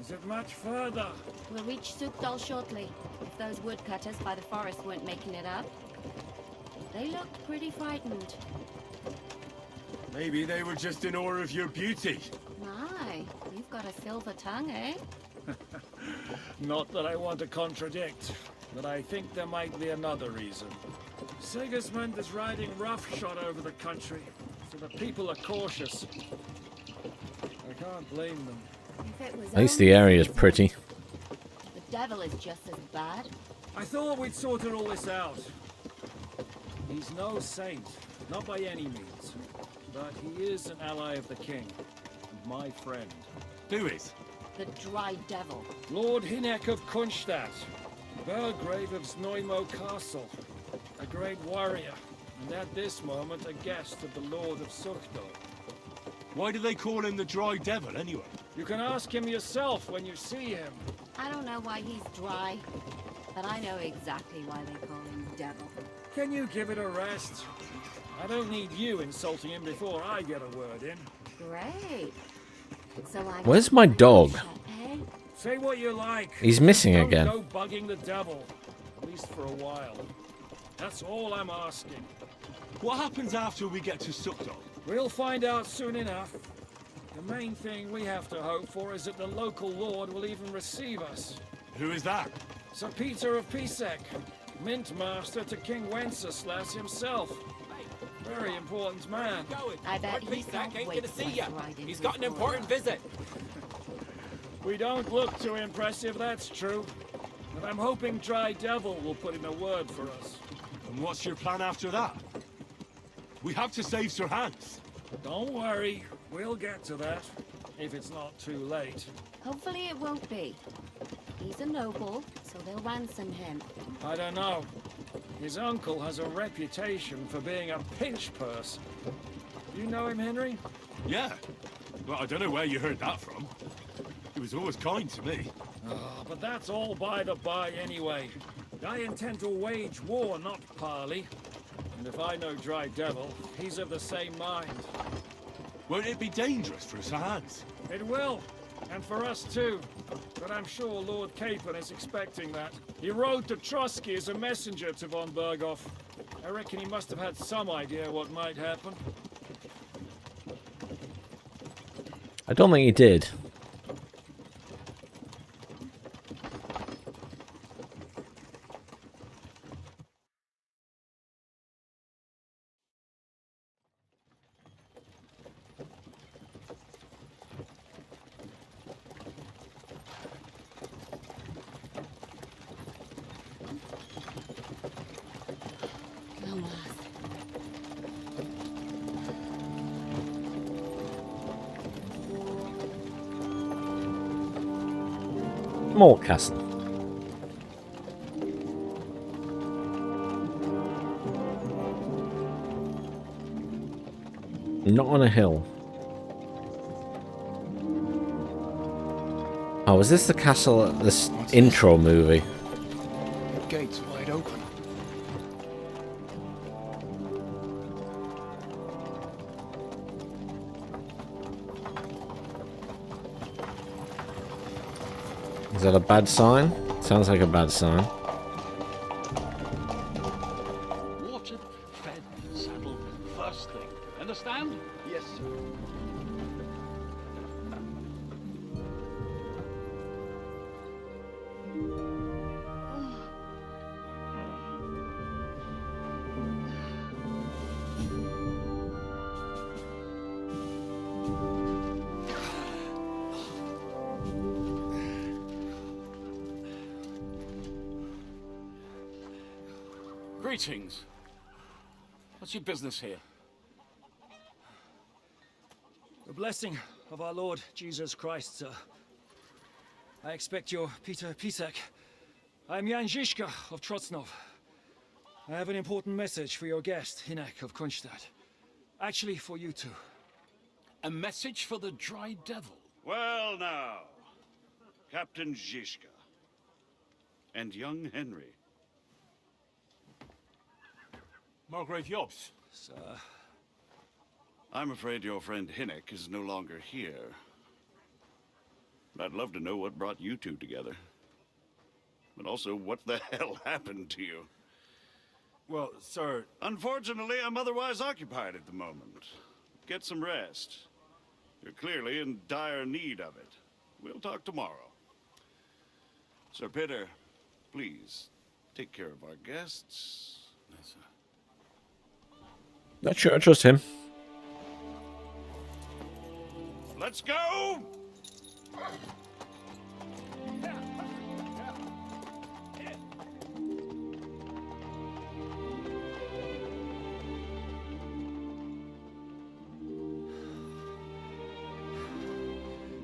Is it much further? We'll reach Sukdal shortly, if those woodcutters by the forest weren't making it up. They looked pretty frightened. Maybe they were just in awe of your beauty. My, you've got a silver tongue, eh? Not that I want to contradict, but I think there might be another reason. Sigismund is riding roughshod over the country, so the people are cautious. I can't blame them. If it was At least the area is pretty. The devil is just as bad. I thought we'd sorted all this out. He's no saint, not by any means. But he is an ally of the king, and my friend. Who is? The dry devil. Lord Hinek of Kunstadt, Burgrave of Znojmo Castle, a great warrior, and at this moment a guest of the Lord of Sukdal. Why do they call him the Dry Devil, anyway? You can ask him yourself when you see him. I don't know why he's dry, but I know exactly why they call him devil. Can you give it a rest? I don't need you insulting him before I get a word in. Great. So I'm Where's my dog? eh? Say what you like. He's missing Don't again. go bugging the devil, at least for a while. That's all I'm asking. What happens after we get to Sukdal? We'll find out soon enough. The main thing we have to hope for is that the local lord will even receive us. Who is that? Sir Peter of Pisek, Mint Master to King Wenceslas himself. Very important man. I bet he's not wait to see you. He's got an important visit. We don't look too impressive, that's true. But I'm hoping Dry Devil will put in a word for us. And what's your plan after that? We have to save Sir Hans. Don't worry, we'll get to that, if it's not too late. Hopefully it won't be. He's a noble, so they'll ransom him. I don't know. His uncle has a reputation for being a pinch purse. You know him, Henry? Yeah. Well, I don't know where you heard that from. He was always kind to me. Oh, but that's all by the by anyway. I intend to wage war, not parley. And if I know Dry Devil, he's of the same mind. Won't it be dangerous for us hands? It will. And for us too. But I'm sure Lord Capon is expecting that. He rode to Trotsky as a messenger to von Berghoff. I reckon he must have had some idea what might happen. I don't think he did. More castle. Not on a hill. Oh, is this the castle at this intro movie? The gate's wide open. Is that a bad sign? Sounds like a bad sign. Watered, fed, saddled, first thing. Understand? Yes, sir. Greetings. What's your business here? The blessing of our Lord Jesus Christ, sir. I expect you're Peter Pisak. I'm Jan Žižka of Trotznov. I have an important message for your guest, Hinek of Kunstadt. Actually, for you two. A message for the Dry Devil? Well now, Captain Žižka. And young Henry. Margrave Jobs. Sir. I'm afraid your friend Hinek is no longer here. I'd love to know what brought you two together. But also, what the hell happened to you? Well, sir... Unfortunately, I'm otherwise occupied at the moment. Get some rest. You're clearly in dire need of it. We'll talk tomorrow. Sir Peter, please, take care of our guests. Yes, sir. Not sure I trust him. Let's go!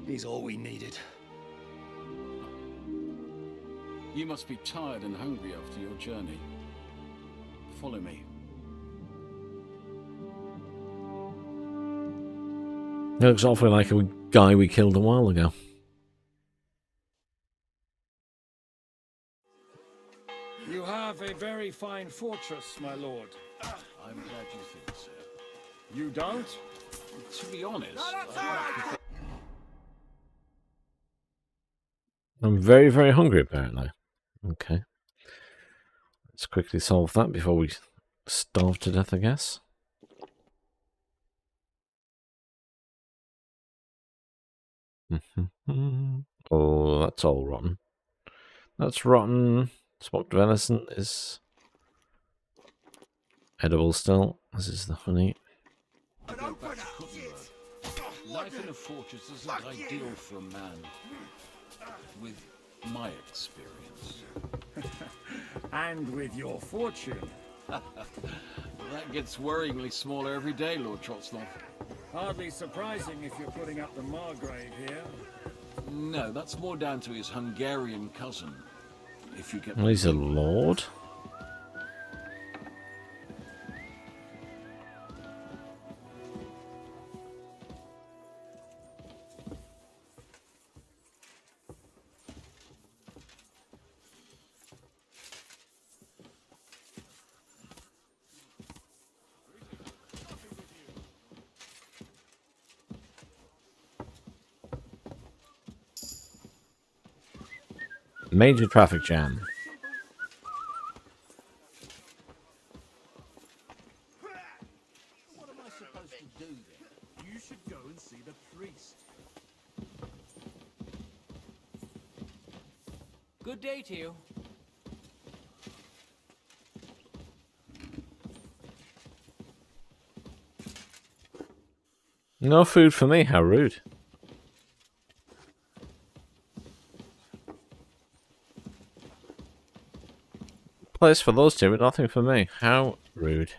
He's all we needed. You must be tired and hungry after your journey. Follow me. It looks awfully like a guy we killed a while ago. You have a very fine fortress, my lord. I'm glad you think so. You don't? To be honest, I'm very, very hungry, apparently. Okay. Let's quickly solve that before we starve to death, I guess. Oh, that's all rotten. That's rotten. Smoked venison is edible still. This is the honey. life in a fortress isn't ideal for a man, with my experience. And with your fortune. That gets worryingly smaller every day, Lord Trotznov. Hardly surprising if you're putting up the Margrave here. No, that's more down to his Hungarian cousin. If you get Well, he's a lord. Major traffic jam. What am I supposed to do then? You should go and see the priest. Good day to you. No food for me, how rude. Place for those two, but nothing for me. How rude.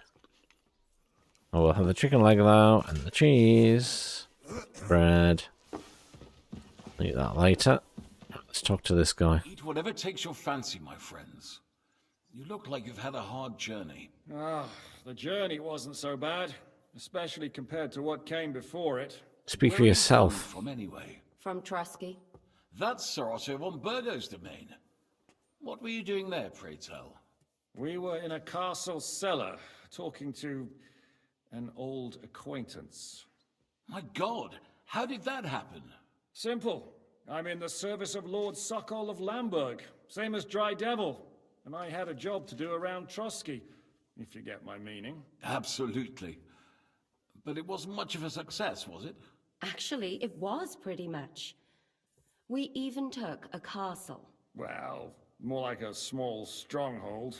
I will have the chicken leg though, and the cheese. Bread. Eat that later. Let's talk to this guy. Eat whatever takes your fancy, my friends. You look like you've had a hard journey. Ah, the journey wasn't so bad, especially compared to what came before it. Speak for yourself. From anyway. From Trusky. That's Sir Otto von Burgo's domain. What were you doing there, pray tell? We were in a castle cellar, talking to an old acquaintance. My God, how did that happen? Simple. I'm in the service of Lord Sokol of Lamberg, same as Dry Devil, and I had a job to do around Trusky, if you get my meaning. Absolutely. But it wasn't much of a success, was it? Actually, it was pretty much. We even took a castle. Well, more like a small stronghold.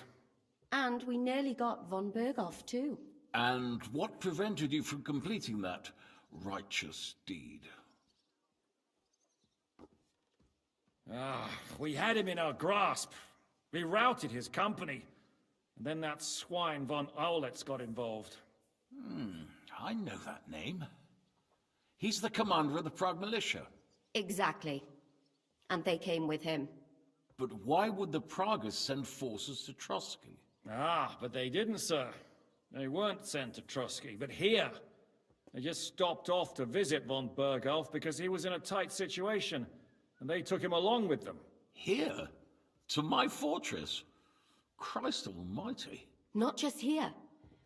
And we nearly got von Berghoff too. And what prevented you from completing that righteous deed? Ah, we had him in our grasp. We routed his company. And then that swine von Aulitz got involved. I know that name. He's the commander of the Prague militia. Exactly. And they came with him. But why would the Praguers send forces to Trusky? Ah, but they didn't, sir. They weren't sent to Trusky, but here. They just stopped off to visit von Berghoff because he was in a tight situation, and they took him along with them. Here? To my fortress? Christ almighty. Not just here,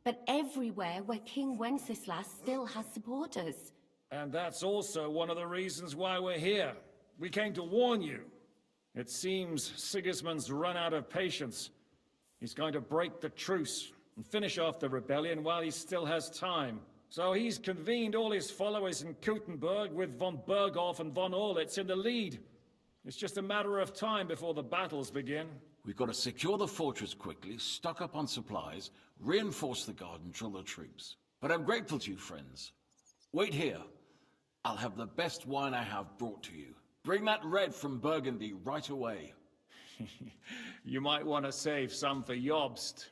but everywhere where King Wenceslas still has supporters. And that's also one of the reasons why we're here. We came to warn you. It seems Sigismund's run out of patience. He's going to break the truce and finish off the rebellion while he still has time. So he's convened all his followers in Kuttenberg with von Berghoff and von Aulitz in the lead. It's just a matter of time before the battles begin. We've got to secure the fortress quickly, stock up on supplies, reinforce the guard and drill the troops. But I'm grateful to you, friends. Wait here. I'll have the best wine I have brought to you. Bring that red from Burgundy right away. You might want to save some for Jobst.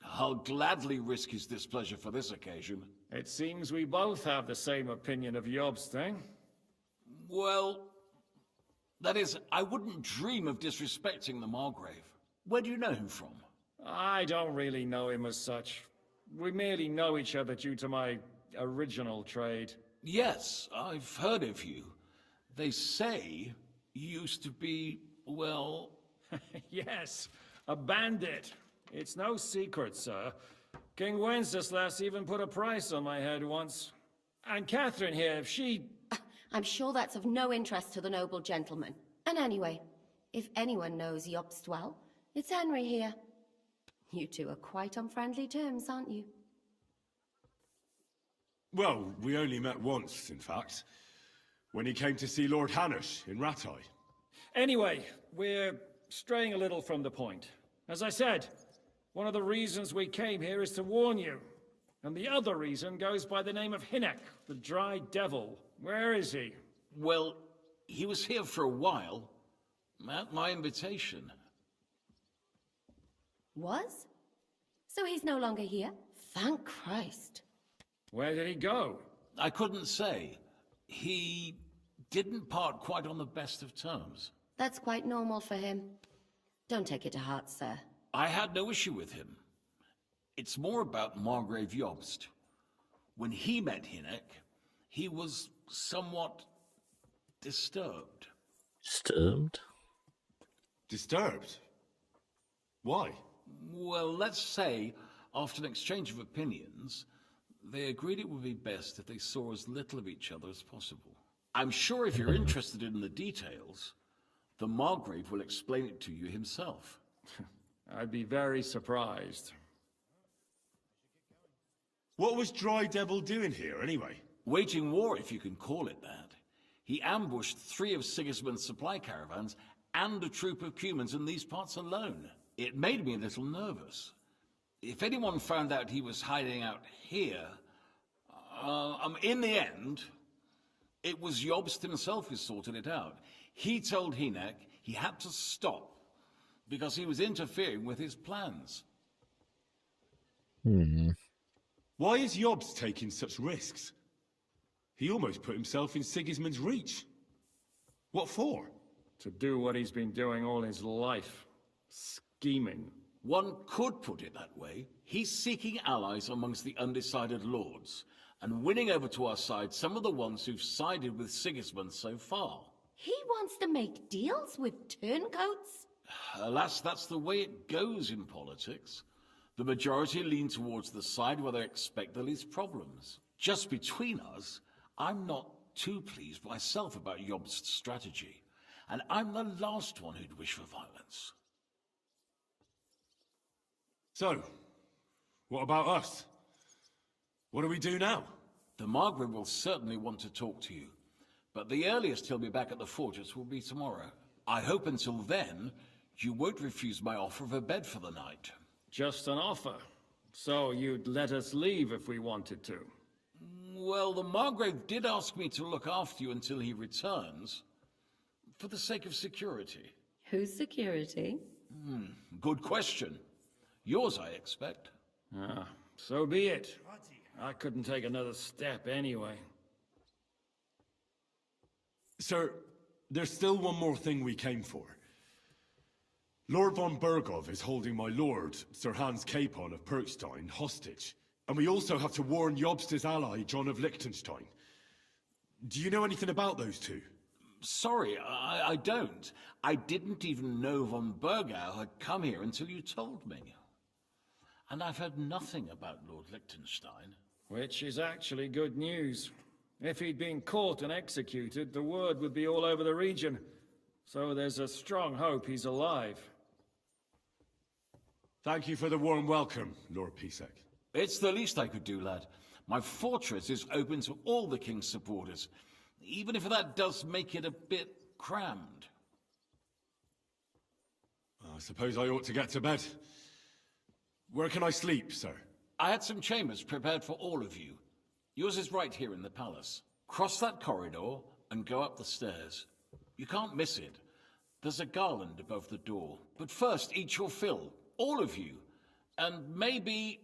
I'll gladly risk his displeasure for this occasion. It seems we both have the same opinion of Jobst, eh? Well, that is, I wouldn't dream of disrespecting the Margrave. Where do you know him from? I don't really know him as such. We merely know each other due to my original trade. Yes, I've heard of you. They say you used to be, well... Yes, a bandit. It's no secret, sir. King Wenceslas even put a price on my head once. And Catherine here, if she... I'm sure that's of no interest to the noble gentleman. And anyway, if anyone knows Jobst well, it's Henry here. You two are quite on friendly terms, aren't you? Well, we only met once, in fact. When he came to see Lord Hanush in Rattay. Anyway, we're straying a little from the point. As I said, one of the reasons we came here is to warn you. And the other reason goes by the name of Hinnek, the Dry Devil. Where is he? Well, he was here for a while. At my invitation. Was? So he's no longer here? Thank Christ. Where did he go? I couldn't say. He didn't part quite on the best of terms. That's quite normal for him. Don't take it to heart, sir. I had no issue with him. It's more about Margrave Jobst. When he met Hinnek, he was somewhat disturbed. Disturbed? Disturbed? Why? Well, let's say, after an exchange of opinions, they agreed it would be best if they saw as little of each other as possible. I'm sure if you're interested in the details, The Margrave will explain it to you himself. I'd be very surprised. What was Dry Devil doing here, anyway? Waging war, if you can call it that. He ambushed 3 of Sigismund's supply caravans and a troop of humans in these parts alone. It made me a little nervous. If anyone found out he was hiding out here, in the end, it was Jobst himself who sorted it out. He told Hynek he had to stop because he was interfering with his plans. Why is Jobst taking such risks? He almost put himself in Sigismund's reach. What for? To do what he's been doing all his life. Scheming. One could put it that way. He's seeking allies amongst the undecided lords, and winning over to our side some of the ones who've sided with Sigismund so far. He wants to make deals with turncoats? Alas, that's the way it goes in politics. The majority lean towards the side where they expect the least problems. Just between us, I'm not too pleased myself about Jobst's strategy, and I'm the last one who'd wish for violence. So, what about us? What do we do now? The Margrave will certainly want to talk to you, but the earliest he'll be back at the fortress will be tomorrow. I hope until then, you won't refuse my offer of a bed for the night. Just an offer. So you'd let us leave if we wanted to? Well, the Margrave did ask me to look after you until he returns, for the sake of security. Whose security? Good question. Yours, I expect. Ah, so be it. I couldn't take another step anyway. Sir, there's still one more thing we came for. Lord von Bergov is holding my lord, Sir Hans Capon of Perkstein, hostage. And we also have to warn Jobst's ally, John of Liechtenstein. Do you know anything about those two? Sorry, I don't. I didn't even know von Bergau had come here until you told me. And I've heard nothing about Lord Liechtenstein. Which is actually good news. If he'd been caught and executed, the word would be all over the region. So there's a strong hope he's alive. Thank you for the warm welcome, Lord Pisek. It's the least I could do, lad. My fortress is open to all the king's supporters, even if that does make it a bit crammed. I suppose I ought to get to bed. Where can I sleep, sir? I had some chambers prepared for all of you. Yours is right here in the palace. Cross that corridor and go up the stairs. You can't miss it. There's a garland above the door. But first, eat your fill. All of you. And maybe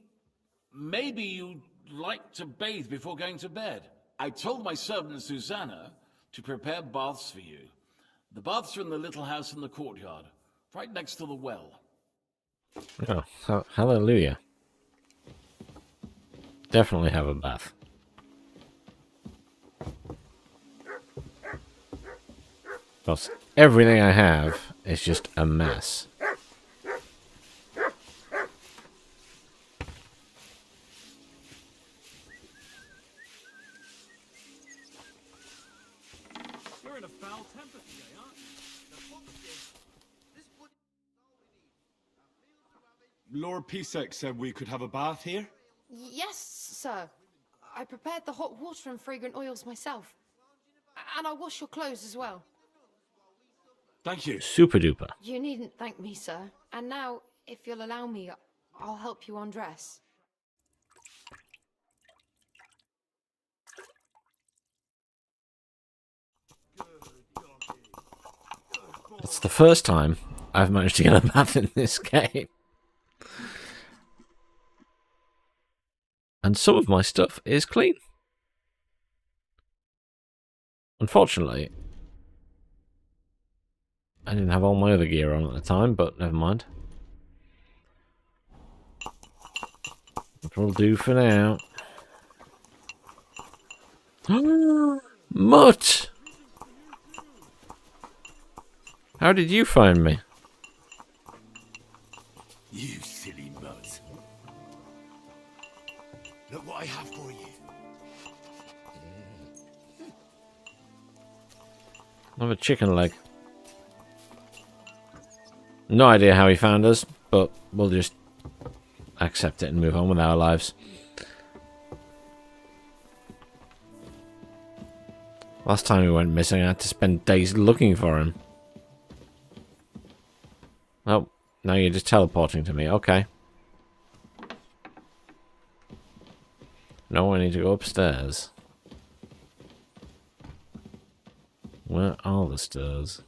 you'd like to bathe before going to bed. I told my servant Susanna to prepare baths for you. The baths are in the little house in the courtyard, right next to the well. Oh, hallelujah. Definitely have a bath. Because everything I have is just a mess. You're in a foul temper today, aren't you? Lord Pisek said we could have a bath here? Yes, sir. I prepared the hot water and fragrant oils myself. And I wash your clothes as well. Thank you. Super duper. You needn't thank me, sir. And now, if you'll allow me, I'll help you undress. It's the first time I've managed to get a bath in this game. And some of my stuff is clean. Unfortunately, I didn't have all my other gear on at the time, but never mind. It'll do for now. Mutt! How did you find me? You silly mutt. Look what I have for you. I have a chicken leg. No idea how he found us, but we'll just accept it and move on with our lives. Last time he went missing, I had to spend days looking for him. Oh, now you're just teleporting to me. Okay. No, I need to go upstairs. Where are the stairs?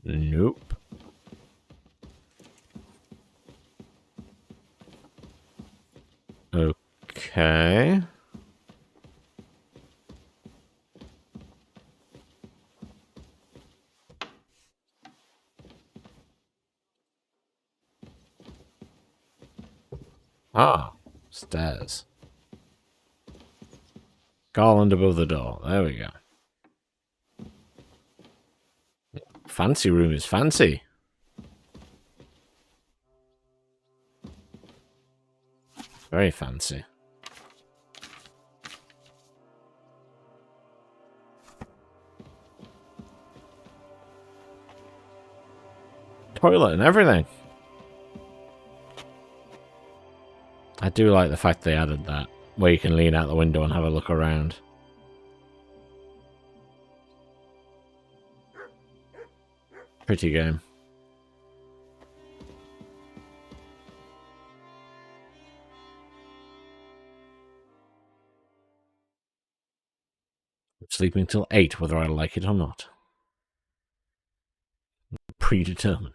Nope. Okay. Ah, stairs. Garland above the door. There we go. Fancy room is fancy. Very fancy. Toilet and everything. I do like the fact they added that, where you can lean out the window and have a look around. Pretty game. I'm sleeping till 8, whether I like it or not. Predetermined.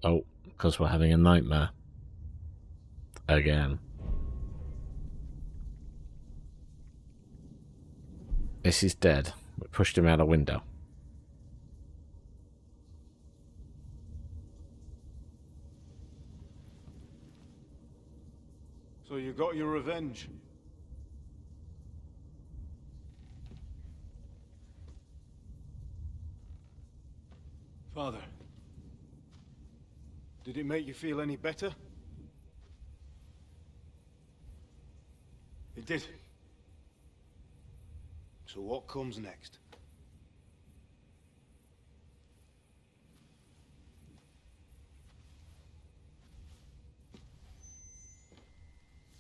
Oh, because we're having a nightmare. Again. This is dead. We pushed him out a window. So you got your revenge? Father, did it make you feel any better? It did. So what comes next?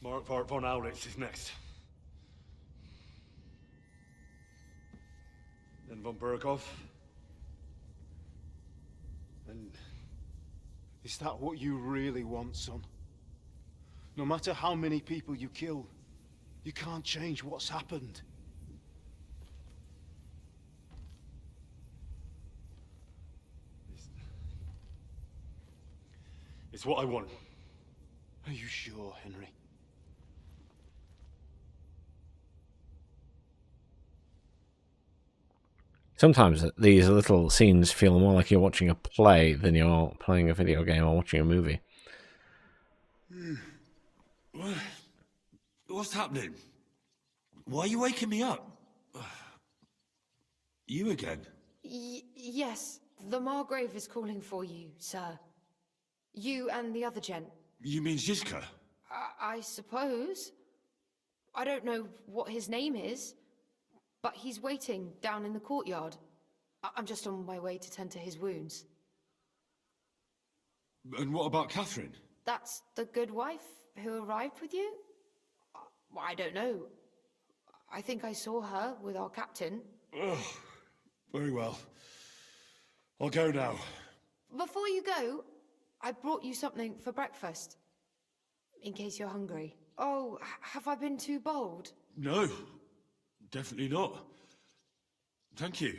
Mark von Aulitz is next. Then von Berghoff. And is that what you really want, son? No matter how many people you kill, you can't change what's happened. It's what I want. Are you sure, Henry? Sometimes these little scenes feel more like you're watching a play than you're playing a video game or watching a movie. What's happening? Why are you waking me up? You again? Yes, the Margrave is calling for you, sir. You and the other gent. You mean Zizka? I suppose. I don't know what his name is, but he's waiting down in the courtyard. I'm just on my way to tend to his wounds. And what about Catherine? That's the good wife who arrived with you? I don't know. I think I saw her with our captain. Oh, very well. I'll go now. Before you go, I brought you something for breakfast. In case you're hungry. Oh, have I been too bold? No, definitely not. Thank you.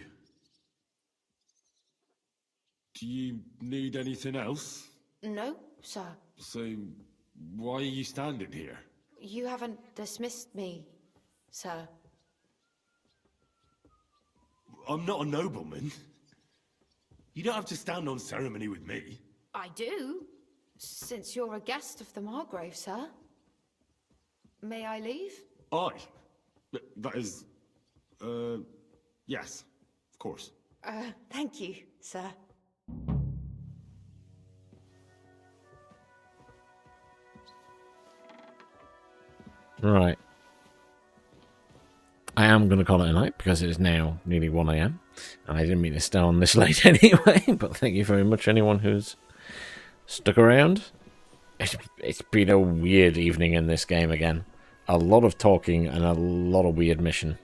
Do you need anything else? No, sir. So, why are you standing here? You haven't dismissed me, sir. I'm not a nobleman. You don't have to stand on ceremony with me. I do, since you're a guest of the Margrave, sir. May I leave? Aye. That is... yes, of course. Thank you, sir. Right. I am going to call it a night because it is now nearly 1 AM. And I didn't mean to stay on this late anyway, but thank you very much anyone who's stuck around. It's been a weird evening in this game again. A lot of talking and a lot of weird mission.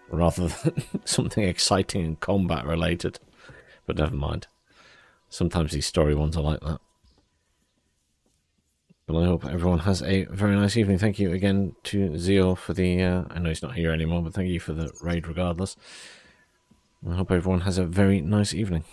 Rather than something exciting and combat related. But never mind. Sometimes these story ones are like that. But I hope everyone has a very nice evening. Thank you again to Zio for the... I know he's not here anymore, but thank you for the raid regardless. I hope everyone has a very nice evening.